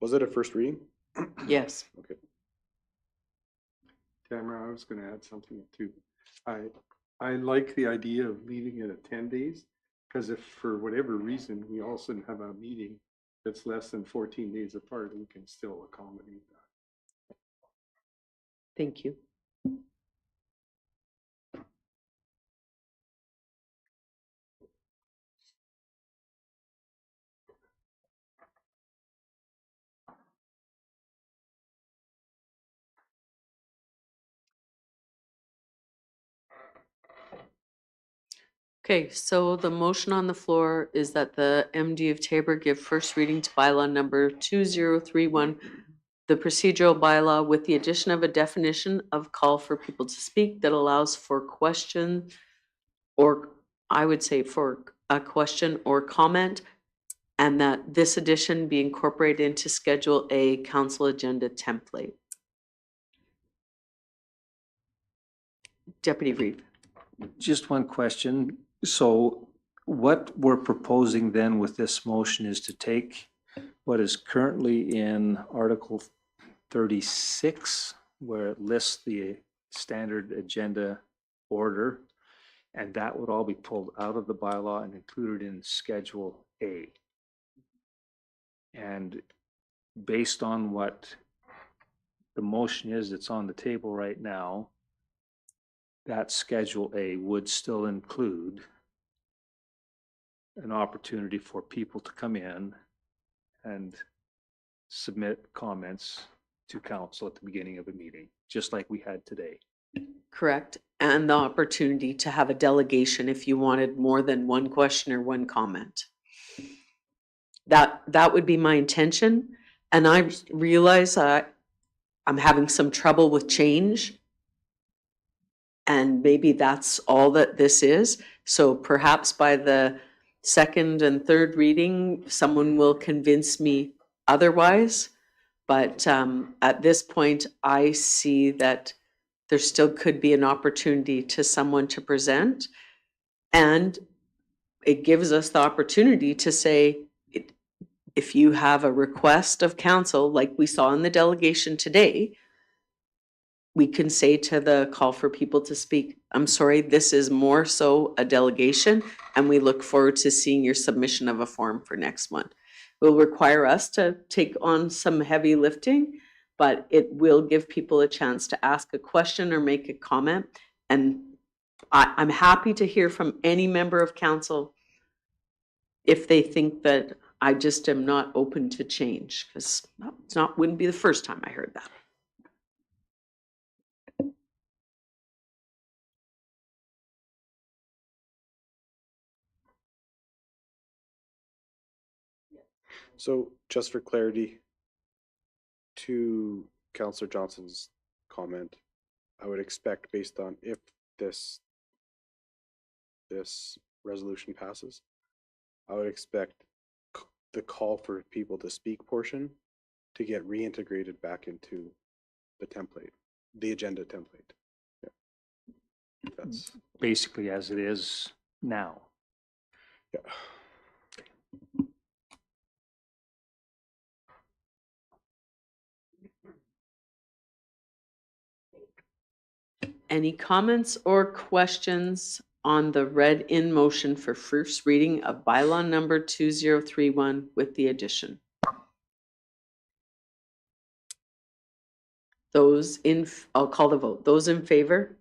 S12: Was it a first reading?
S1: Yes.
S12: Okay.
S13: Tamara, I was going to add something too. I like the idea of leaving it at 10 days, because if for whatever reason we all of a sudden have a meeting that's less than 14 days apart, we can still accommodate that.
S1: Thank you. Okay, so the motion on the floor is that the MD of Tabor give first reading to bylaw number 2031, the procedural bylaw with the addition of a definition of call for people to speak that allows for question, or I would say for a question or comment, and that this addition be incorporated into Schedule A council agenda template. Deputy Reeve.
S2: Just one question. So what we're proposing then with this motion is to take what is currently in Article 36, where it lists the standard agenda order, and that would all be pulled out of the bylaw and included in Schedule A. And based on what the motion is that's on the table right now, that Schedule A would still include an opportunity for people to come in and submit comments to council at the beginning of a meeting, just like we had today.
S1: Correct. And the opportunity to have a delegation if you wanted more than one question or one comment. That would be my intention. And I realize I'm having some trouble with change. And maybe that's all that this is. So perhaps by the second and third reading, someone will convince me otherwise. But at this point, I see that there still could be an opportunity to someone to present. And it gives us the opportunity to say, if you have a request of council, like we saw in the delegation today, we can say to the call for people to speak, I'm sorry, this is more so a delegation, and we look forward to seeing your submission of a form for next month. It will require us to take on some heavy lifting, but it will give people a chance to ask a question or make a comment. And I'm happy to hear from any member of council if they think that I just am not open to change, because wouldn't be the first time I heard that.
S12: So just for clarity, to Councillor Johnson's comment, I would expect based on if this resolution passes, I would expect the call for people to speak portion to get reintegrated back into the template, the agenda template. Yeah. That's
S2: Basically as it is now.
S12: yeah.
S1: Any comments or questions on the read in motion for first reading of bylaw number 2031 with the addition? I'll call the vote. Those in favor?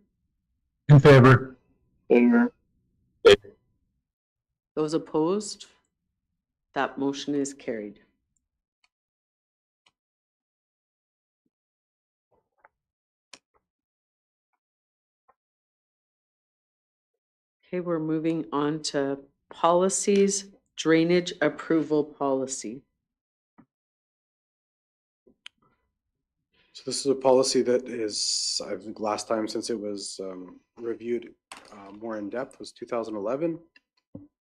S4: In favor.
S5: Favor.
S1: Those opposed? That motion is carried. Okay, we're moving on to policies, drainage approval policy.
S12: So this is a policy that is, I think last time since it was reviewed more in depth was 2011.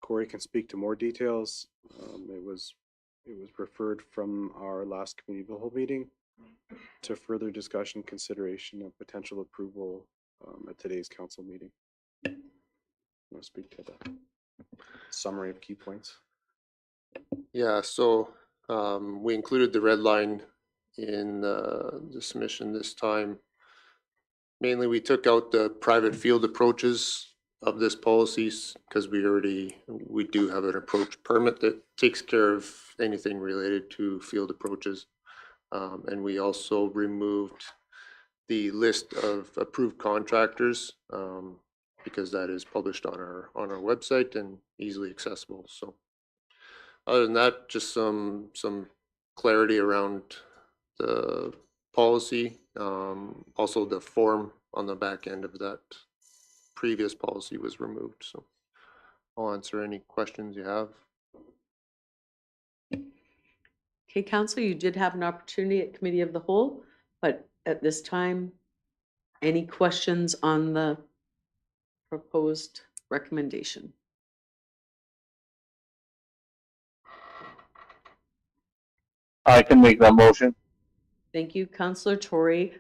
S12: Corey can speak to more details. It was referred from our last committee of the whole meeting to further discussion, consideration, and potential approval at today's council meeting. Want to speak to the summary of key points?
S18: Yeah, so we included the red line in the submission this time. Mainly, we took out the private field approaches of this policies because we do have an approach permit that takes care of anything related to field approaches. And we also removed the list of approved contractors because that is published on our website and easily accessible. So other than that, just some clarity around the policy. Also the form on the back end of that previous policy was removed. So I'll answer any questions you have.
S1: Okay, council, you did have an opportunity at committee of the whole, but at this time, any questions on the proposed recommendation?
S15: I can make that motion.
S1: Thank you. Councillor Tory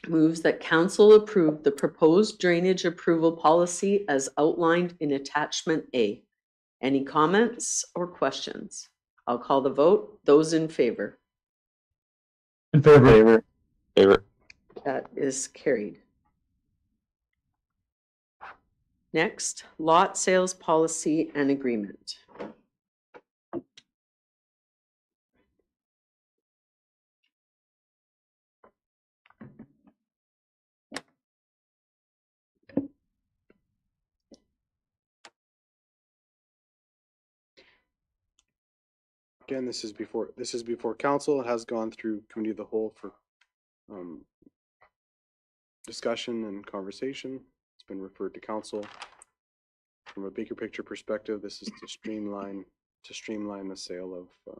S1: moves that council approve the proposed drainage approval policy as outlined in attachment A. Any comments or questions? I'll call the vote. Those in favor?
S4: In favor.
S5: Favor.
S1: That is carried. Next, lot sales policy and agreement.
S12: Again, this is before council. It has gone through committee of the whole for discussion and conversation. It's been referred to council. From a bigger picture perspective, this is to streamline the sale of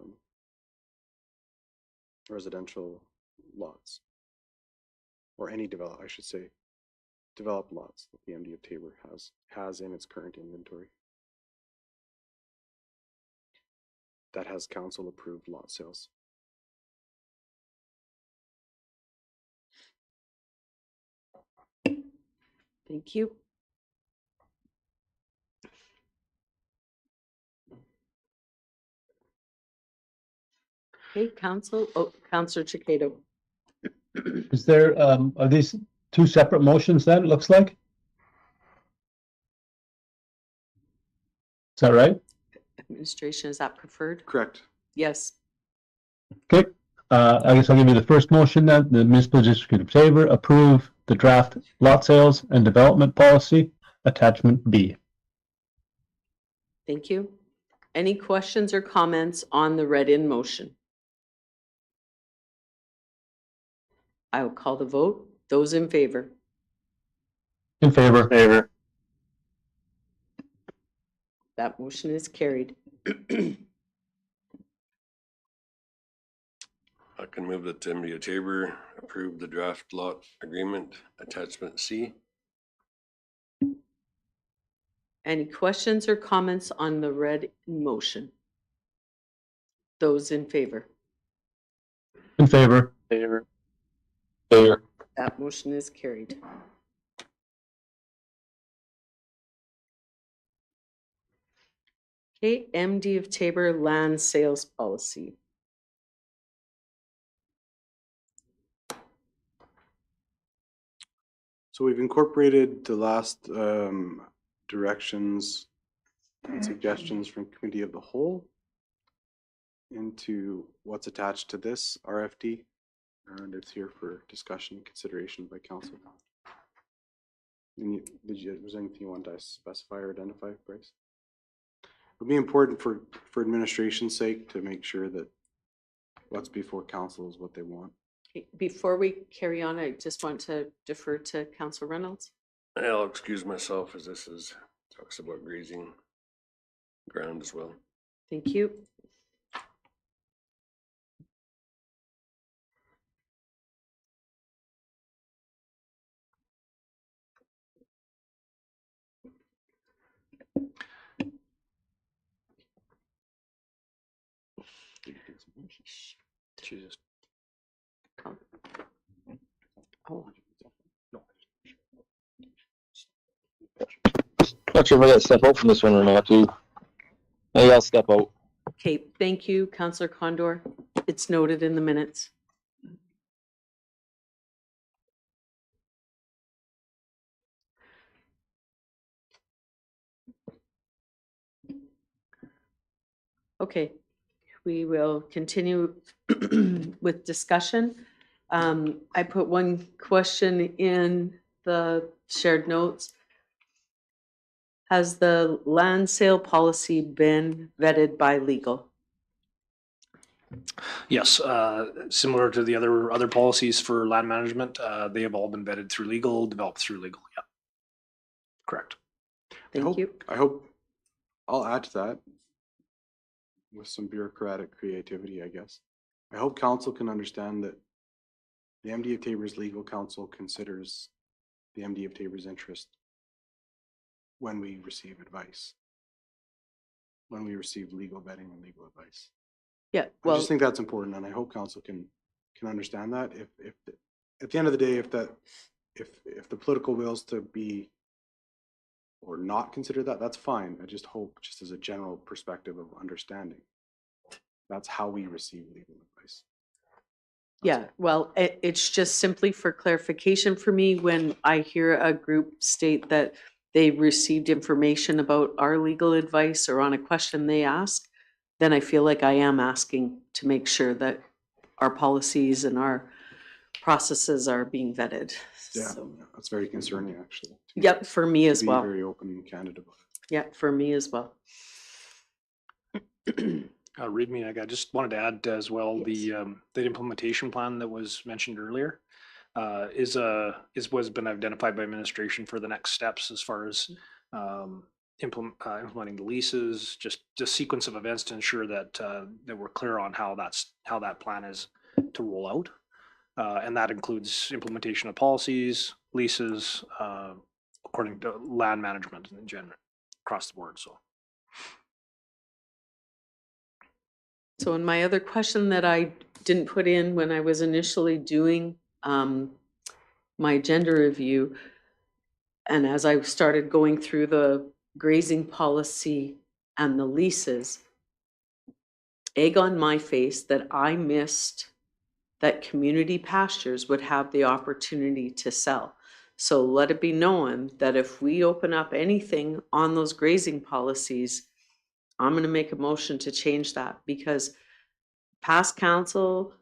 S12: residential lots, or any develop, I should say, developed lots that the MD of Taber has in its current inventory. That has council approved lot sales.
S1: Thank you. Okay, council, Councillor Chikado.
S4: Is there, are these two separate motions then, it looks like? Is that right?
S1: Administration, is that preferred?
S12: Correct.
S1: Yes.
S4: Okay, I guess I'll give you the first motion then. The municipal district of Taber approve the draft lot sales and development policy attachment B.
S1: Thank you. Any questions or comments on the read-in motion? I will call the vote. Those in favor?
S4: In favor.
S15: Favor.
S1: That motion is carried.
S3: I can move that the MD of Tabor approve the draft lot agreement attachment C.
S1: Any questions or comments on the read motion? Those in favor?
S4: In favor.
S5: Favor. Favor.
S1: That motion is carried. Okay, MD of Tabor land sales policy.
S12: So we've incorporated the last directions and suggestions from Committee of the Whole into what's attached to this RFD, and it's here for discussion and consideration by council. Was there anything you wanted to specify or identify, Bryce? It would be important for administration's sake to make sure that what's before council is what they want.
S1: Okay, before we carry on, I just want to defer to Councillor Reynolds.
S3: I'll excuse myself as this is talks about grazing ground as well.
S1: Thank you.
S2: Jesus.
S1: Oh.
S5: Not sure if I got to step out from this one or not, too. Maybe I'll step out.
S1: Okay, thank you, Councillor Condor. It's noted in the minutes. Okay, we will continue with discussion. I put one question in the shared notes. Has the land sale policy been vetted by legal?
S16: Yes, similar to the other policies for land management, they have all been vetted through legal, developed through legal. Yeah, correct.
S1: Thank you.
S12: I hope I'll add to that with some bureaucratic creativity, I guess. I hope council can understand that the MD of Tabor's legal counsel considers the MD of Tabor's interest when we receive advice, when we receive legal vetting and legal advice.
S1: Yeah,
S12: I
S1: well,
S12: just think that's important, and I hope council can understand that. If at the end of the day, if the political wills to be or not consider that, that's fine. I just hope, just as a general perspective of understanding, that's how we receive legal advice.
S1: yeah, well, it's just simply for clarification for me when I hear a group state that they received information about our legal advice or on a question they ask, then I feel like I am asking to make sure that our policies and our processes are being vetted.
S12: Yeah,
S1: So,
S12: that's very concerning, actually.
S1: yep, for me as well.
S12: Be very open and candid about it.
S1: Yeah, for me as well.
S16: Read me, I just wanted to add as well, the implementation plan that was mentioned earlier was been identified by administration for the next steps as far as implementing the leases, just the sequence of events to ensure that that we're clear on how that plan is to roll out, and that includes implementation of policies, leases, according to land management in general across the board.
S1: So in my other question that I didn't put in when I was initially doing my agenda review, and as I started going through the grazing policy and the leases, egg on my face that I missed that community pastures would have the opportunity to sell. So let it be known that if we open up anything on those grazing policies, I'm going to make a motion to change that, because past council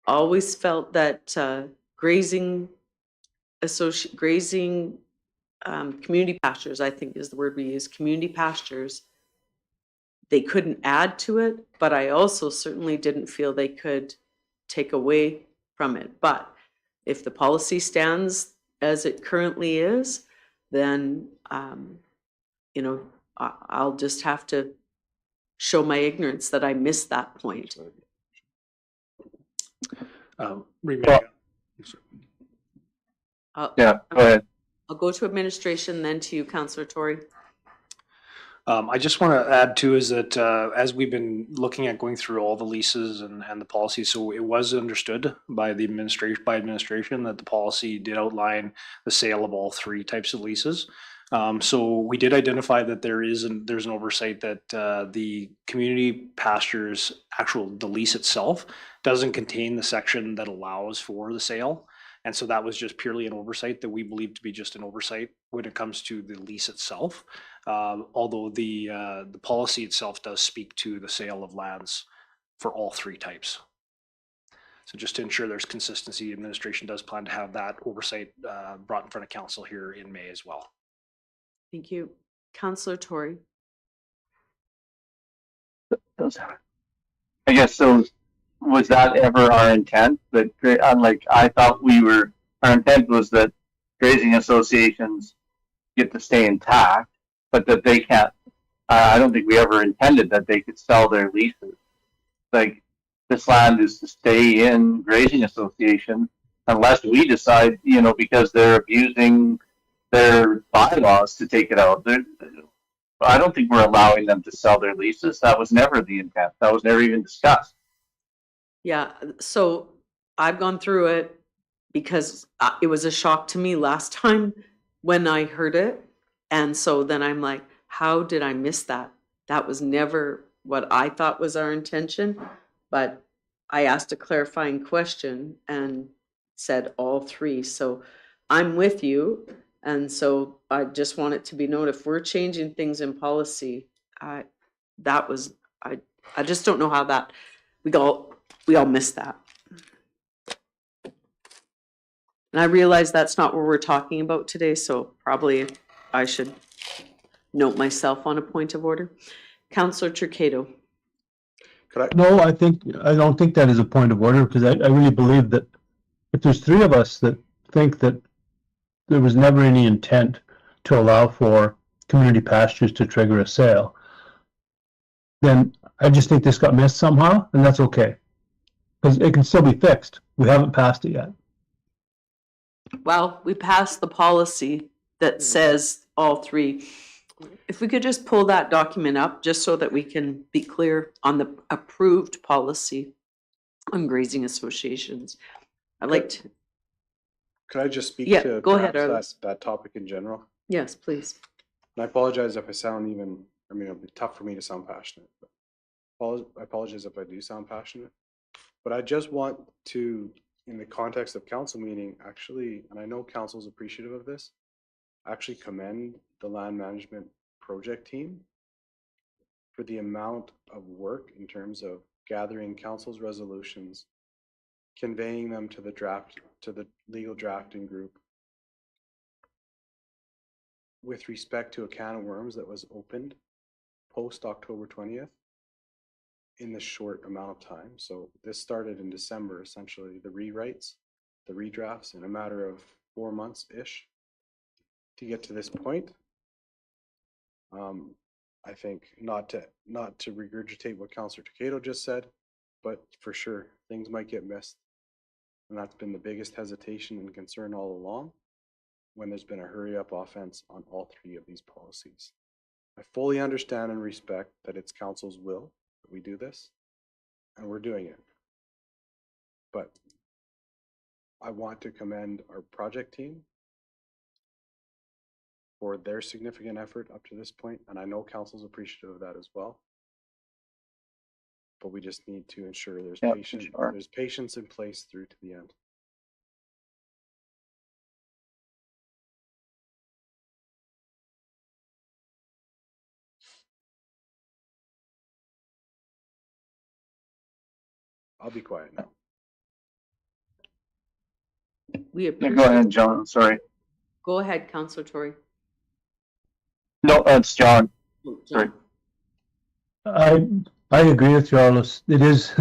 S1: always felt that grazing community pastures, I think is the word we use, community pastures, they couldn't add to it, but I also certainly didn't feel they could take away from it. But if the policy stands as it currently is, then, you know, I'll just have to show my ignorance that I missed that point.
S16: Rebecca.
S15: Yeah, go ahead.
S1: I'll go to administration, then to you, Councillor Tory.
S16: I just want to add too is that as we've been looking at going through all the leases and the policies, so it was understood by the administration that the policy did outline the sale of all three types of leases. So we did identify that there's an oversight that the community pastures the lease itself doesn't contain the section that allows for the sale. And so that was just purely an oversight that we believe to be just an oversight when it comes to the lease itself. Although the policy itself does speak to the sale of lands for all three types. So just to ensure there's consistency, administration does plan to have that oversight brought in front of council here in May as well.
S1: Thank you. Councillor Tory.
S15: I guess so. Was that ever our intent? That I thought our intent was that grazing associations get to stay intact, but that they can't. I don't think we ever intended that they could sell their leases. Like, this land is to stay in grazing association unless we decide, because they're abusing their bylaws to take it out. I don't think we're allowing them to sell their leases. That was never the intent. That was never even discussed.
S1: Yeah, so I've gone through it because it was a shock to me last time when I heard it. And so then I'm like, how did I miss that? That was never what I thought was our intention. But I asked a clarifying question and said all three. So I'm with you. And so I just want it to be known, if we're changing things in policy, I just don't know how that, we all missed that. And I realize that's not what we're talking about today, so probably I should note myself on a point of order. Councillor Turcado.
S4: No, I don't think that is a point of order, because I really believe that if there's three of us that think that there was never any intent to allow for community pastures to trigger a sale, then I just think this got missed somehow, and that's okay. Because it can still be fixed. We haven't passed it yet.
S1: Well, we passed the policy that says all three. If we could just pull that document up, just so that we can be clear on the approved policy on grazing associations. I'd like to.
S12: Could I just speak
S1: Yeah,
S12: to
S1: go ahead,
S12: perhaps
S1: Arliss.
S12: that topic in general?
S1: Yes, please.
S12: And I apologize if I sound it'll be tough for me to sound passionate. But I apologize if I do sound passionate. But I just want to, in the context of council meeting, actually, and I know council's appreciative of this, actually commend the land management project team for the amount of work in terms of gathering council's resolutions, conveying them to the legal drafting group with respect to a can of worms that was opened post October 20th in the short amount of time. So this started in December, essentially, the rewrites, the redrafts, in a matter of 4 months-ish to get to this point. I think not to regurgitate what Councillor Takado just said, but for sure things might get missed. And that's been the biggest hesitation and concern all along when there's been a hurry up offense on all three of these policies. I fully understand and respect that it's council's will that we do this, and we're doing it. But I want to commend our project team for their significant effort up to this point, and I know council's appreciative of that as well. But we just need to ensure there's there's patience in place through to the end. I'll be quiet now.
S1: We
S15: Go ahead, John. Sorry.
S1: Go ahead, Councillor Tory.
S15: No, it's John. Sorry.
S4: I agree with Charles. It is,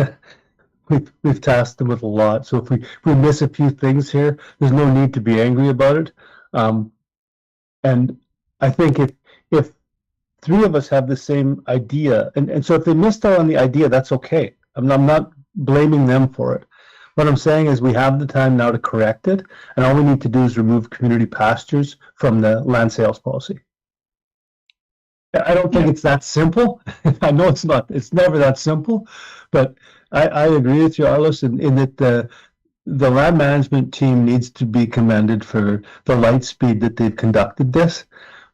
S4: we've tasked them with a lot. So if we miss a few things here, there's no need to be angry about it. And I think if three of us have the same idea, and so if they missed out on the idea, that's okay. I'm not blaming them for it. What I'm saying is we have the time now to correct it, and all we need to do is remove community pastures from the land sales policy. I don't think it's that simple. I know it's not. It's never that simple, but I agree with you, Arliss, in that the land management team needs to be commended for the light speed that they've conducted this.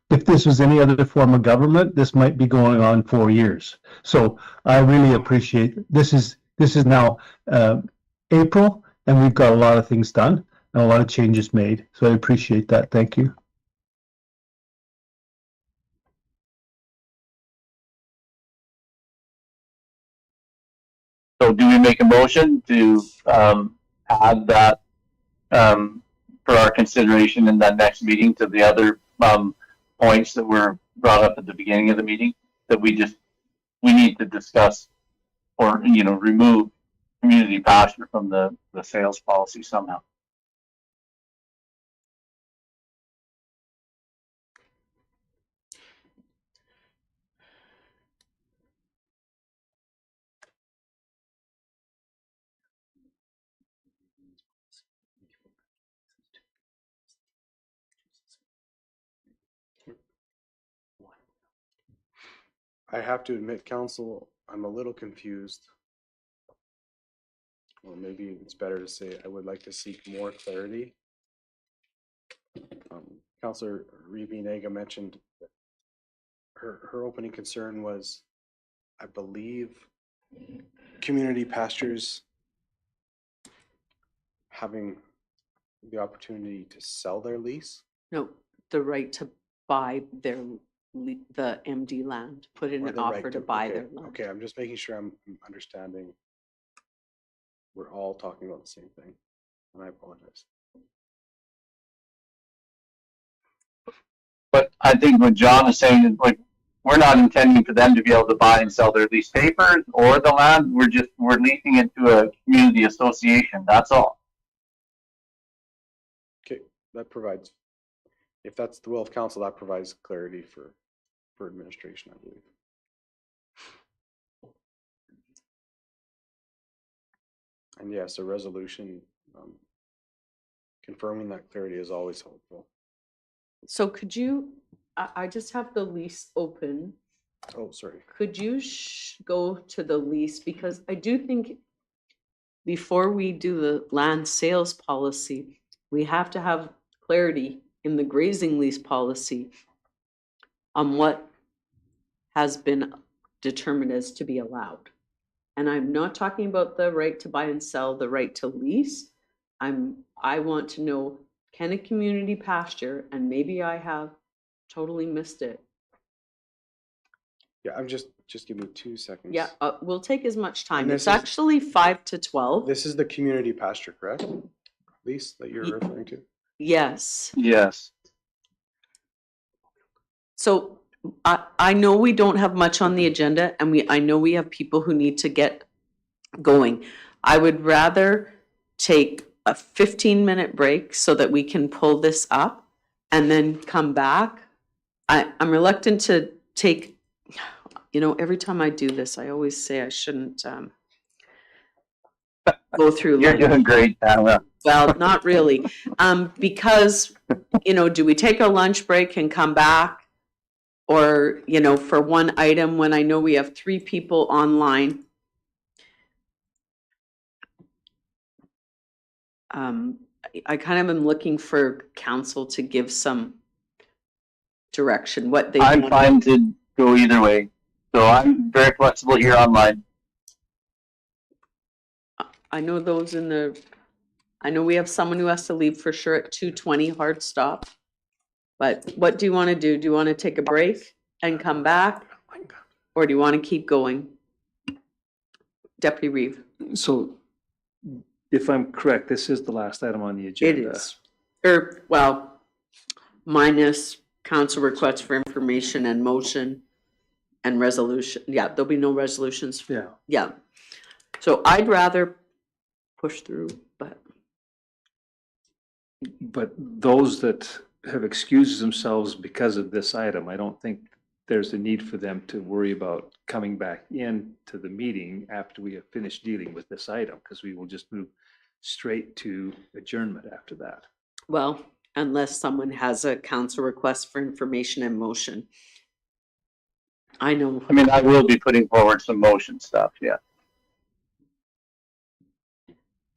S4: If this was any other form of government, this might be going on 4 years. So I really appreciate this is now April, and we've got a lot of things done and a lot of changes made. So I appreciate that. Thank you.
S15: So do we make a motion to add that for our consideration in that next meeting to the other points that were brought up at the beginning of the meeting that we need to discuss, or remove community pasture from the sales policy somehow?
S12: I have to admit, council, I'm a little confused. Or maybe it's better to say I would like to seek more clarity. Councillor Reeve-Nega mentioned that her opening concern was, I believe, community pastures having the opportunity to sell their lease.
S1: No, the right to buy the MD land, put in
S12: Or
S1: an
S12: the right
S1: offer to buy
S12: okay,
S1: their land.
S12: Okay, I'm just making sure I'm understanding. We're all talking about the same thing, and I apologize.
S15: But I think what John is saying is, like, we're not intending for them to be able to buy and sell their lease papers or the land. We're leasing it to a community association. That's all.
S12: Okay, that provides, if that's the will of council, that provides clarity for administration, I believe. And yes, a resolution confirming that clarity is always helpful.
S1: So could you, I just have the lease open.
S12: Oh, sorry.
S1: Could you go to the lease? Because I do think before we do the land sales policy, we have to have clarity in the grazing lease policy on what has been determined as to be allowed. And I'm not talking about the right to buy and sell, the right to lease. I want to know, can a community pasture, and maybe I have totally missed it.
S12: Yeah, I'm just give me 2 seconds.
S1: Yeah, we'll take as much time.
S12: And
S1: It's
S12: this is-
S1: actually 5 to 12.
S12: This is the community pasture, correct? Lease that you're referring to?
S1: Yes.
S15: Yes.
S1: So I know we don't have much on the agenda, and I know we have people who need to get going. I would rather take a 15-minute break so that we can pull this up and then come back. I'm reluctant to take, every time I do this, I always say I shouldn't go through.
S15: You're doing great, Pamela.
S1: Well, not really. Because, do we take a lunch break and come back? Or, for one item when I know we have 3 people online. I kind of am looking for council to give some direction, what they
S15: I'm
S1: want.
S15: fine to go either way. So I'm very flexible here online.
S1: I know I know we have someone who has to leave for sure at 2:20 hard stop. But what do you want to do? Do you want to take a break and come back? Or do you want to keep going? Deputy Reeve.
S2: So if I'm correct, this is the last item on the
S1: It
S2: agenda.
S1: is. Minus council requests for information and motion and resolution. Yeah, there'll be no resolutions.
S2: Yeah.
S1: Yeah. So I'd rather push through, but
S2: those that have excused themselves because of this item, I don't think there's a need for them to worry about coming back in to the meeting after we have finished dealing with this item, because we will just move straight to adjournment after that.
S1: well, unless someone has a council request for information and motion. I know.
S15: I mean, I will be putting forward some motion stuff, yeah.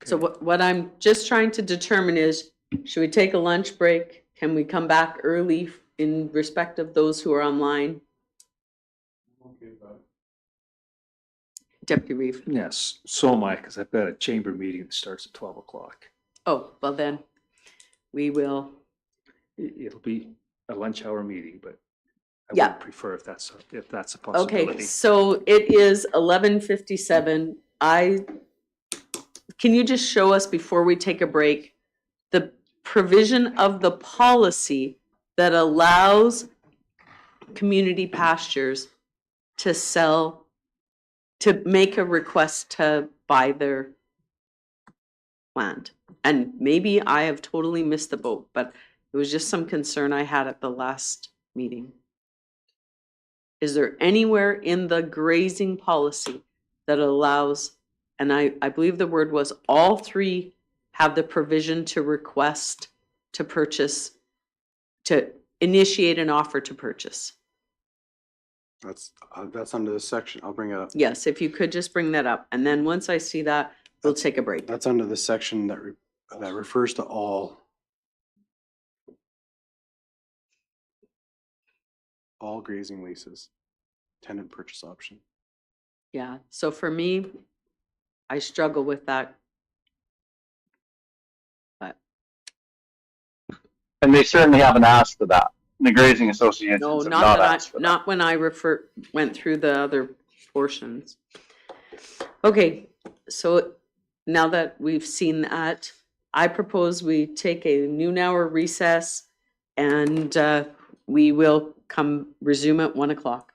S1: So what I'm just trying to determine is, should we take a lunch break? Can we come back early in respect of those who are online? Deputy Reeve.
S2: Yes, so am I, because I've got a chamber meeting that starts at 12 o'clock.
S1: Oh, well then, we will.
S2: It'll be a lunch hour meeting, but I
S1: Yeah.
S2: would prefer if that's a
S1: Okay,
S2: possibility.
S1: so it is 11:57. Can you just show us before we take a break, the provision of the policy that allows Community Pastures to sell, to make a request to buy their land? And maybe I have totally missed the boat, but it was just some concern I had at the last meeting. Is there anywhere in the grazing policy that allows, and I believe the word was all three have the provision to request to purchase, to initiate an offer to purchase?
S12: That's under the section. I'll bring it up.
S1: Yes, if you could just bring that up. And then once I see that, we'll take a break.
S12: That's under the section that refers to all grazing leases, tenant purchase option.
S1: Yeah, so for me, I struggle with that. But
S15: And they certainly haven't asked for that. The grazing associations
S1: no,
S15: have
S1: not
S15: not
S1: that
S15: asked for that.
S1: not when I went through the other portions. Okay, so now that we've seen that, I propose we take a noon hour recess and we will resume at 1 o'clock.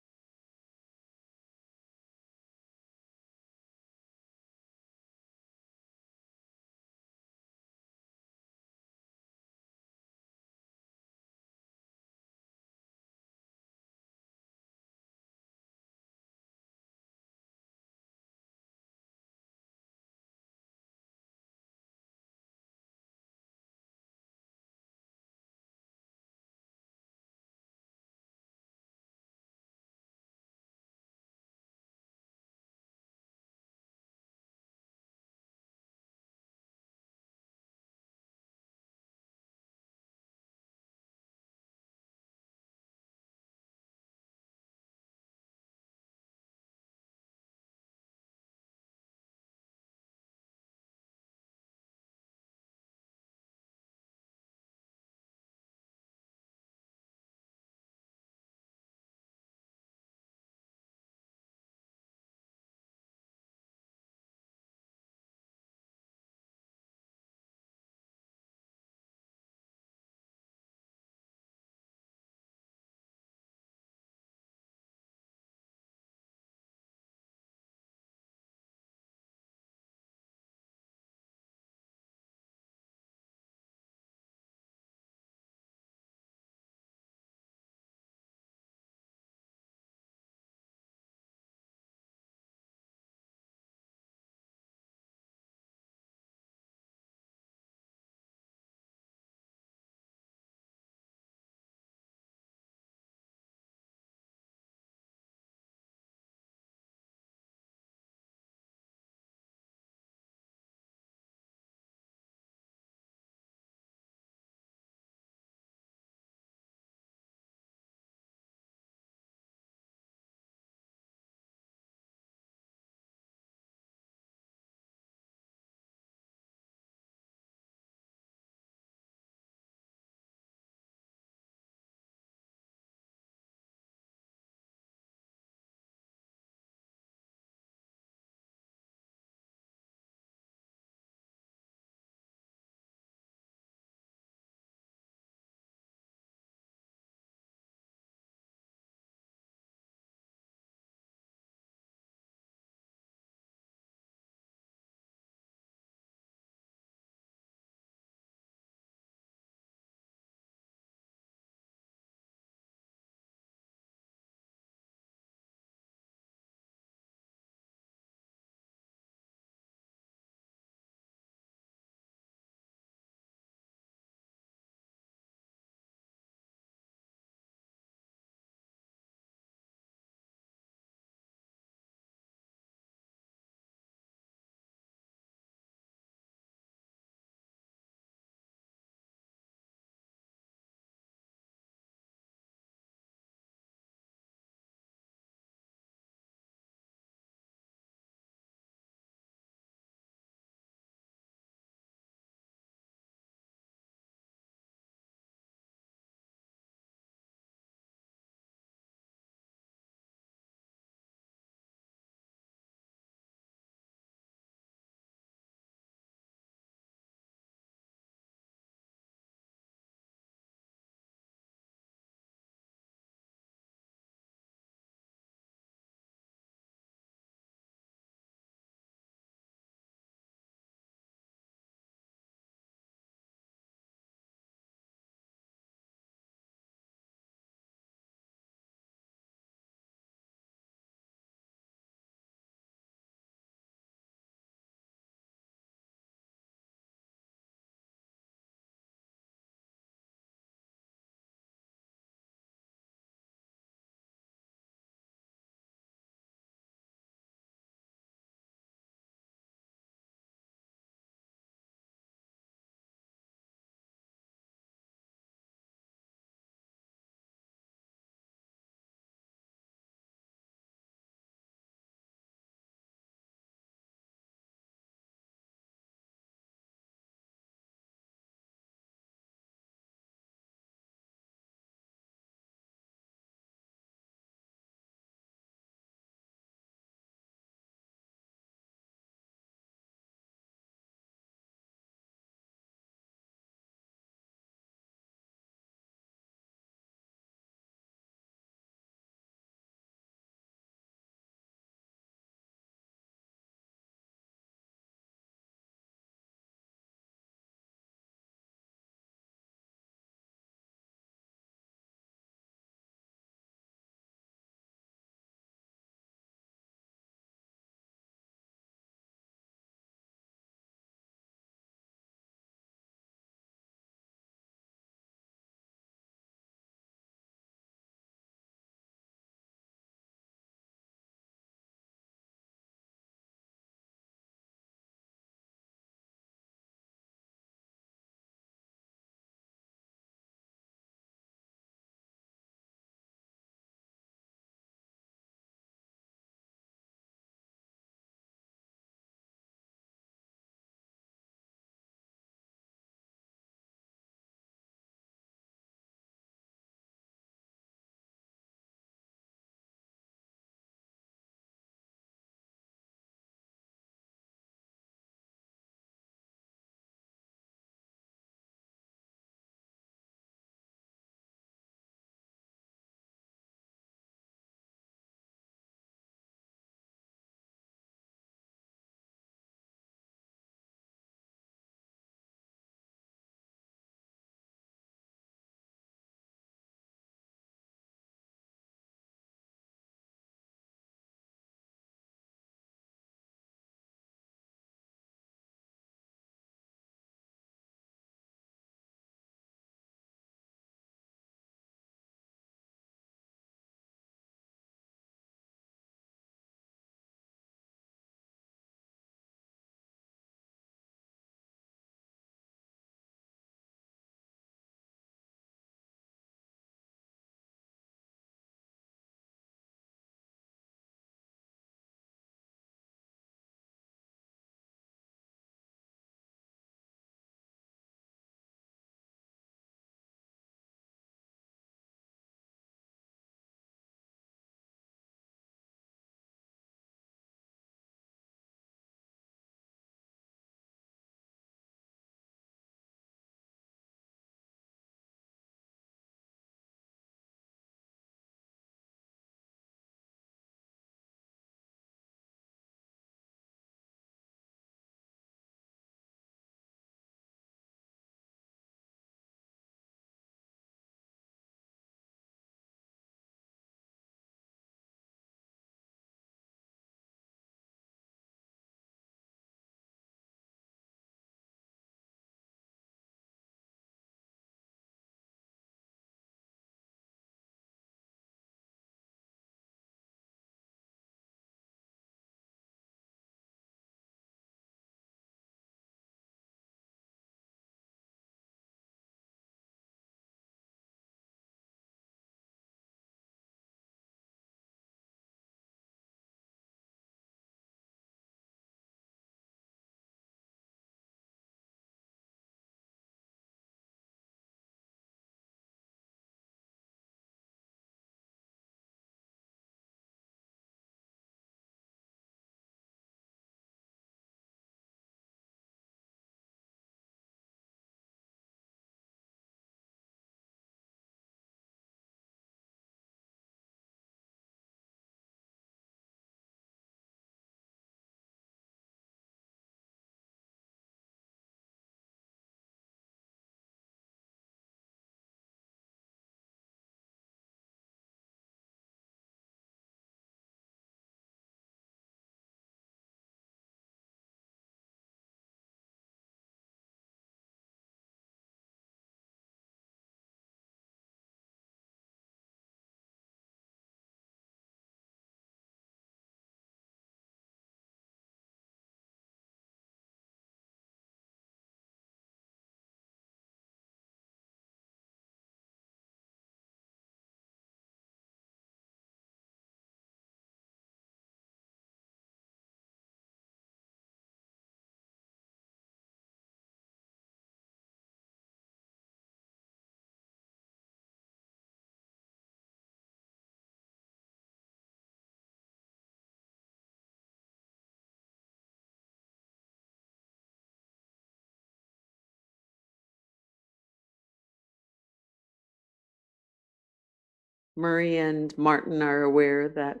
S1: Murray and Martin are aware that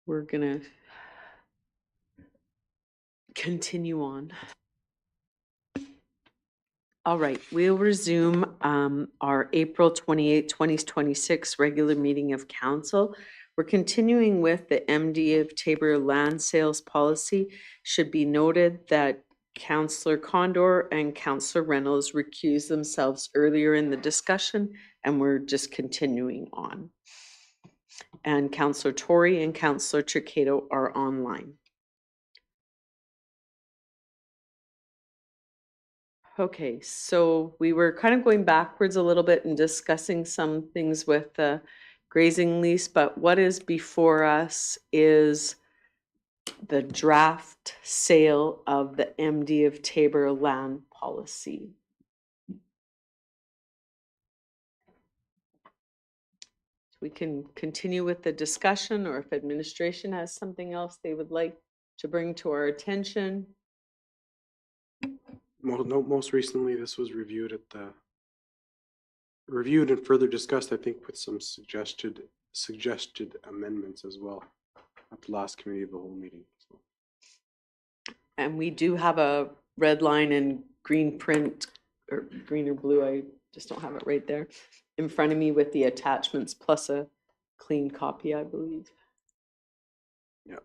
S1: we're gonna continue on. All right, we'll resume our April 28, 2026 regular meeting of council. We're continuing with the MD of Taber land sales policy. Should be noted that Councillor Condor and Councillor Reynolds recused themselves earlier in the discussion, and we're just continuing on. And Councillor Tory and Councillor Chikado are online. Okay, so we were kind of going backwards a little bit and discussing some things with the grazing lease, but what is before us is the draft sale of the MD of Taber land policy. We can continue with the discussion, or if administration has something else they would like to bring to our attention.
S12: Most recently, this was reviewed and further discussed, I think, with some suggested amendments as well at the last committee of the whole meeting. So.
S1: And we do have a red line and green print, or green or blue, I just don't have it right there, in front of me with the attachments plus a clean copy, I believe.
S12: Yeah.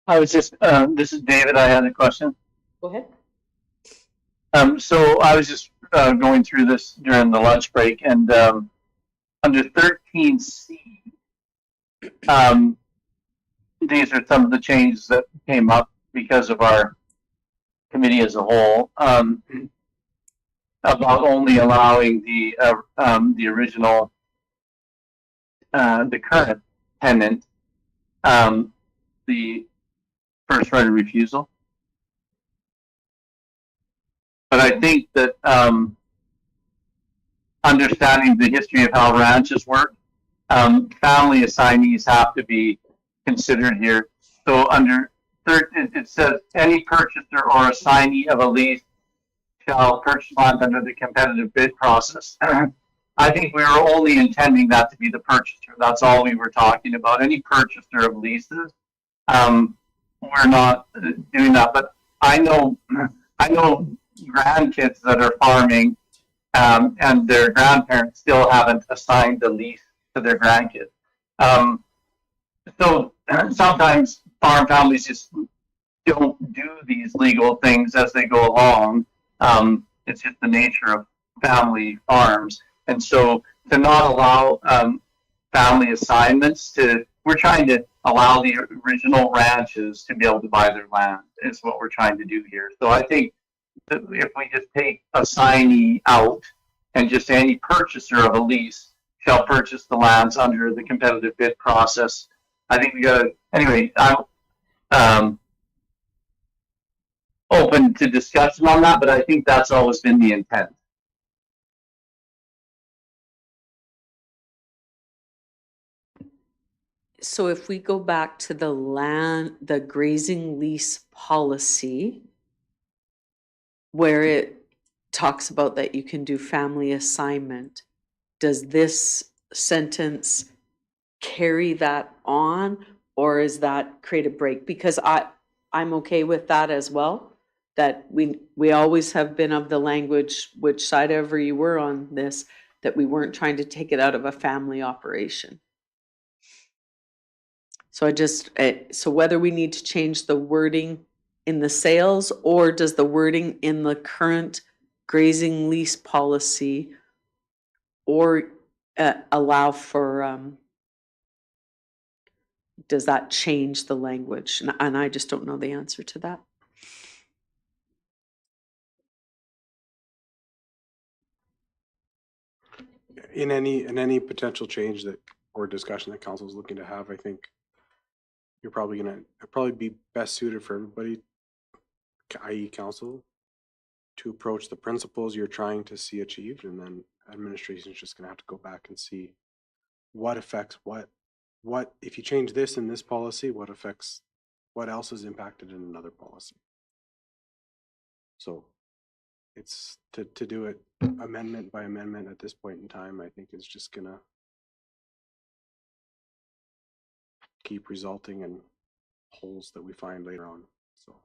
S15: I was just, this is David. I had a question.
S1: Go ahead.
S15: So I was just going through this during the lunch break, and under 13C, these are some of the changes that came up because of our committee as a whole, about only allowing the original, the current tenant, the first right of refusal. But I think that understanding the history of how ranches work, family assignees have to be considered here. So under it says any purchaser or assignee of a lease shall purchase land under the competitive bid process. I think we were only intending that to be the purchaser. That's all we were talking about. Any purchaser of leases, we're not doing that. But I know grandkids that are farming, and their grandparents still haven't assigned the lease to their grandkids. So sometimes farm families just don't do these legal things as they go along. It's just the nature of family farms. And so to not allow family assignments we're trying to allow the original ranches to be able to buy their land is what we're trying to do here. So I think that if we just take assignee out and just say any purchaser of a lease shall purchase the lands under the competitive bid process, I think we gotta, anyway, I'm open to discussion on that, but I think that's always been the intent.
S1: So if we go back to the grazing lease policy, where it talks about that you can do family assignment, does this sentence carry that on, or is that create a break? Because I'm okay with that as well, that we always have been of the language, which side ever you were on this, that we weren't trying to take it out of a family operation. So so whether we need to change the wording in the sales, or does the wording in the current grazing lease policy or allow for, does that change the language? And I just don't know the answer to that.
S12: In any potential change that or discussion that council is looking to have, I think you're probably be best suited for everybody, i.e. council, to approach the principles you're trying to see achieved, and then administration is just going to have to go back and see what affects what if you change this in this policy, what affects what else is impacted in another policy. So it's to do it amendment by amendment at this point in time, I think is just gonna keep resulting in holes that we find later on, so.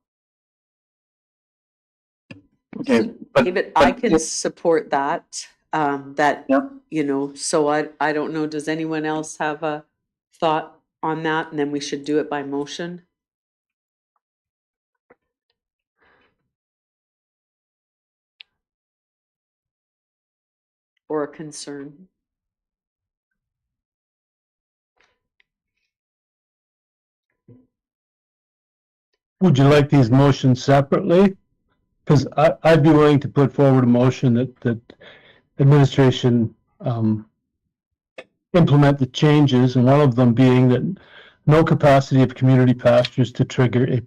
S15: Okay,
S1: David, I can support that, you know, so I don't know, does anyone else have a thought on that? And then we should do it by motion? Or a concern?
S4: Would you like these motions separately? Because I'd be willing to put forward a motion that administration implement the changes, and one of them being that no capacity of community pastures to trigger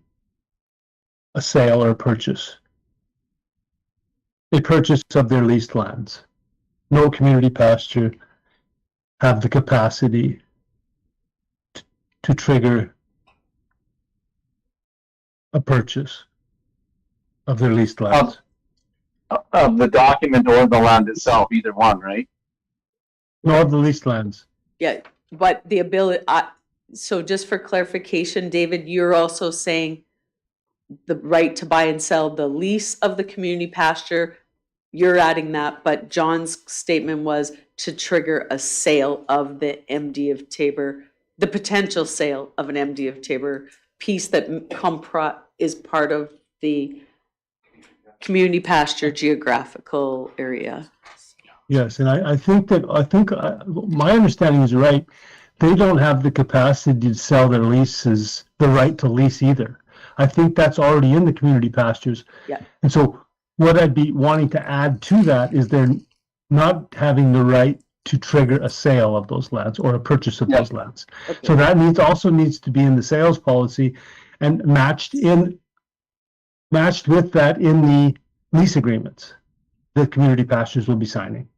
S4: a sale or a purchase of their leased lands. No community pasture have the capacity to trigger a purchase of their leased lands.
S15: Of the document or the land itself, either one, right?
S4: No, of the leased lands.
S1: Yeah, but the ability, so just for clarification, David, you're also saying the right to buy and sell the lease of the community pasture, you're adding that, but John's statement was to trigger a sale of the MD of Tabor, the potential sale of an MD of Tabor piece that is part of the community pasture geographical area.
S4: Yes, and I think my understanding is right. They don't have the capacity to sell their leases, the right to lease either. I think that's already in the community pastures.
S1: Yeah.
S4: And so what I'd be wanting to add to that is they're not having the right to trigger a sale of those lands or a purchase of those lands.
S1: Okay.
S4: So that also needs to be in the sales policy and matched with that in the lease agreements that community pastures will be signing.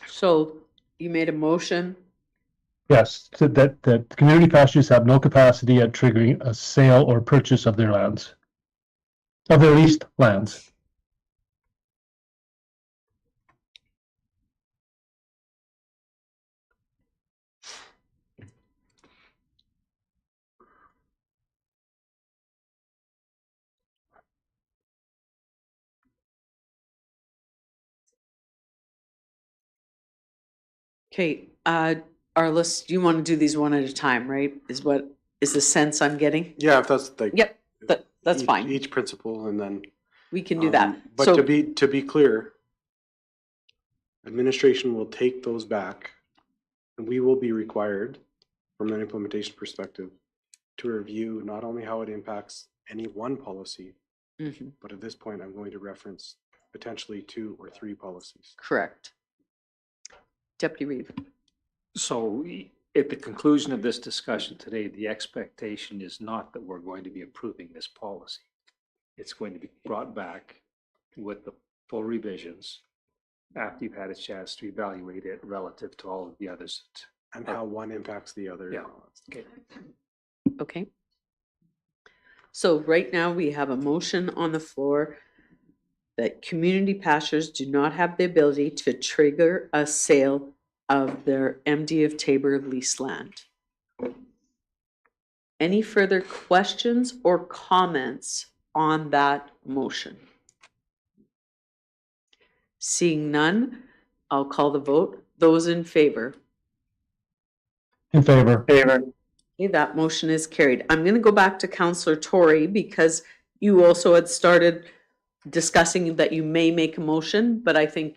S1: So you made a motion?
S4: Yes, so that community pastures have no capacity at triggering a sale or purchase of their lands, of their leased lands.
S1: Okay, Arliss, you want to do these one at a time, right? Is the sense I'm getting?
S12: Yeah, if that's like.
S1: Yep, that's fine.
S12: Each principle, and then.
S1: We can do that.
S12: But
S1: So-
S12: to be clear, administration will take those back, and we will be required, from an implementation perspective, to review not only how it impacts any one policy,
S1: Mhm.
S12: but at this point, I'm going to reference potentially 2 or 3 policies.
S1: Correct. Deputy Reeve.
S2: So at the conclusion of this discussion today, the expectation is not that we're going to be approving this policy. It's going to be brought back with the full revisions after you've had a chance to evaluate it relative to all of the others.
S12: And how one impacts the other.
S2: Yeah. Okay.
S1: Okay. So right now we have a motion on the floor that community pastures do not have the ability to trigger a sale of their MD of Tabor leased land. Any further questions or comments on that motion? Seeing none, I'll call the vote. Those in favor?
S4: In favor.
S1: Okay, that motion is carried. I'm going to go back to Councillor Tory because you also had started discussing that you may make a motion, but I think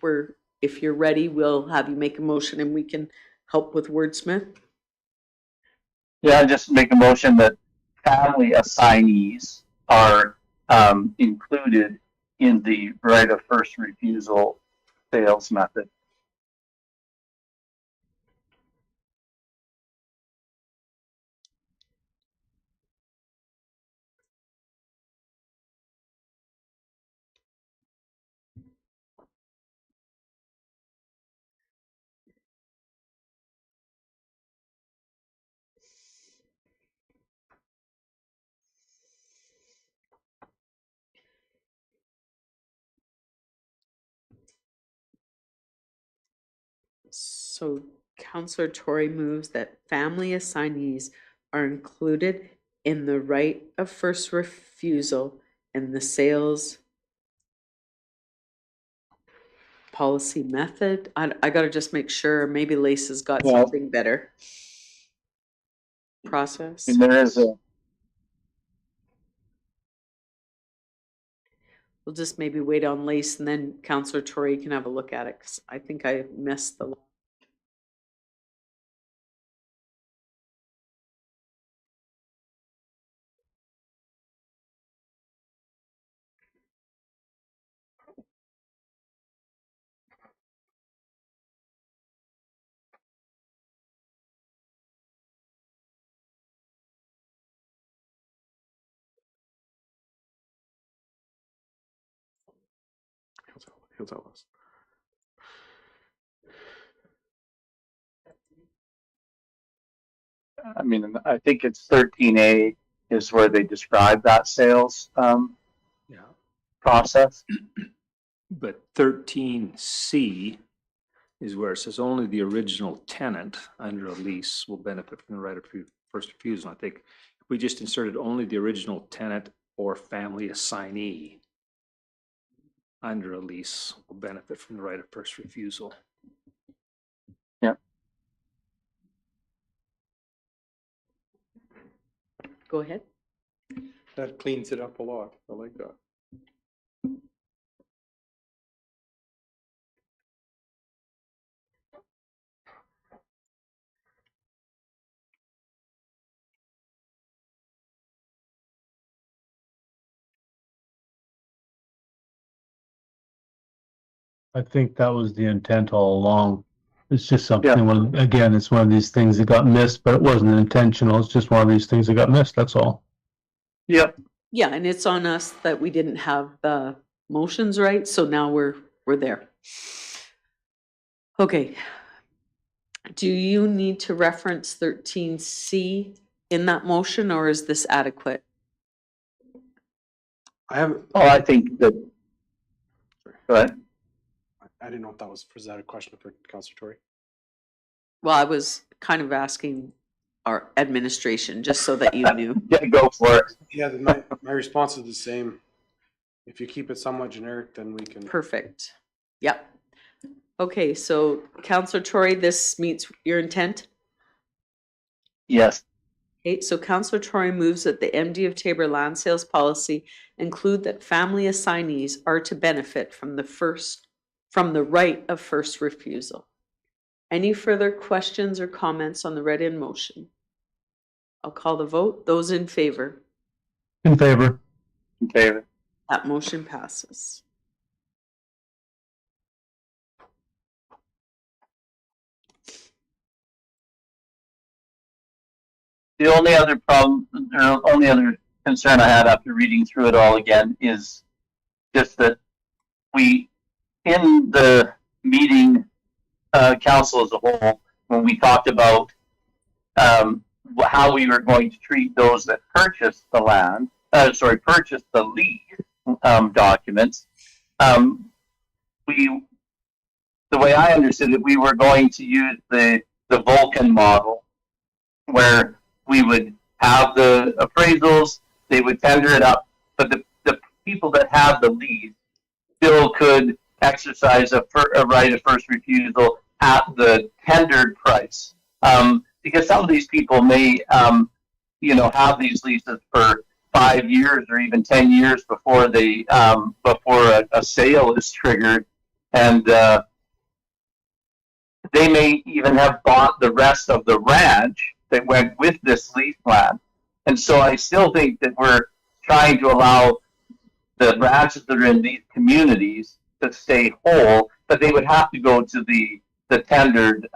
S1: if you're ready, we'll have you make a motion and we can help with wordsmith.
S15: Yeah, just make a motion that family assignees are included in the right of first refusal sales method.
S1: So Counselor Tory moves that family assignees are included in the right of first refusal in the sales policy method. I gotta just make sure, maybe Lisa's got
S15: Well-
S1: something better. Process.
S15: And there is a,
S1: We'll just maybe wait on Lace and then Counselor Tory can have a look at it, 'cause I think I missed the.
S12: He'll tell us.
S15: I mean, I think it's 13A is where they describe that sales
S2: Yeah.
S15: process.
S2: But 13C is where it says only the original tenant under a lease will benefit from the right of first refusal. I think if we just inserted only the original tenant or family assignee under a lease will benefit from the right of first refusal.
S1: Go ahead.
S13: That cleans it up a lot. I like that.
S4: I think that was the intent all along. It's just something, well, again, it's one of these things that got missed, but it wasn't intentional. It's just one of these things that got missed, that's all.
S15: Yep.
S1: Yeah, and it's on us that we didn't have the motions right, so now we're there. Okay. Do you need to reference 13C in that motion, or is this adequate?
S12: I have.
S15: Oh, I think that. Go ahead.
S12: I didn't know if that was that a question for Councilor Tory?
S1: Well, I was kind of asking our administration, just so that you knew.
S15: Yeah, go for it.
S12: Yeah, my response is the same. If you keep it somewhat generic, then we can.
S1: Perfect. Yep. Okay, so Counselor Tory, this meets your intent?
S15: Yes.
S1: Okay, so Counselor Tory moves that the MD of Tabor land sales policy include that family assignees are to benefit from the right of first refusal. Any further questions or comments on the read-in motion? I'll call the vote. Those in favor?
S4: In favor.
S15: In favor.
S1: That motion passes.
S15: The only other problem, or only other concern I had after reading through it all again is just that we, in the meeting, council as a whole, when we talked about how we were going to treat those that purchased the land, purchased the lease documents, the way I understood it, we were going to use the Vulcan model, where we would have the appraisals, they would tender it up, but the people that have the lease still could exercise a right of first refusal at the tendered price. Because some of these people may, have these leases for 5 years or even 10 years before they, before a sale is triggered, and they may even have bought the rest of the ranch that went with this lease plan. And so I still think that we're trying to allow the ranches that are in these communities to stay whole, but they would have to go to the tendered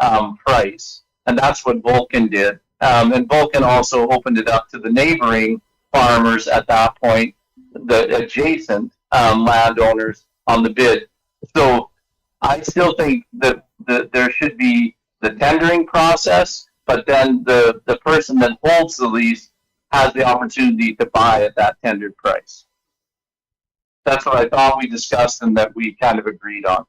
S15: price. And that's what Vulcan did. And Vulcan also opened it up to the neighboring farmers at that point, the adjacent landowners on the bid. So I still think that there should be the tendering process, but then the person that holds the lease has the opportunity to buy at that tendered price. That's what I thought we discussed and that we kind of agreed on.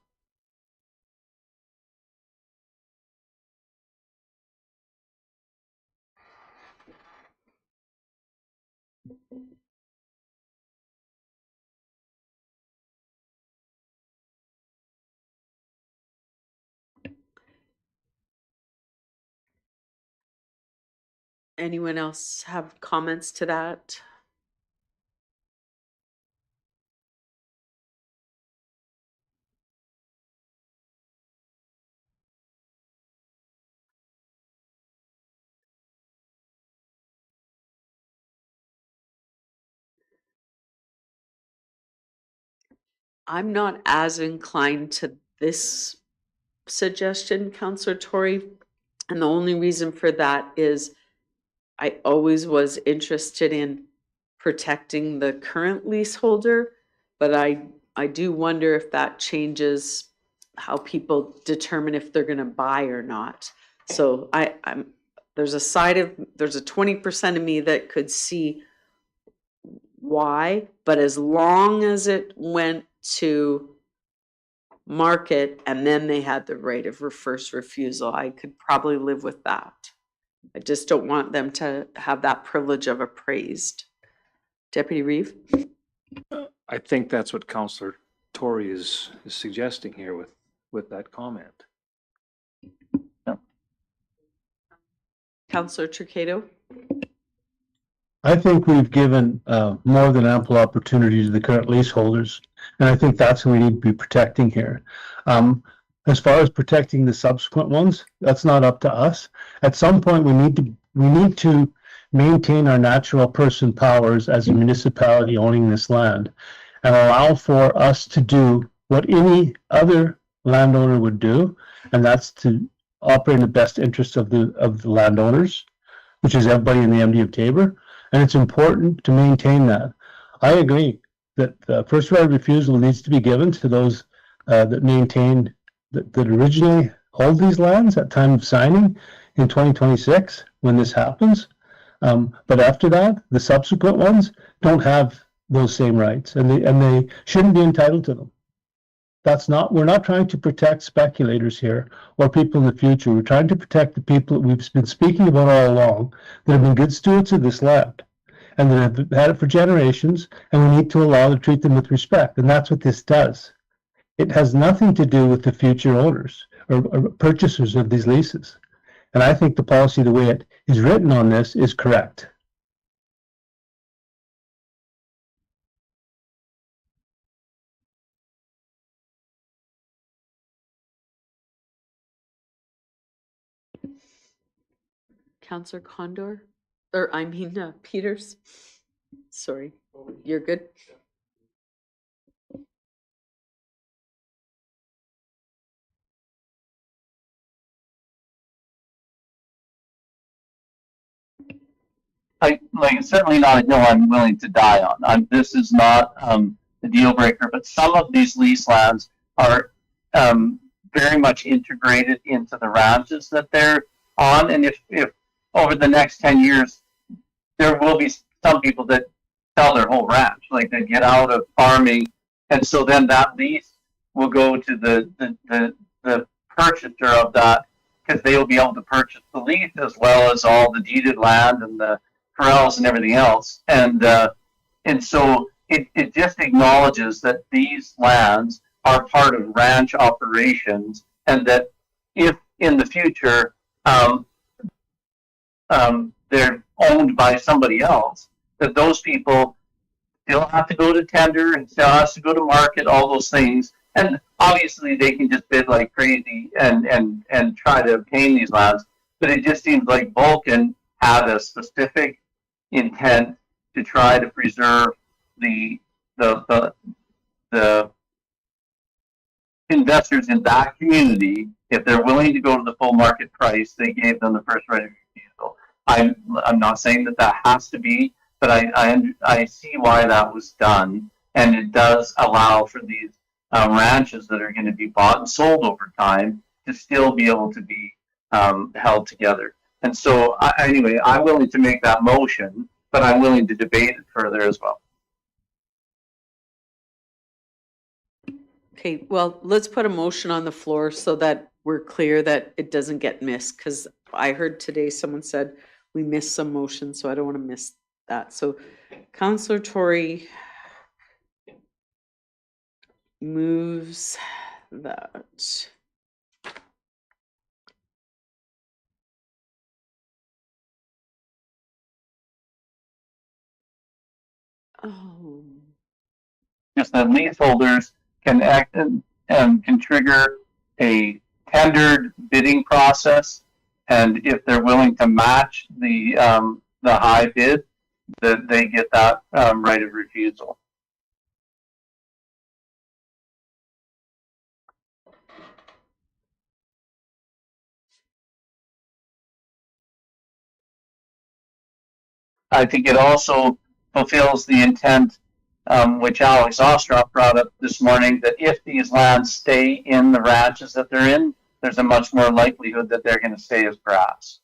S1: Anyone else have comments to that? I'm not as inclined to this suggestion, Counselor Tory. And the only reason for that is I always was interested in protecting the current leaseholder, but I do wonder if that changes how people determine if they're gonna buy or not. So there's a 20% of me that could see why, but as long as it went to market and then they had the right of first refusal, I could probably live with that. I just don't want them to have that privilege of appraised. Deputy Reeve?
S2: I think that's what Counselor Tory is suggesting here with that comment.
S1: Counselor Trucado?
S4: I think we've given more than ample opportunity to the current leaseholders, and I think that's what we need to be protecting here. As far as protecting the subsequent ones, that's not up to us. At some point, we need to maintain our natural person powers as a municipality owning this land, and allow for us to do what any other landowner would do, and that's to operate in the best interest of the landowners, which is everybody in the MD of Tabor. And it's important to maintain that. I agree that the first right of refusal needs to be given to those that maintain, that originally hold these lands at time of signing in 2026 when this happens. But after that, the subsequent ones don't have those same rights, and they shouldn't be entitled to them. We're not trying to protect speculators here or people in the future. We're trying to protect the people that we've been speaking about all along that have been good stewards of this land and that have had it for generations, and we need to allow to treat them with respect. And that's what this does. It has nothing to do with the future owners or purchasers of these leases. And I think the policy, the way it is written on this, is correct.
S1: Counselor Condor? Or I mean, Peters? Sorry, you're good?
S15: Certainly not a hill I'm willing to die on. This is not a deal breaker, but some of these lease lands are very much integrated into the ranches that they're on. And if over the next 10 years, there will be some people that sell their whole ranch, like they get out of farming. And so then that lease will go to the purchaser of that, because they will be able to purchase the lease as well as all the deeded land and the corrals and everything else. And so it just acknowledges that these lands are part of ranch operations, and that if in the future they're owned by somebody else, that those people still have to go to tender and still has to go to market, all those things. And obviously they can just bid like crazy and try to obtain these lands. But it just seems like Vulcan had a specific intent to try to preserve the investors in that community. If they're willing to go to the full market price, they gave them the first right of refusal. I'm not saying that has to be, but I see why that was done, and it does allow for these ranches that are going to be bought and sold over time to still be able to be held together. And so, anyway, I'm willing to make that motion, but I'm willing to debate it further as well.
S1: Okay, well, let's put a motion on the floor so that we're clear that it doesn't get missed, because I heard today someone said we missed some motion, so I don't want to miss that. So Counselor Tory moves that. Oh.
S15: Just that leaseholders can act and can trigger a tendered bidding process. And if they're willing to match the high bid, that they get that right of refusal. I think it also fulfills the intent, which Alex Ostrov brought up this morning, that if these lands stay in the ranches that they're in, there's a much more likelihood that they're going to stay as grass.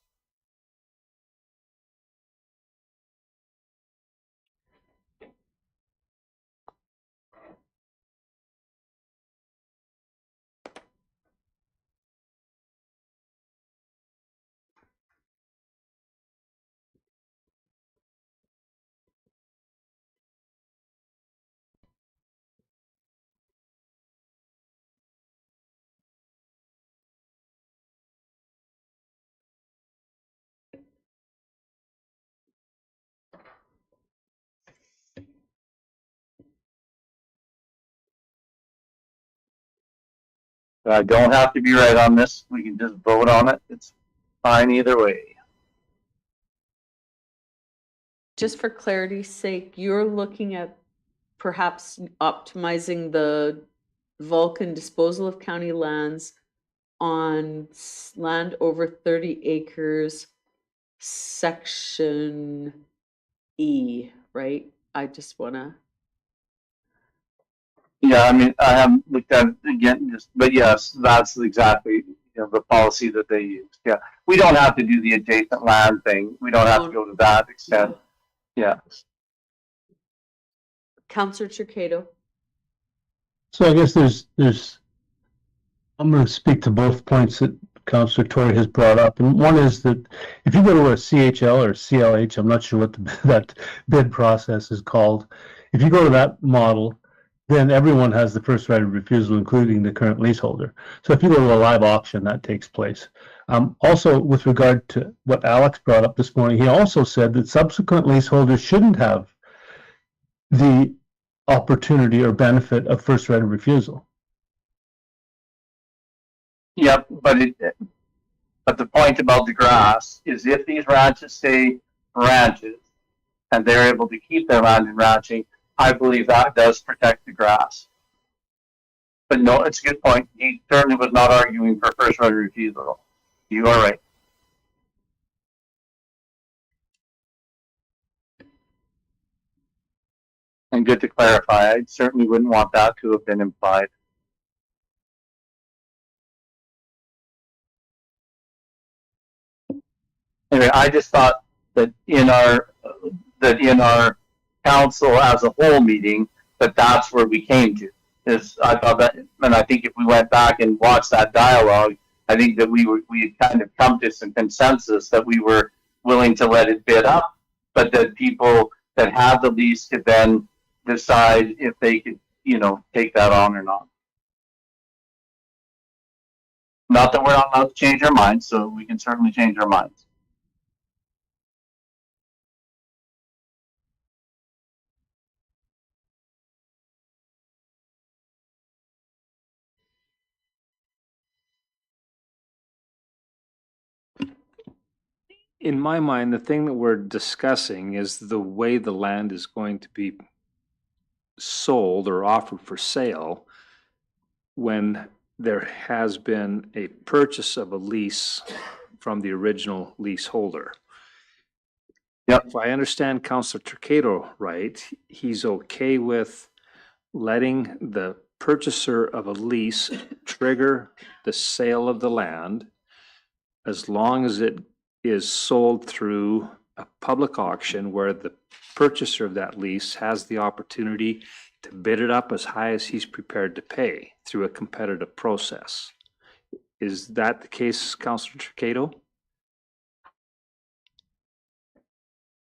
S15: I don't have to be right on this. We can just vote on it. It's fine either way.
S1: Just for clarity's sake, you're looking at perhaps optimizing the Vulcan disposal of county lands on land over 30 acres, section E, right? I just wanna.
S15: Yeah, I mean, I haven't looked at it again, but yes, that's exactly the policy that they use. Yeah, we don't have to do the adjacent land thing. We don't have to go to that extent. Yeah.
S1: Councillor Chircato.
S4: So I guess I'm going to speak to both points that Councillor Tory has brought up. And one is that if you go to a CHL or CLH, I'm not sure what that bid process is called. If you go to that model, then everyone has the first right of refusal, including the current leaseholder. So if you go to a live auction, that takes place. Also, with regard to what Alex brought up this morning, he also said that subsequent leaseholders shouldn't have the opportunity or benefit of first right of refusal.
S15: Yep, but the point about the grass is if these ranches stay ranches and they're able to keep their land in ranching, I believe that does protect the grass. But no, it's a good point. He certainly was not arguing for first right of refusal. You are right. And good to clarify, I certainly wouldn't want that to have been implied. Anyway, I just thought that in our council as a whole meeting, that's where we came to. I thought that, and I think if we went back and watched that dialogue, I think that we had kind of come to some consensus that we were willing to let it bid up, but that people that had the lease could then decide if they could, take that on or not. Not that we're not allowed to change our minds, so we can certainly change our minds.
S2: In my mind, the thing that we're discussing is the way the land is going to be sold or offered for sale when there has been a purchase of a lease from the original leaseholder.
S15: Yep.
S2: If I understand Councillor Chircato right, he's okay with letting the purchaser of a lease trigger the sale of the land as long as it is sold through a public auction where the purchaser of that lease has the opportunity to bid it up as high as he's prepared to pay through a competitive process. Is that the case, Councillor Chircato?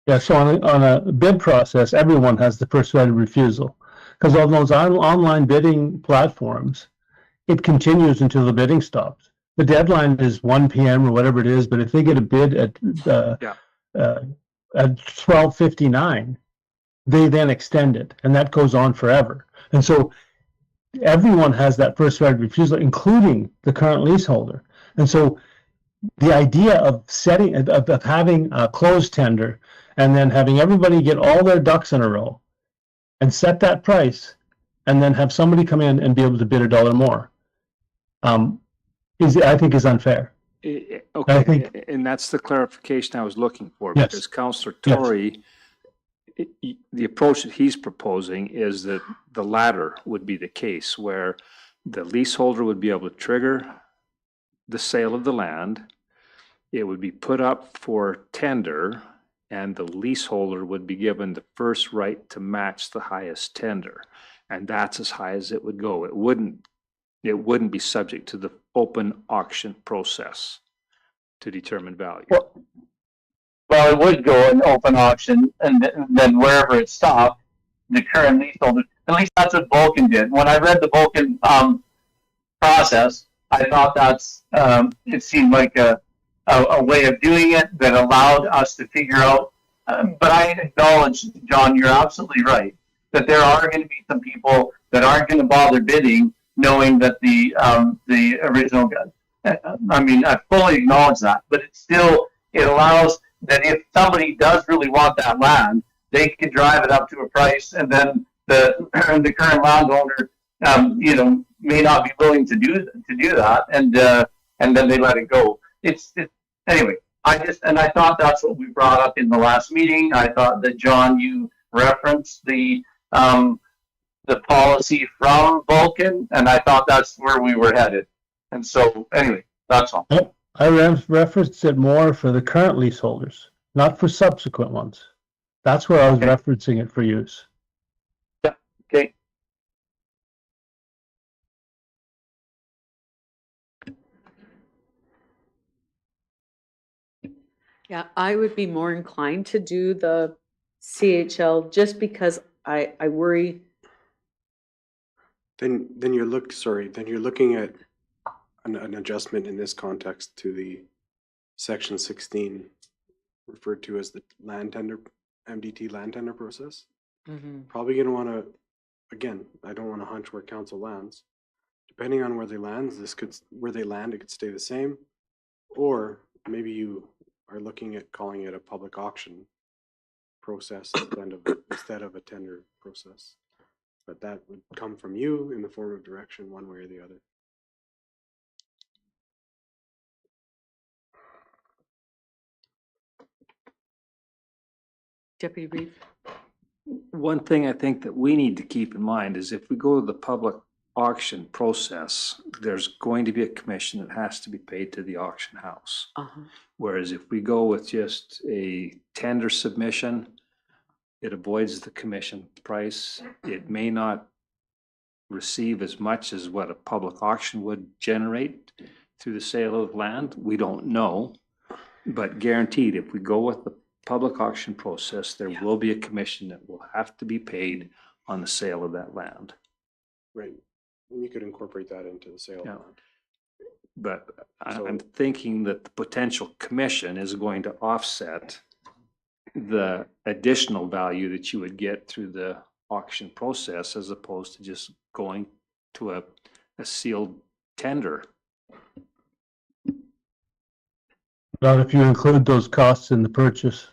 S4: Yeah, so on a bid process, everyone has the first right of refusal. Because on those online bidding platforms, it continues until the bidding stops. The deadline is 1 p.m. or whatever it is, but if they get a bid at 12:59, they then extend it, and that goes on forever. And so everyone has that first right of refusal, including the current leaseholder. And so the idea of having a closed tender and then having everybody get all their ducks in a row and set that price, and then have somebody come in and be able to bid $1 more, I think is unfair.
S2: Okay, and that's the clarification I was looking for,
S4: Yes.
S2: because Councillor Tory, the approach that he's proposing is that the latter would be the case, where the leaseholder would be able to trigger the sale of the land. It would be put up for tender, and the leaseholder would be given the first right to match the highest tender. And that's as high as it would go. It wouldn't be subject to the open auction process to determine value.
S15: Well, it would go in open auction, and then wherever it stopped, the current leaseholder, at least that's what Vulcan did. When I read the Vulcan process, I thought it seemed like a way of doing it that allowed us to figure out, but I acknowledge, John, you're absolutely right, that there are going to be some people that aren't going to bother bidding, knowing that the original, I fully acknowledge that, but it allows that if somebody does really want that land, they can drive it up to a price, and then the current landowner, may not be willing to do that, and then they let it go. Anyway. I thought that's what we brought up in the last meeting. I thought that, John, you referenced the policy from Vulcan, and I thought that's where we were headed. And so, anyway, that's all.
S4: I referenced it more for the current leaseholders, not for subsequent ones. That's where I was referencing it for use.
S15: Yeah, okay.
S1: Yeah, I would be more inclined to do the CHL just because I worry.
S12: Then you're looking at an adjustment in this context to the section 16 referred to as the land tender, MDT land tender process. Probably going to want to, again, I don't want to hunch where council lands. Depending on where they land, it could stay the same, or maybe you are looking at calling it a public auction process instead of a tender process. But that would come from you in the form of direction one way or the other.
S1: Deputy Reeve.
S2: One thing I think that we need to keep in mind is if we go to the public auction process, there's going to be a commission that has to be paid to the auction house. Whereas if we go with just a tender submission, it avoids the commission price. It may not receive as much as what a public auction would generate through the sale of land. We don't know, but guaranteed, if we go with the public auction process, there will be a commission that will have to be paid on the sale of that land.
S12: Right. And you could incorporate that into the sale of land.
S2: But I'm thinking that the potential commission is going to offset the additional value that you would get through the auction process, as opposed to just going to a sealed tender.
S4: Not if you include those costs in the purchase.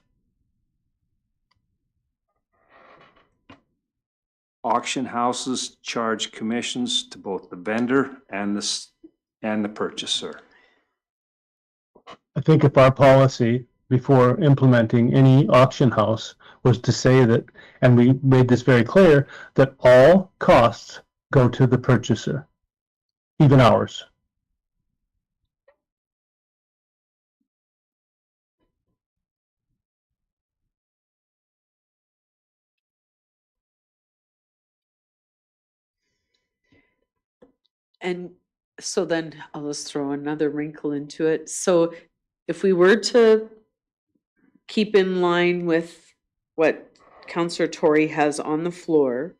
S2: Auction houses charge commissions to both the vendor and the purchaser.
S4: I think if our policy before implementing any auction house was to say that, and we made this very clear, that all costs go to the purchaser, even ours.
S1: And so then I'll just throw another wrinkle into it. So if we were to keep in line with what Counselor Tory has on the floor,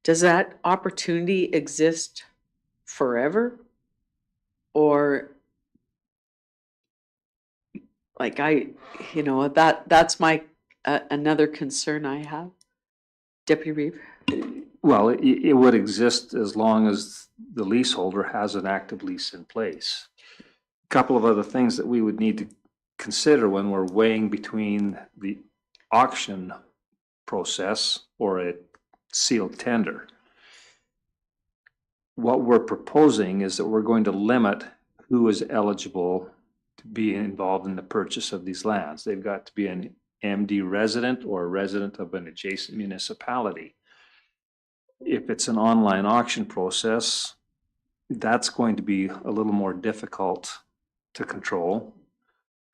S1: does that opportunity exist forever? Or like that's my, another concern I have. Deputy Reeve?
S2: Well, it would exist as long as the leaseholder has an active lease in place. A couple of other things that we would need to consider when we're weighing between the auction process or a sealed tender. What we're proposing is that we're going to limit who is eligible to be involved in the purchase of these lands. They've got to be an MD resident or a resident of an adjacent municipality. If it's an online auction process, that's going to be a little more difficult to control.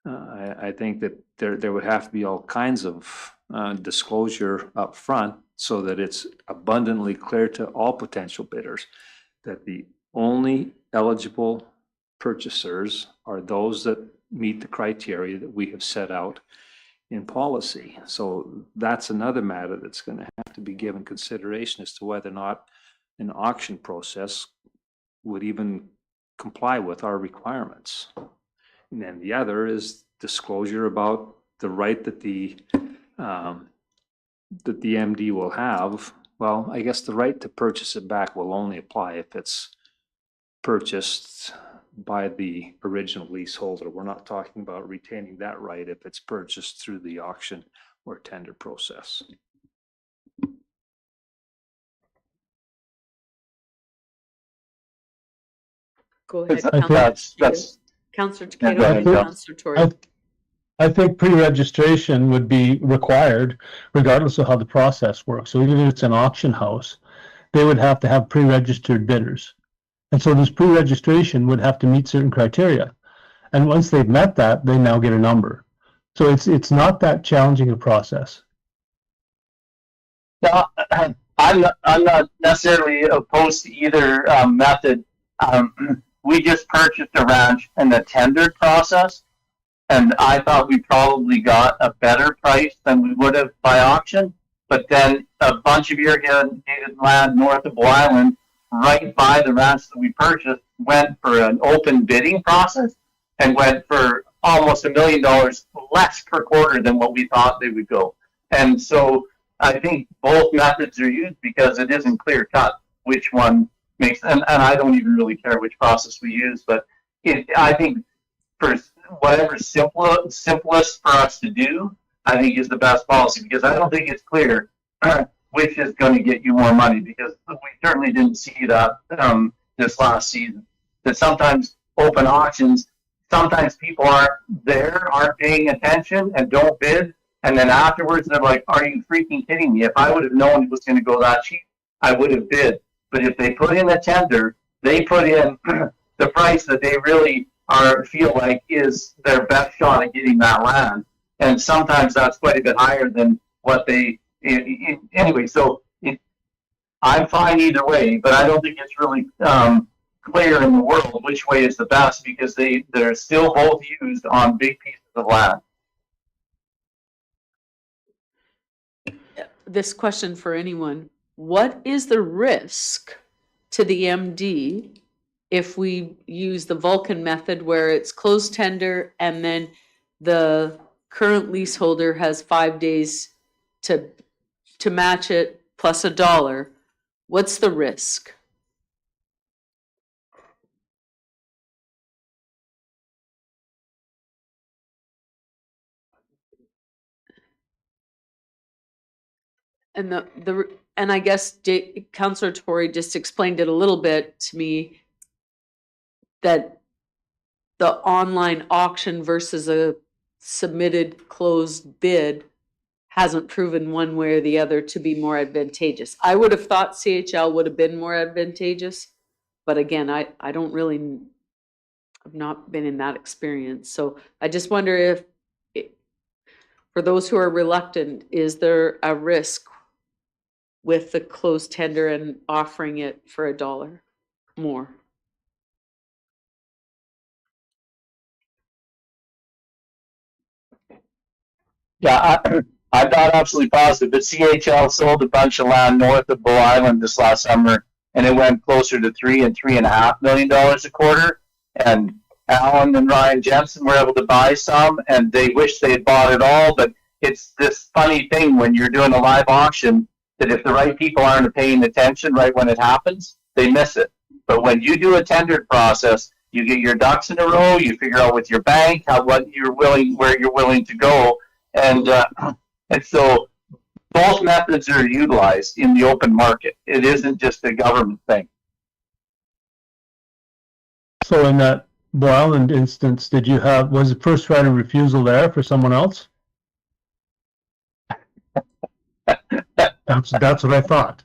S2: I think that there would have to be all kinds of disclosure up front so that it's abundantly clear to all potential bidders that the only eligible purchasers are those that meet the criteria that we have set out in policy. So that's another matter that's going to have to be given consideration as to whether or not an auction process would even comply with our requirements. And then the other is disclosure about the right that the MD will have. Well, I guess the right to purchase it back will only apply if it's purchased by the original leaseholder. We're not talking about retaining that right if it's purchased through the auction or tender process.
S1: Go ahead, Councillor
S4: Yeah,
S1: Takeda, and Councillor Tory.
S4: I think pre-registration would be required regardless of how the process works. So even if it's an auction house, they would have to have pre-registered bidders. And so this pre-registration would have to meet certain criteria. And once they've met that, they now get a number. So it's not that challenging a process.
S15: No, I'm not necessarily opposed to either method. We just purchased a ranch in the tendered process, and I thought we probably got a better price than we would have by auction. But then a bunch of irrigated land north of Bow Island, right by the ranch that we purchased, went for an open bidding process and went for almost $1 million less per quarter than what we thought they would go. And so I think both methods are used because it isn't clear cut which one makes, and I don't even really care which process we use, but I think for whatever simplest for us to do, I think is the best policy, because I don't think it's clear which is going to get you more money, because we certainly didn't see that this last season. That sometimes open auctions, sometimes people aren't paying attention and don't bid, and then afterwards they're like, "Are you freaking kidding me? If I would have known it was going to go that cheap, I would have bid." But if they put in a tender, they put in the price that they really feel like is their best shot at getting that land, and sometimes that's quite a bit higher than what they. Anyway, so I'm fine either way, but I don't think it's really clear in the world which way is the best, because they're still both used on big pieces of land.
S1: This question for anyone: what is the risk to the MD if we use the Vulcan method, where it's closed tender and then the current leaseholder has 5 days to match it plus $1? What's the risk? And and I guess Councillor Tory just explained it a little bit to me, that the online auction versus a submitted closed bid hasn't proven one way or the other to be more advantageous. I would have thought CHL would have been more advantageous, but again, I don't really, I've not been in that experience. So I just wonder if, for those who are reluctant, is there a risk with the closed tender and offering it for $1 more?
S15: Yeah, I'm not absolutely positive, but CHL sold a bunch of land north of Bow Island this last summer, and it went closer to $3 and $3.5 million a quarter. And Alan and Ryan Jensen were able to buy some, and they wish they had bought it all. But it's this funny thing when you're doing a live auction that if the right people aren't paying attention right when it happens, they miss it. But when you do a tendered process, you get your ducks in a row. You figure out with your bank where you're willing to go, and so both methods are utilized in the open market. It isn't just a government thing.
S4: So in that Bow Island instance, was the first right of refusal there for someone else? That's what I thought.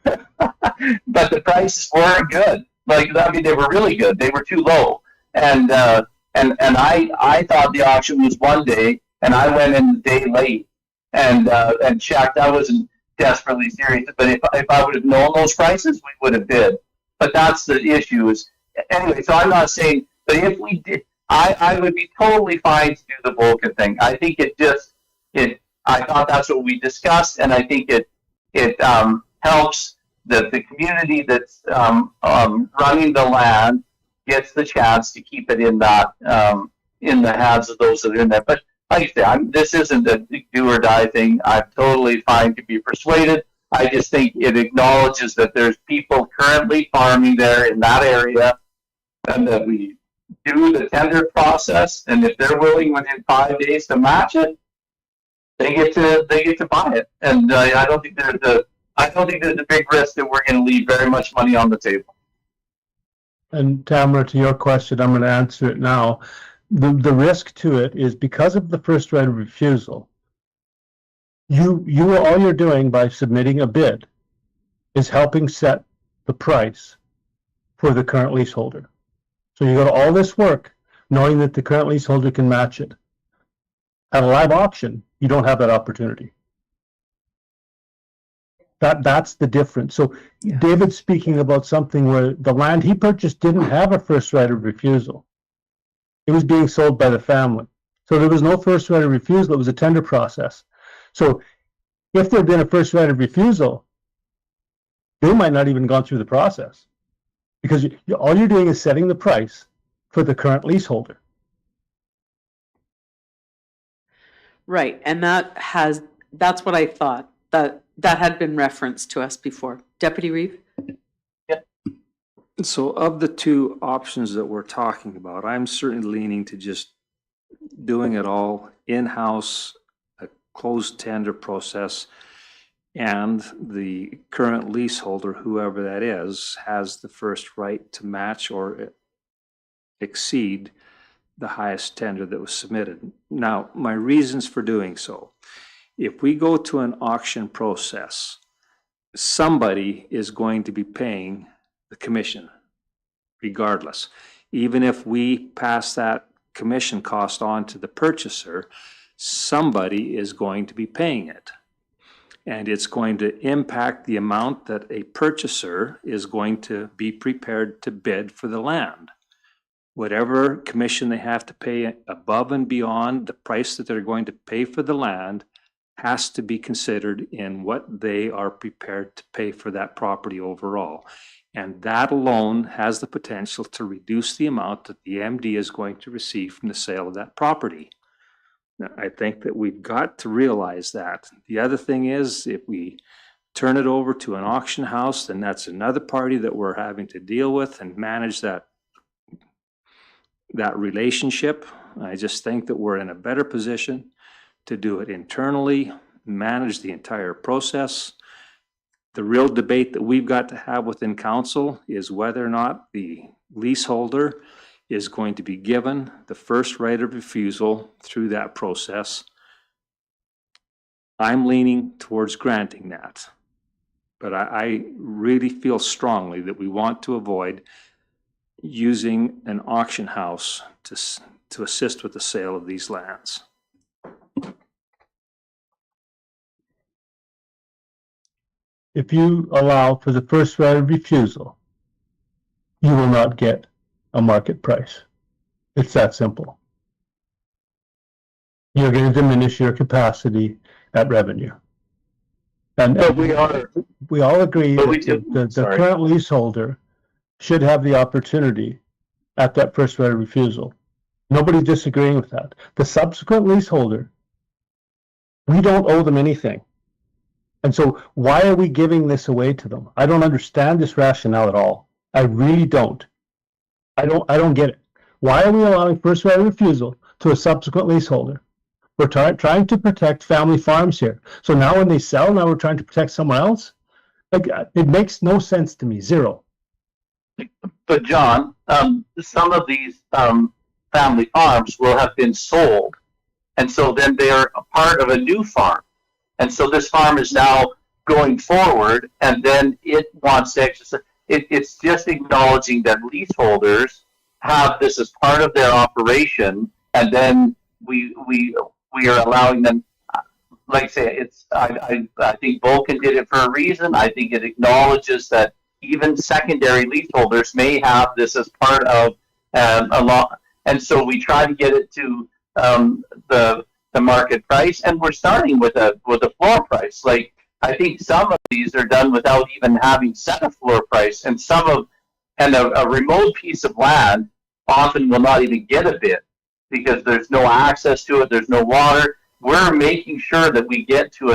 S15: But the prices weren't good. Like, I mean, they were really good. They were too low. And I thought the auction was one day, and I went in the day late and checked. I wasn't desperately serious, but if I would have known those prices, we would have bid. But that's the issue. Anyway, so I'm not saying, but if we did, I would be totally fine to do the Vulcan thing. I think I thought that's what we discussed, and I think it helps that the community that's running the land gets the chance to keep it in that in the hands of those that are in there. But like I say, this isn't a do or die thing. I'm totally fine to be persuaded. I just think it acknowledges that there's people currently farming there in that area, and that we do the tender process. And if they're willing within 5 days to match it, they get to buy it. And I don't think there's a big risk that we're going to leave very much money on the table.
S4: And Tamara, to your question, I'm going to answer it now. The risk to it is because of the first right of refusal. All you're doing by submitting a bid is helping set the price for the current leaseholder. So you go to all this work knowing that the current leaseholder can match it. At a live auction, you don't have that opportunity. That's the difference. So David's speaking about something where the land he purchased didn't have a first right of refusal. It was being sold by the family. So there was no first right of refusal. It was a tender process. So if there had been a first right of refusal, they might not even gone through the process, because all you're doing is setting the price for the current leaseholder.
S1: Right, and that's what I thought, that had been referenced to us before. Deputy Reeve?
S2: So of the two options that we're talking about, I'm certainly leaning to just doing it all in-house, a closed tender process, and the current leaseholder, whoever that is, has the first right to match or exceed the highest tender that was submitted. Now, my reasons for doing so: if we go to an auction process, somebody is going to be paying the commission regardless. Even if we pass that commission cost on to the purchaser, somebody is going to be paying it. And it's going to impact the amount that a purchaser is going to be prepared to bid for the land. Whatever commission they have to pay above and beyond the price that they're going to pay for the land has to be considered in what they are prepared to pay for that property overall. And that alone has the potential to reduce the amount that the MD is going to receive from the sale of that property. Now, I think that we've got to realize that. The other thing is, if we turn it over to an auction house, then that's another party that we're having to deal with and manage that relationship. I just think that we're in a better position to do it internally, manage the entire process. The real debate that we've got to have within council is whether or not the leaseholder is going to be given the first right of refusal through that process. I'm leaning towards granting that, but I really feel strongly that we want to avoid using an auction house to assist with the sale of these lands.
S4: If you allow for the first right of refusal, you will not get a market price. It's that simple. you're going to diminish your capacity at revenue. And
S15: But we are,
S4: we all agree
S15: but we
S4: that
S15: do,
S4: the
S15: sorry.
S4: current leaseholder should have the opportunity at that first right of refusal. Nobody's disagreeing with that. The subsequent leaseholder, we don't owe them anything. And so why are we giving this away to them? I don't understand this rationale at all. I really don't. I don't get it. Why are we allowing first right of refusal to a subsequent leaseholder? We're trying to protect family farms here. So now when they sell, now we're trying to protect someone else? Like, it makes no sense to me, zero.
S15: But John, some of these family farms will have been sold, and so then they're a part of a new farm, and so this farm is now going forward, and then it wants to exercise. It's just acknowledging that leaseholders have this as part of their operation, and then we are allowing them. Like I say, I think Vulcan did it for a reason. I think it acknowledges that even secondary leaseholders may have this as part of a law, and so we try to get it to the market price, and we're starting with a floor price. Like, I think some of these are done without even having set a floor price, and a remote piece of land often will not even get a bid because there's no access to it, there's no water. We're making sure that we get to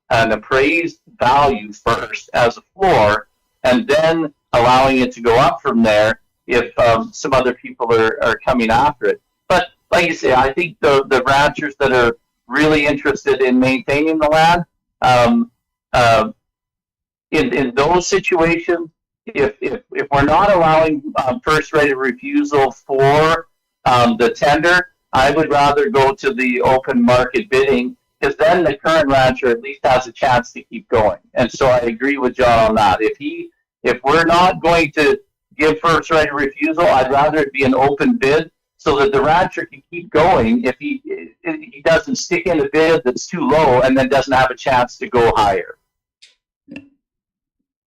S15: an appraised value first as a floor, and then allowing it to go up from there if some other people are coming after it. But like you say, I think the ranchers that are really interested in maintaining the land, in those situations, if we're not allowing first right of refusal for the tender, I would rather go to the open market bidding, because then the current rancher at least has a chance to keep going. And so I agree with John on that. If we're not going to give first right of refusal, I'd rather it be an open bid so that the rancher can keep going if he doesn't stick in a bid that's too low and then doesn't have a chance to go higher.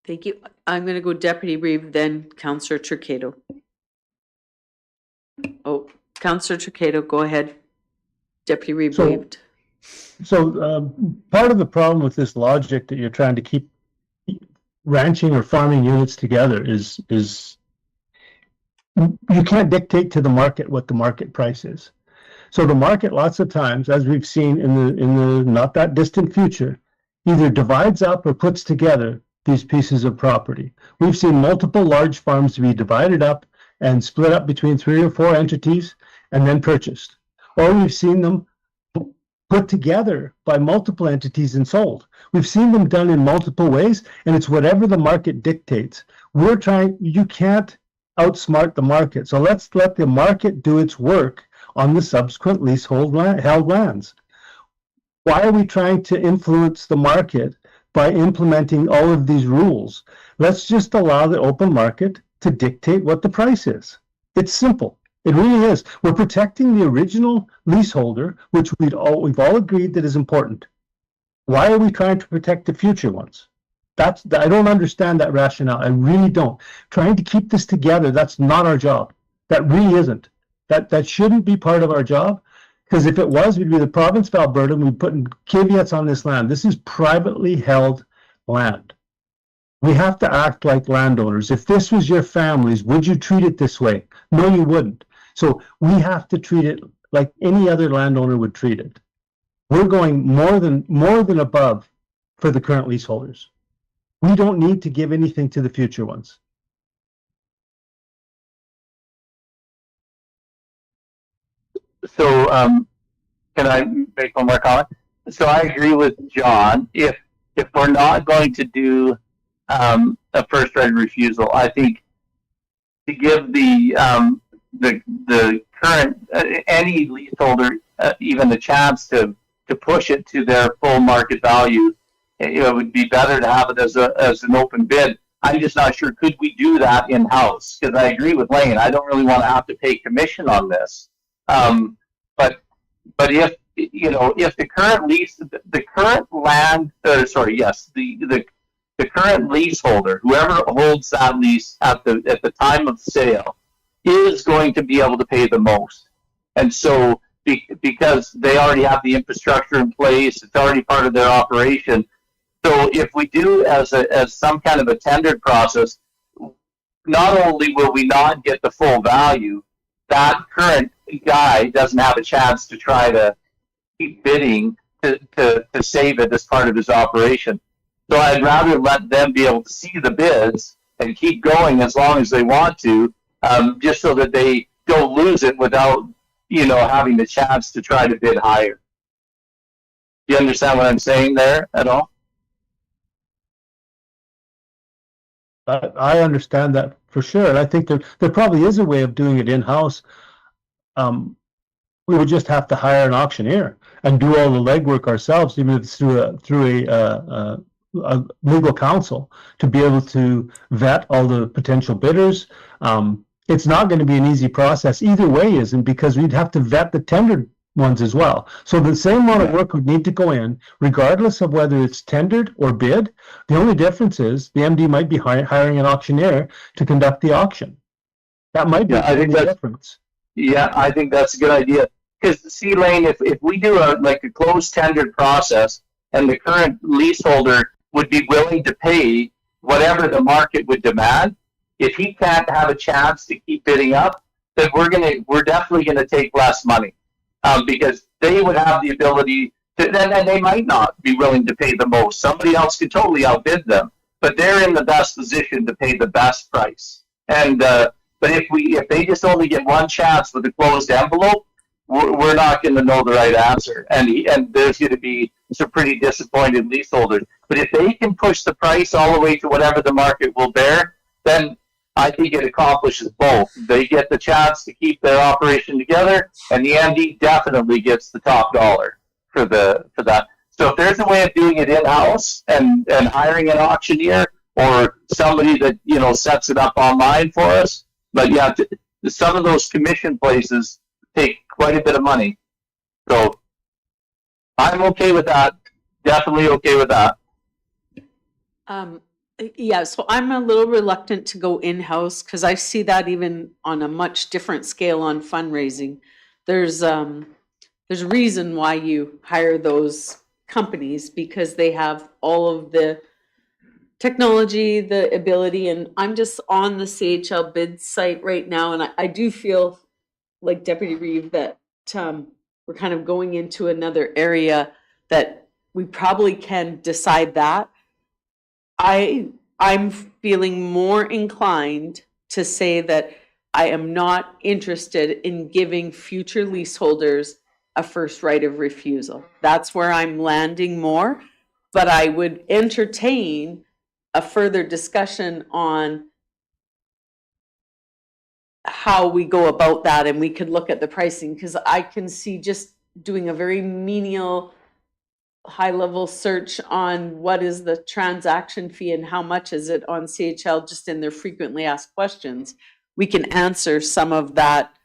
S1: Thank you. I'm going to go Deputy Reeve, then Councillor Turcado. Oh, Councillor Turcado, go ahead. Deputy Reeve waived.
S4: So part of the problem with this logic that you're trying to keep ranching or farming units together is you can't dictate to the market what the market price is. So the market, lots of times, as we've seen in the not that distant future, either divides up or puts together these pieces of property. We've seen multiple large farms be divided up and split up between 3 or 4 entities and then purchased. Or we've seen them put together by multiple entities and sold. We've seen them done in multiple ways, and it's whatever the market dictates. You can't outsmart the market. So let's let the market do its work on the subsequent leasehold held lands. Why are we trying to influence the market by implementing all of these rules? Let's just allow the open market to dictate what the price is. It's simple. It really is. We're protecting the original leaseholder, which we've all agreed that is important. Why are we trying to protect the future ones? I don't understand that rationale. I really don't. Trying to keep this together, that's not our job. That really isn't. That shouldn't be part of our job, because if it was, we'd be the province of Alberta and we'd put caveats on this land. This is privately held land. We have to act like landowners. If this was your family's, would you treat it this way? No, you wouldn't. So we have to treat it like any other landowner would treat it. We're going more than above for the current leaseholders. We don't need to give anything to the future ones.
S15: So can I make one more comment? So I agree with John. If we're not going to do a first right of refusal, I think to give the current any leaseholder even the chance to push it to their full market value, it would be better to have it as an open bid. I'm just not sure, could we do that in-house? Because I agree with Lane, I don't really want to have to pay commission on this. But if the current lease, the current land, the current leaseholder, whoever holds that lease at the time of sale, is going to be able to pay the most. And so because they already have the infrastructure in place. It's already part of their operation. So if we do as some kind of a tendered process, not only will we not get the full value, that current guy doesn't have a chance to try to keep bidding to save it as part of his operation. So I'd rather let them be able to see the bids and keep going as long as they want to, just so that they don't lose it without, having the chance to try to bid higher. Do you understand what I'm saying there at all?
S4: I understand that for sure, and I think there probably is a way of doing it in-house. We would just have to hire an auctioneer and do all the legwork ourselves, even if it's through a legal counsel, to be able to vet all the potential bidders. It's not going to be an easy process either way, isn't, because we'd have to vet the tendered ones as well. So the same amount of work would need to go in, regardless of whether it's tendered or bid. The only difference is the MD might be hiring an auctioneer to conduct the auction. That might be the difference.
S15: Yeah, I think that's a good idea. Because see, Lane, if we do a closed tendered process and the current leaseholder would be willing to pay whatever the market would demand, if he can't have a chance to keep bidding up, then we're definitely gonna take less money. Because they would have the ability to, and they might not be willing to pay the most. Somebody else could totally outbid them, but they're in the best position to pay the best price. And but if they just only get one chance with a closed envelope, we're not going to know the right answer, and there's going to be some pretty disappointed leaseholders. But if they can push the price all the way to whatever the market will bear, then I think it accomplishes both. They get the chance to keep their operation together, and the MD definitely gets the top dollar for that. So if there's a way of doing it in-house and hiring an auctioneer or somebody that sets it up online for us, but yeah, some of those commission places take quite a bit of money. So I'm okay with that. Definitely okay with that.
S1: Yeah, so I'm a little reluctant to go in-house because I see that even on a much different scale on fundraising. There's a reason why you hire those companies, because they have all of the technology, the ability, and I'm just on the CHL bid site right now, and I do feel like Deputy Reeve that we're kind of going into another area that we probably can decide that. I'm feeling more inclined to say that I am not interested in giving future leaseholders a first right of refusal. That's where I'm landing more, but I would entertain a further discussion on how we go about that, and we could look at the pricing, because I can see just doing a very menial high-level search on what is the transaction fee and how much is it on CHL, just in their frequently asked questions. We can answer some of that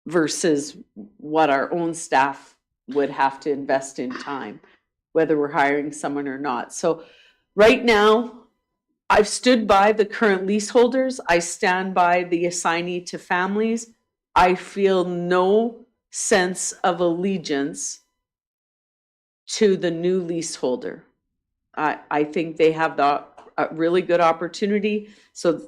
S1: versus what our own staff would have to invest in time, whether we're hiring someone or not. So right now, I've stood by the current leaseholders. I stand by the assignee to families. I feel no sense of allegiance to the new leaseholder. I think they have a really good opportunity. So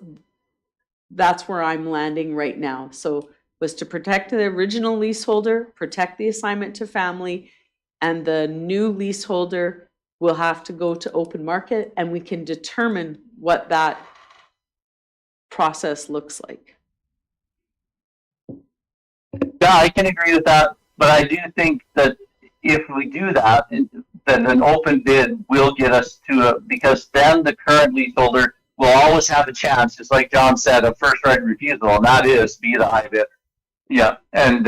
S1: that's where I'm landing right now. So was to protect the original leaseholder, protect the assignment to family, and the new leaseholder will have to go to open market, and we can determine what that process looks like.
S15: Yeah, I can agree with that, but I do think that if we do that, then an open bid will get us to because then the current leaseholder will always have a chance, just like John said, of first right of refusal, and that is be the high bidder. Yeah, and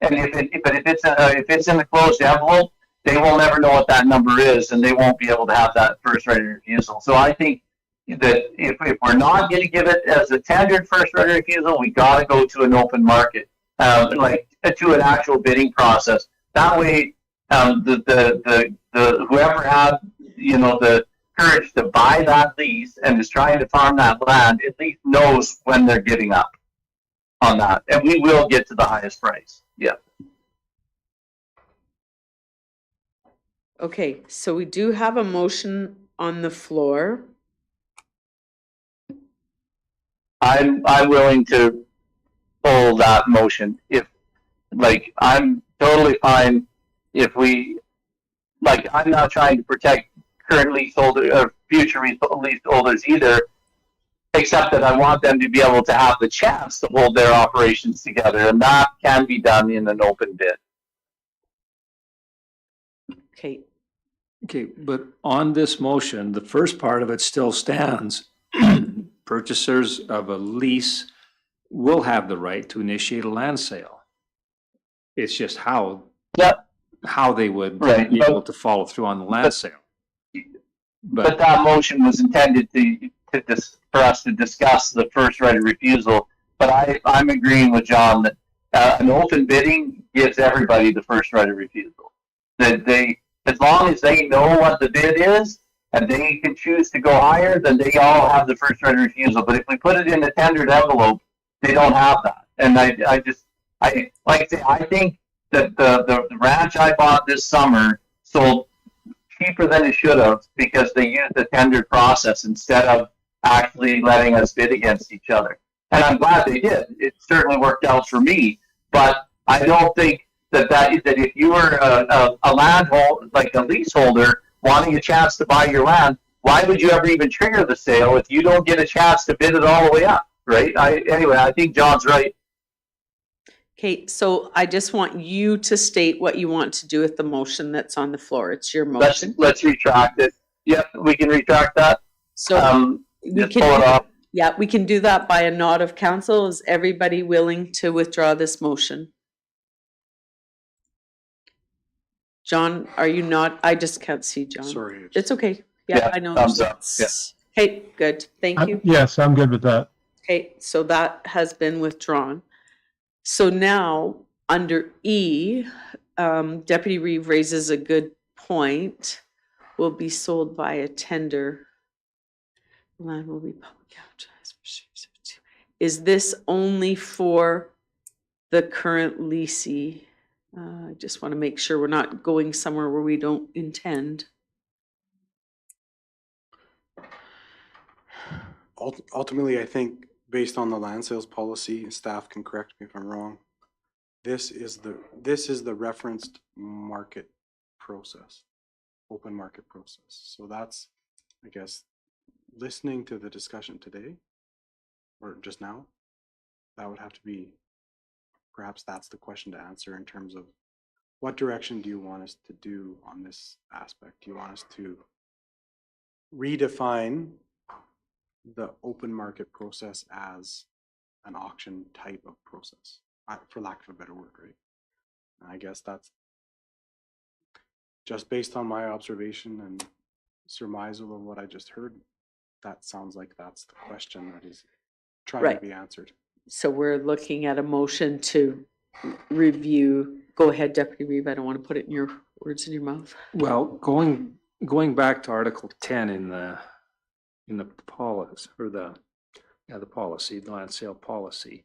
S15: if it's in the closed envelope, they will never know what that number is, and they won't be able to have that first right of refusal. So I think that if we're not going to give it as a tendered first right of refusal, we got to go to an open market, to an actual bidding process. That way, the whoever had the courage to buy that lease and is trying to farm that land at least knows when they're giving up on that, and we will get to the highest price. Yeah.
S1: Okay, so we do have a motion on the floor.
S15: I'm willing to pull that motion if, like, I'm totally fine if we, like, I'm not trying to protect current leaseholder or future leaseholders either, except that I want them to be able to have the chance to hold their operations together, and that can be done in an open bid.
S1: Okay,
S2: Okay, but on this motion, the first part of it still stands. Purchasers of a lease will have the right to initiate a land sale. It's just how they would
S15: Right,
S2: be
S15: but-
S2: able to follow through on the land sale.
S15: But that motion was intended for us to discuss the first right of refusal. But I'm agreeing with John that an open bidding gives everybody the first right of refusal. That they, as long as they know what the bid is and they can choose to go higher, then they all have the first right of refusal. But if we put it in a tendered envelope, they don't have that. And I like I say, I think that the ranch I bought this summer sold cheaper than it should have because they used the tendered process instead of actually letting us bid against each other. And I'm glad they did. It certainly worked out for me. But I don't think that if you were a landholder, like a leaseholder, wanting a chance to buy your land, why would you ever even trigger the sale if you don't get a chance to bid it all the way up, right? Anyway, I think John's right.
S1: okay, so I just want you to state what you want to do with the motion that's on the floor. It's your motion.
S15: Let's retract it. Yep, we can retract that.
S1: So we
S15: just
S1: can,
S15: pull it off.
S1: yeah, we can do that by a nod of council. Is everybody willing to withdraw this motion? John, are you not? I just can't see John.
S12: Sorry.
S1: It's okay. Yeah,
S15: Yeah,
S1: I know.
S15: thumbs up.
S1: Okay, good. Thank you.
S4: Yes, I'm good with that.
S1: Okay, so that has been withdrawn. So now, under E, Deputy Reeve raises a good point. Will be sold by a tender. Land will be public advertised. Is this only for the current leasee? I just want to make sure we're not going somewhere where we don't intend.
S12: Ultimately, I think based on the land sales policy, and staff can correct me if I'm wrong, this is the referenced market process, open market process. So that's, I guess, listening to the discussion today, or just now, that would have to be, perhaps that's the question to answer in terms of what direction do you want us to do on this aspect? Do you want us to redefine the open market process as an auction type of process, for lack of a better word, right? And I guess that's just based on my observation and surmisal of what I just heard. That sounds like that's the question that is trying
S1: Right.
S12: to be answered.
S1: So we're looking at a motion to review. Go ahead, Deputy Reeve. I don't want to put it in your words in your mouth.
S2: Well, going back to Article 10 in the policy, or the policy, the land sale policy,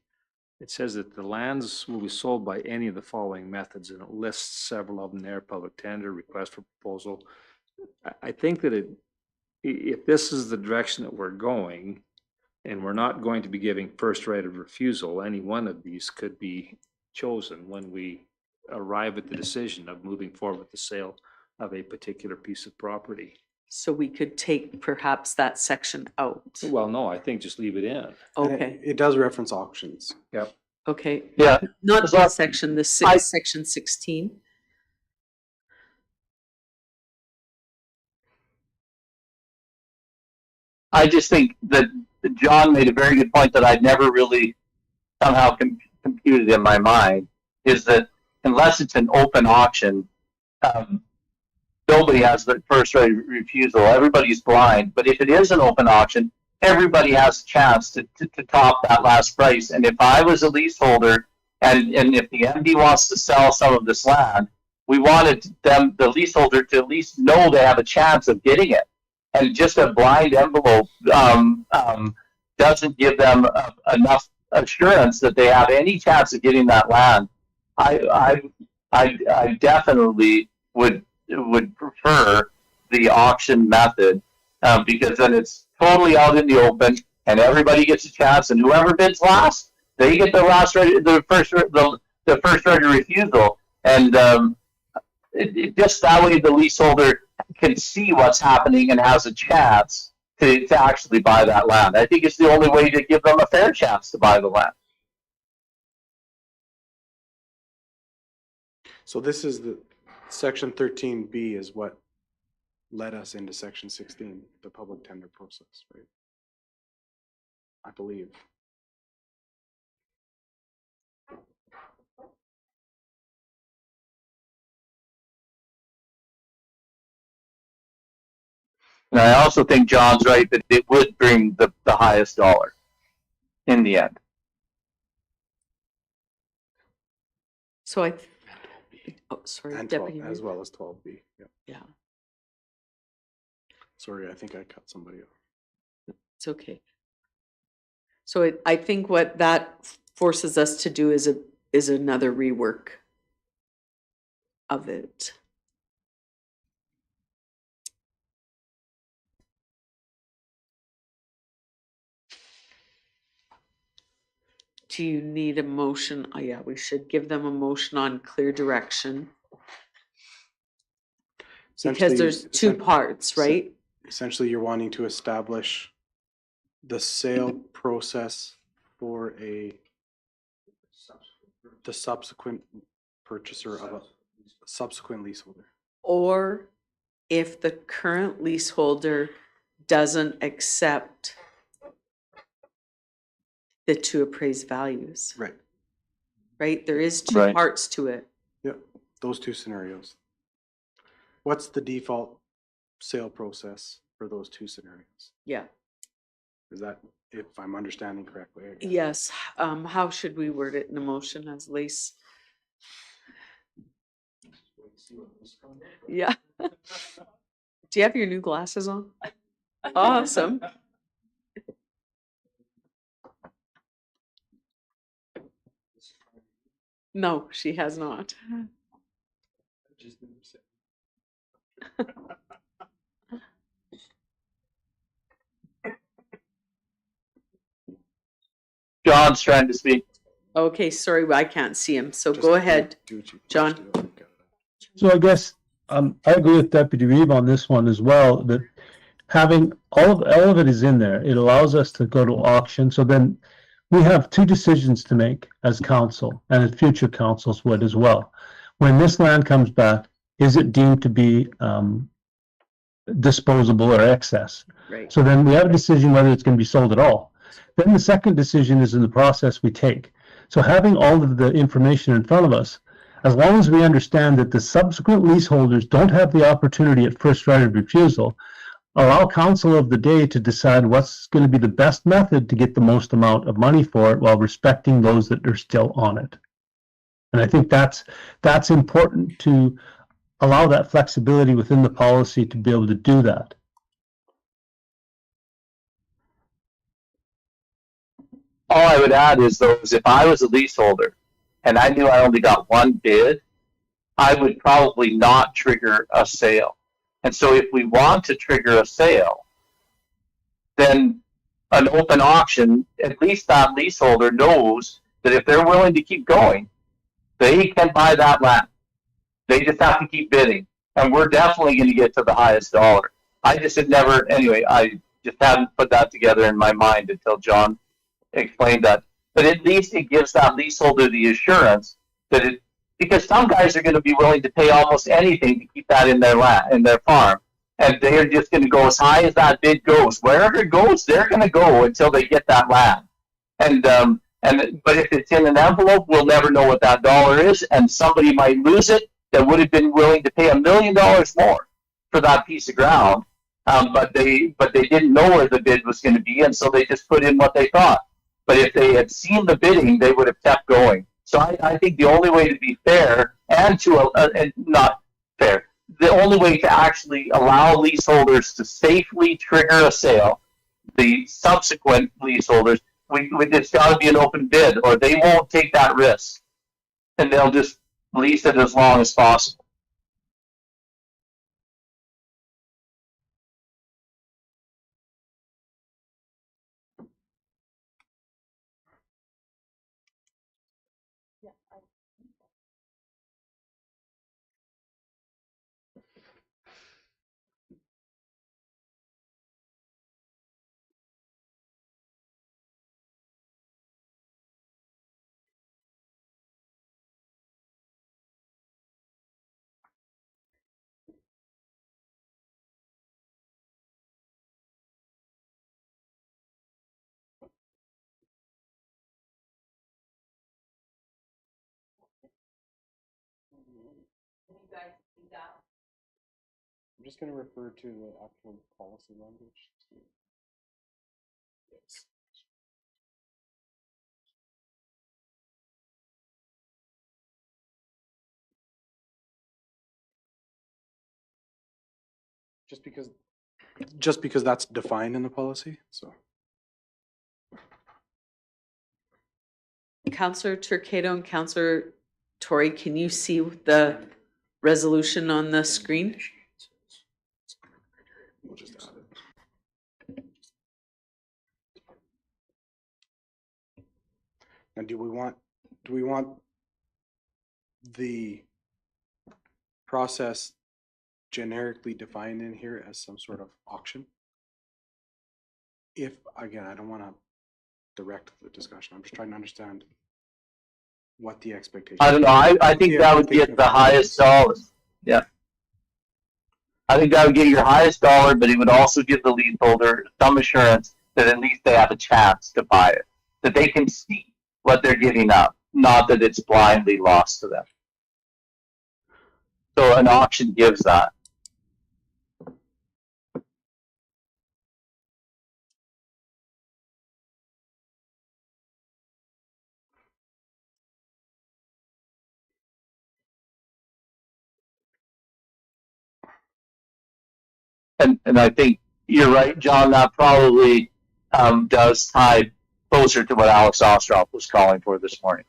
S2: it says that the lands will be sold by any of the following methods, and it lists several of them there: public tender, request for proposal. I think that if this is the direction that we're going, and we're not going to be giving first right of refusal, any one of these could be chosen when we arrive at the decision of moving forward with the sale of a particular piece of property.
S1: So we could take perhaps that section out.
S2: Well, no, I think just leave it in.
S12: And
S1: Okay,
S12: it does reference auctions.
S2: Yep.
S1: okay.
S15: Yeah.
S1: Not
S15: So-
S1: this section, the section 16.
S15: I just think that John made a very good point that I'd never really somehow computed in my mind, is that unless it's an open auction, nobody has the first right of refusal. Everybody's blind. But if it is an open auction, everybody has a chance to top that last price. And if I was a leaseholder, and if the MD wants to sell some of this land, we wanted the leaseholder, to at least know they have a chance of getting it. And just a blind envelope doesn't give them enough assurance that they have any chance of getting that land. I definitely would would prefer the auction method, because then it's totally out in the open and everybody gets a chance, and whoever bids last, they get the first right of refusal. And just that way the leaseholder can see what's happening and has a chance to actually buy that land. I think it's the only way to give them a fair chance to buy the land.
S12: So this is the, section 13B is what led us into section 16, the public tender process, right? I believe.
S15: And I also think John's right that it would bring the highest dollar in the end.
S1: So sorry,
S12: And 12,
S1: Deputy
S12: as
S1: Mayor.
S12: well as 12B. Yeah.
S1: Yeah,
S12: Sorry, I think I cut somebody off.
S1: it's okay. So I think what that forces us to do is another rework of it. Do you need a motion? Oh, yeah, we should give them a motion on clear direction. Because
S12: Essentially-
S1: there's two parts, right?
S12: Essentially, you're wanting to establish the sale process for the subsequent purchaser of a subsequent leaseholder.
S1: Or if the current leaseholder doesn't accept the two appraised values.
S12: Right.
S1: Right? There is two
S15: Right.
S1: parts to it.
S12: Yep, those two scenarios. What's the default sale process for those two scenarios?
S1: Yeah.
S12: Is that, if I'm understanding correctly? I guess?
S1: Yes. How should we word it in a motion as Lace? Yeah. Do you have your new glasses on? Awesome. No, she has not.
S15: John's trying to speak.
S1: Okay, sorry, I can't see him. So go ahead, John.
S4: So I guess I agree with Deputy Reeve on this one as well, that having all of it is in there. It allows us to go to auction. So then we have two decisions to make as council, and as future councils would as well. When this land comes back, is it deemed to be disposable or excess?
S1: Right.
S4: So then we have a decision whether it's going to be sold at all. Then the second decision is in the process we take. So having all of the information in front of us, as long as we understand that the subsequent leaseholders don't have the opportunity at first right of refusal, allow council of the day to decide what's going to be the best method to get the most amount of money for it while respecting those that are still on it. And I think that's important to allow that flexibility within the policy to be able to do that.
S15: All I would add is, though, is if I was a leaseholder and I knew I only got one bid, I would probably not trigger a sale. And so if we want to trigger a sale, then an open auction, at least that leaseholder knows that if they're willing to keep going, they can buy that land. They just have to keep bidding. And we're definitely going to get to the highest dollar. I just had never, anyway, I just hadn't put that together in my mind until John explained that. But at least it gives that leaseholder the assurance that it, because some guys are going to be willing to pay almost anything to keep that in their land, in their farm, and they're just going to go as high as that bid goes. Wherever it goes, they're going to go until they get that land. But if it's in an envelope, we'll never know what that dollar is, and somebody might lose it that would have been willing to pay $1 million more for that piece of ground, but they didn't know where the bid was going to be, and so they just put in what they thought. But if they had seen the bidding, they would have kept going. So I think the only way to be fair and not fair, the only way to actually allow leaseholders to safely trigger a sale, the subsequent leaseholders, it's got to be an open bid, or they won't take that risk, and they'll just lease it as long as possible.
S12: I'm just gonna refer to the actual policy language. Yes. Just because that's defined in the policy, so.
S1: Counselor Turcato and Counselor Tori, can you see the resolution on the screen?
S12: We'll just add it. Now, do we want the process generically defined in here as some sort of auction? If, again, I don't want to direct the discussion. I'm just trying to understand what the expectation.
S15: I don't know. I think that would get the highest dollar. Yeah. I think that would get your highest dollar, but it would also give the leaseholder some assurance that at least they have a chance to buy it, that they can see what they're giving up, not that it's blindly lost to them. So an auction gives that. And I think you're right, John, that probably does tie closer to what Alex Ostrov was calling for this morning.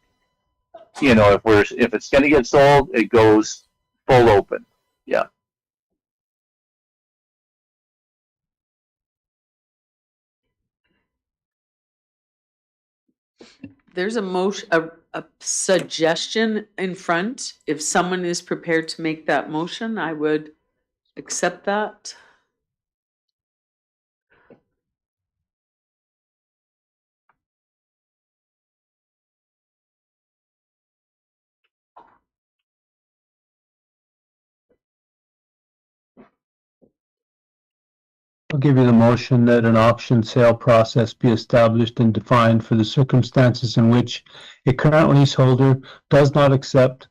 S15: You know, if it's going to get sold, it goes full open. Yeah.
S1: There's a motion, a suggestion in front. If someone is prepared to make that motion, I would accept that.
S4: I'll give you the motion that an auction sale process be established and defined for the circumstances in which a current leaseholder does not accept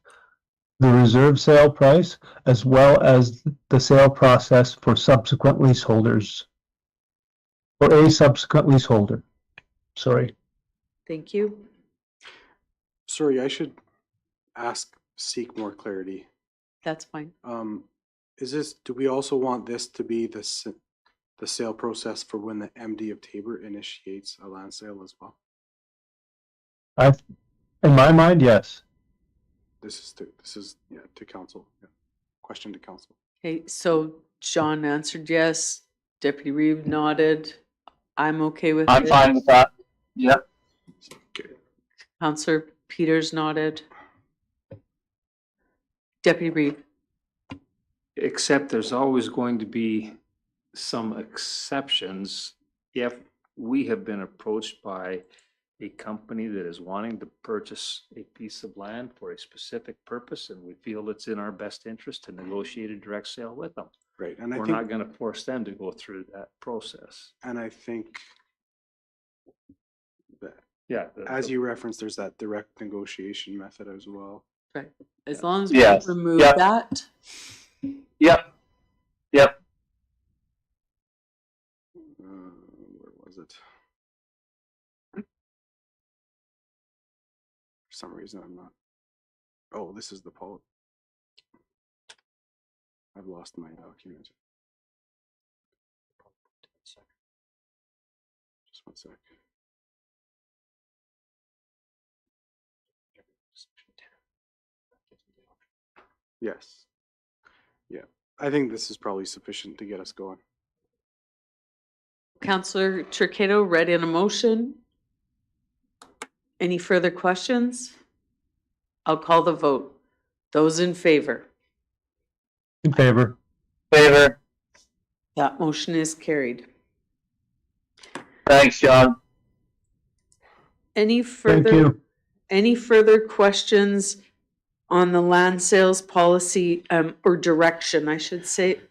S4: the reserve sale price as well as the sale process for subsequent leaseholders. Or a subsequent leaseholder. Sorry.
S1: Thank you.
S12: Sorry, I should seek more clarity.
S1: That's fine.
S12: Do we also want this to be the sale process for when the MD of Tabor initiates a land sale as well?
S4: In my mind, yes.
S12: This is to council. Yeah. Question to council.
S1: Okay, so John answered yes. Deputy Reeve nodded. I'm okay with it.
S15: I'm fine with that. Yep.
S1: Counselor Peters nodded. Deputy Reeve.
S2: Except there's always going to be some exceptions if we have been approached by a company that is wanting to purchase a piece of land for a specific purpose and we feel it's in our best interest to negotiate a direct sale with them.
S12: Right. And
S2: we're not going to force them to go through that process.
S12: And I think that,
S2: yeah,
S12: as you referenced, there's that direct negotiation method as well.
S1: Right. As long as we
S15: Yes.
S1: remove
S15: Yep.
S1: that.
S15: Yep. Yep.
S12: Where was it? For some reason, I'm not. Oh, this is the poll. I've lost my document. Just one sec. Yes. Yeah. I think this is probably sufficient to get us going.
S1: Counselor Turcato read in a motion. Any further questions? I'll call the vote. Those in favor?
S4: In favor.
S15: Favor.
S1: That motion is carried.
S15: Thanks, John.
S1: Any
S4: Thank
S1: further,
S4: you.
S1: any further questions on the land sales policy, or direction, I should say?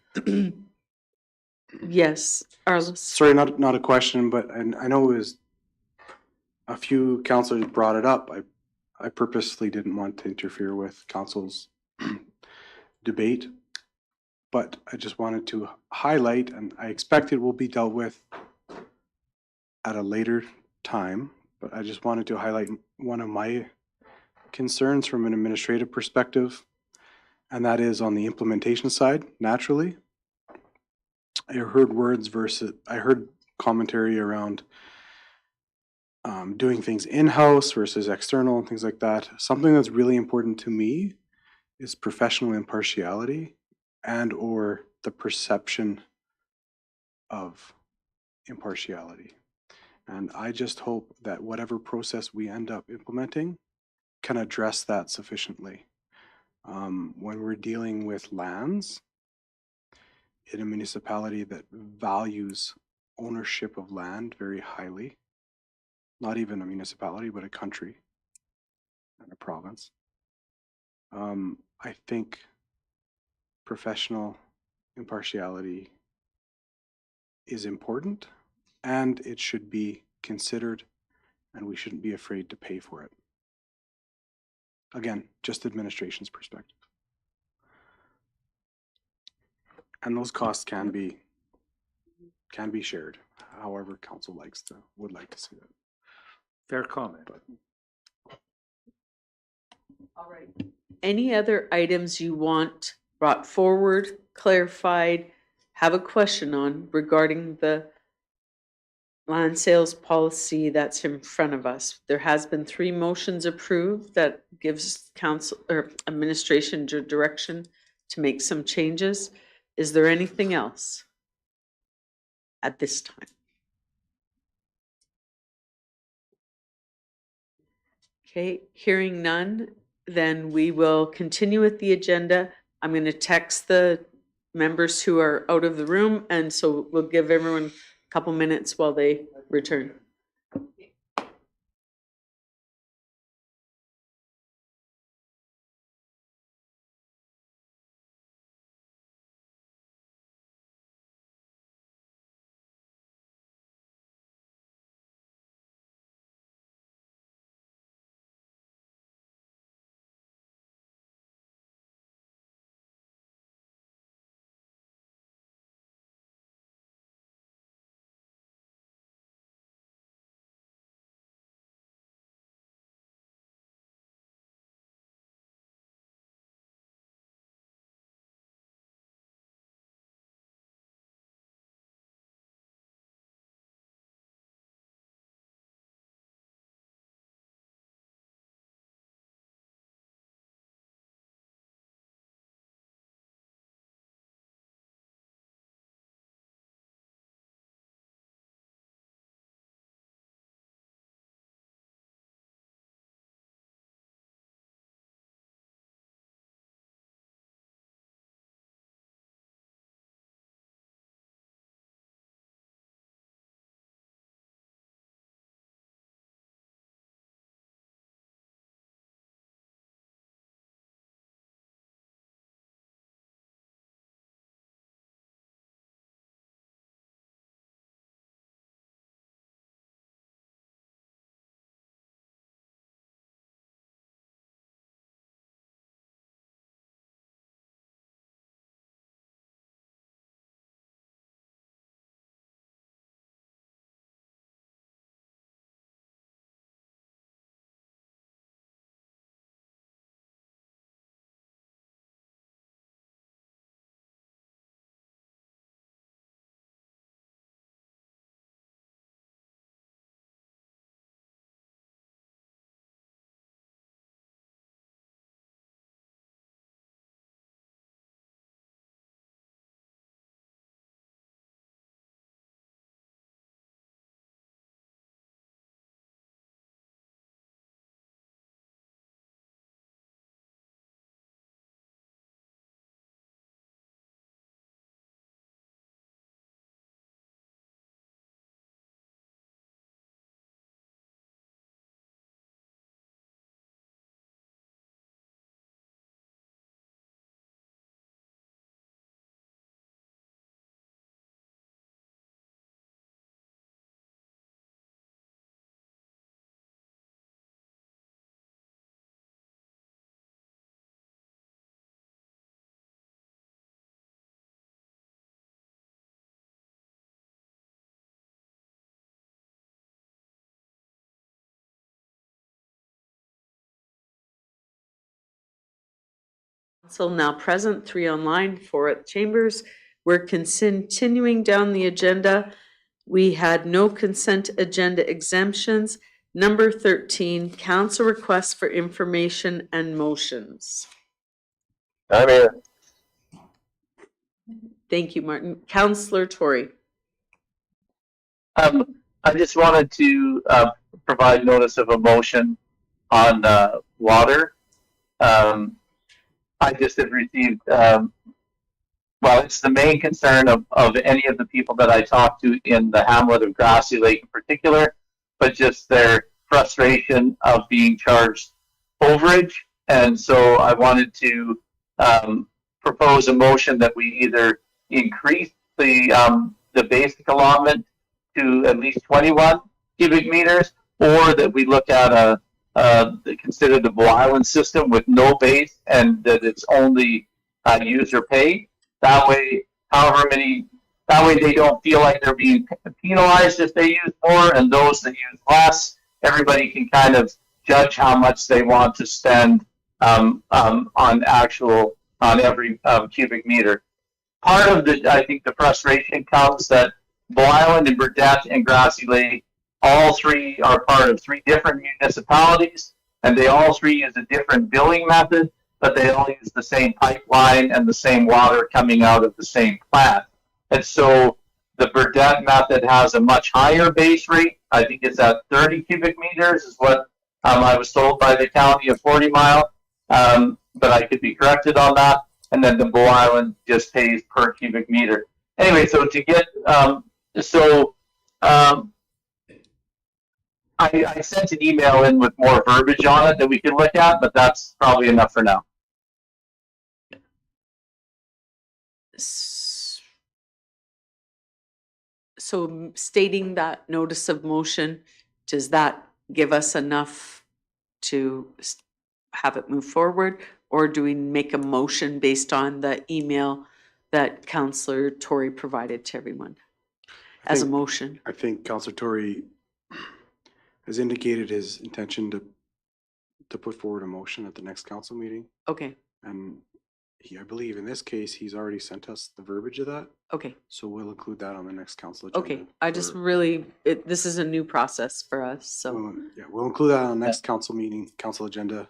S1: Yes, Arliss.
S12: Sorry, not a question, but I know it was a few councilors brought it up. I purposely didn't want to interfere with council's debate, but I just wanted to highlight, and I expect it will be dealt with at a later time, but I just wanted to highlight one of my concerns from an administrative perspective, and that is on the implementation side, naturally. I heard commentary around doing things in-house versus external and things like that. Something that's really important to me is professional impartiality and or the perception of impartiality. And I just hope that whatever process we end up implementing can address that sufficiently. When we're dealing with lands in a municipality that values ownership of land very highly, not even a municipality, but a country and a province, I think professional impartiality is important and it should be considered, and we shouldn't be afraid to pay for it. Again, just administration's perspective. And those costs can be shared, however council would like to see that.
S2: Fair comment.
S1: All right. Any other items you want brought forward, clarified, have a question on regarding the land sales policy that's in front of us? There has been 3 motions approved that gives council or administration direction to make some changes. Is there anything else at this time? Okay, hearing none, then we will continue with the agenda. I'm going to text the members who are out of the room, and so we'll give everyone a couple minutes while they return. council now present, 3 online, 4 at chambers. We're continuing down the agenda. We had no consent agenda exemptions. Number 13, council requests for information and motions.
S15: I'm here.
S1: Thank you, Martin. Councillor Tory.
S15: I just wanted to provide notice of a motion on water. I just have received, well, it's the main concern of any of the people that I talked to in the hamlet of Grassy Lake in particular, but just their frustration of being charged overage. And so I wanted to propose a motion that we either increase the basic allotment to at least 21 cubic meters, or that we look at consider the Bow Island system with no base and that it's only user pay. That way, that way they don't feel like they're being penalized if they use more, and those that use less, everybody can kind of judge how much they want to spend on every cubic meter. Part of I think the frustration comes that Bow Island and Burdett and Grassy Lake, all 3 are part of 3 different municipalities, and they all 3 use a different billing method, but they all use the same pipeline and the same water coming out of the same plant. And so the Burdett method has a much higher base rate. I think it's at 30 cubic meters is what I was told by the county of 40 Mile, but I could be corrected on that. And then the Bow Island just pays per cubic meter. Anyway, so to get, I sent an email in with more verbiage on it that we can look at, but that's probably enough for now.
S1: So stating that notice of motion, does that give us enough to have it move forward? Or do we make a motion based on the email that Councillor Tory provided to everyone as a motion?
S12: I think Councillor Tory has indicated his intention to put forward a motion at the next council meeting.
S1: Okay,
S12: And I believe in this case, he's already sent us the verbiage of that.
S1: okay,
S12: So we'll include that on the next council agenda.
S1: okay. I just
S12: for-
S1: really, this is a new process for us, so,
S12: Yeah, we'll include that on the next council meeting, council agenda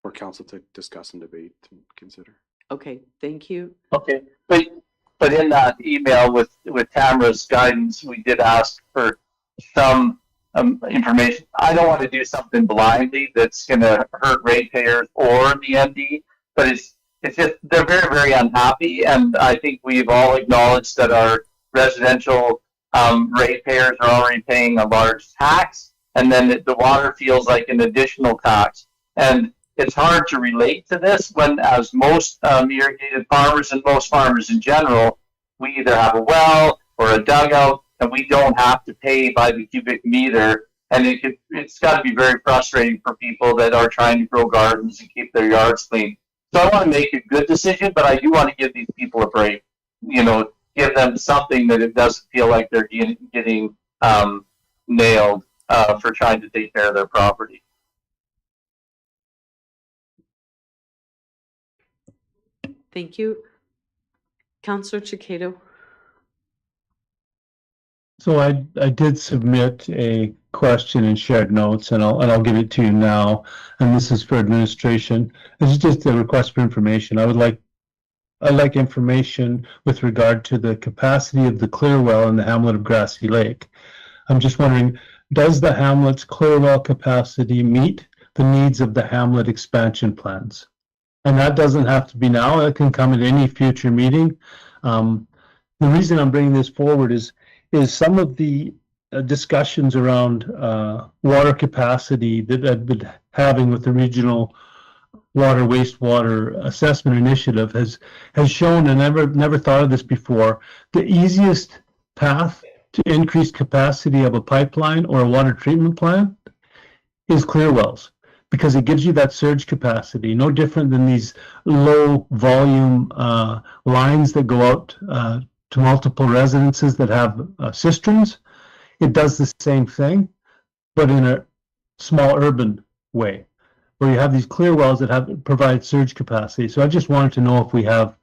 S12: for council to discuss and debate and consider.
S1: okay, thank you.
S15: Okay, but in that email with Tamara's guidance, we did ask for some information. I don't want to do something blindly that's going to hurt ratepayers or the MD, but it's just they're very, very unhappy, and I think we've all acknowledged that our residential ratepayers are already paying a large tax, and then the water feels like an additional tax. And it's hard to relate to this when, as most irrigated farmers and most farmers in general, we either have a well or a dugout, and we don't have to pay by the cubic meter. And it's got to be very frustrating for people that are trying to grow gardens and keep their yards clean. So I want to make a good decision, but I do want to give these people a break. Give them something that it doesn't feel like they're getting nailed for trying to take care of their property.
S1: Thank you. Councillor Chikado.
S4: So I did submit a question and shared notes, and I'll give it to you now. And this is for administration. This is just a request for information. I'd like information with regard to the capacity of the clear well in the hamlet of Grassy Lake. I'm just wondering, does the hamlet's clear well capacity meet the needs of the hamlet expansion plans? And that doesn't have to be now. It can come at any future meeting. The reason I'm bringing this forward is some of the discussions around water capacity that I've been having with the regional water wastewater assessment initiative has shown, and I never thought of this before, the easiest path to increase capacity of a pipeline or a water treatment plant is clear wells, because it gives you that surge capacity, no different than these low volume lines that go out to multiple residences that have cisterns. It does the same thing, but in a small urban way. where you have these clear wells that provide surge capacity. So I just wanted to know if we have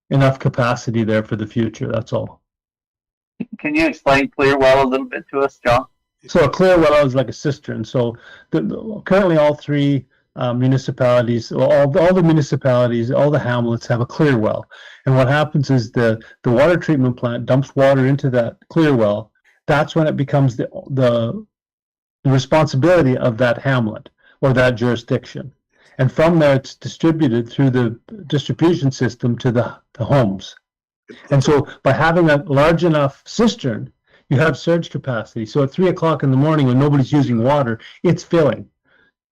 S4: enough capacity there for the future. That's all.
S15: Can you explain clear well a little bit to us, John?
S4: So a clear well is like a cistern. So currently all three municipalities, all the municipalities, all the hamlets have a clear well. And what happens is the water treatment plant dumps water into that clear well. That's when it becomes the responsibility of that hamlet or that jurisdiction. And from there, it's distributed through the distribution system to the homes. And so by having a large enough cistern, you have surge capacity. So at 3 o'clock in the morning when nobody's using water, it's filling.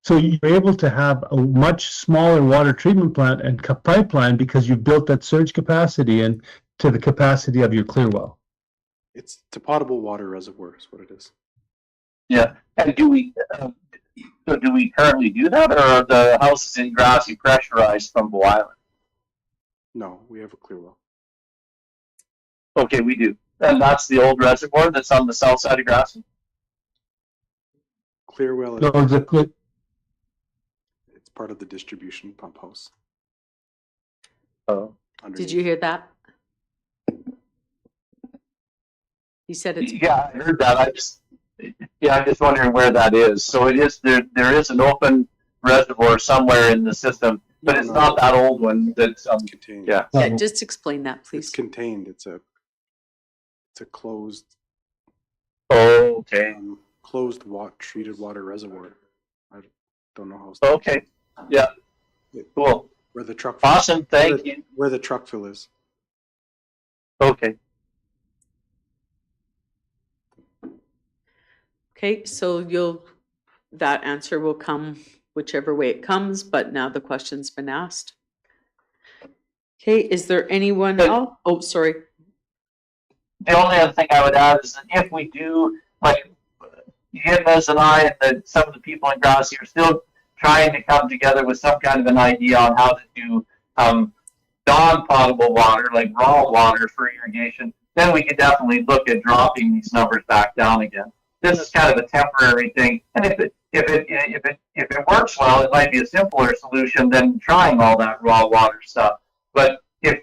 S4: So you're able to have a much smaller water treatment plant and pipeline because you've built that surge capacity and to the capacity of your clear well.
S12: It's a potable water reservoir is what it is.
S15: Yeah. And do we currently do that, or are the houses in Grassy pressurized from Bow Island?
S12: No, we have a clear well.
S15: Okay, we do. And that's the old reservoir that's on the south side of Grassy?
S12: Clear well
S4: No,
S12: is
S4: it's
S12: part of the distribution pump house.
S15: Oh.
S1: Did you hear that? He said it's.
S15: Yeah, I heard that. I'm just wondering where that is. So it is there is an open reservoir somewhere in the system, but it's not that old one that's
S12: contained.
S15: Yeah.
S1: Yeah, just explain that, please.
S12: It's contained. It's a closed.
S15: Oh, okay.
S12: Closed treated water reservoir. I don't know how.
S15: Okay. Yeah. Cool.
S12: Where the truck.
S15: Awesome. Thank you.
S12: Where the truck fill is.
S15: Okay.
S1: Okay, so that answer will come whichever way it comes, but now the question's been asked. Okay, is there anyone else? Oh, sorry.
S15: The only other thing I would add is that if we do, like Yitmas and I and some of the people in Grassy are still trying to come together with some kind of an idea on how to do non-potable water, like raw water for irrigation, then we could definitely look at dropping these numbers back down again. This is kind of a temporary thing, and if it works well, it might be a simpler solution than trying all that raw water stuff. But if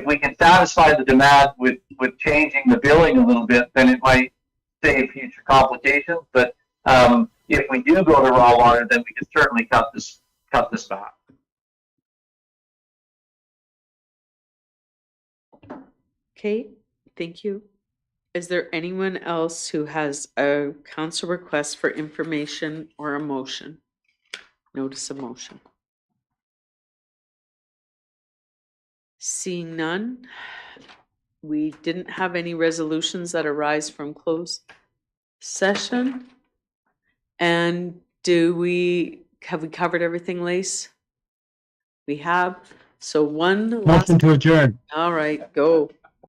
S15: we can satisfy the demand with changing the billing a little bit, then it might save future complications. But if we do go to raw water, then we can certainly cut this back.
S1: Okay, thank you. Is there anyone else who has a council request for information or a motion? Notice of motion. Seeing none, we didn't have any resolutions that arise from closed session. And have we covered everything, Lace? We have. So one last.
S4: Motion to adjourn.
S1: All right, go.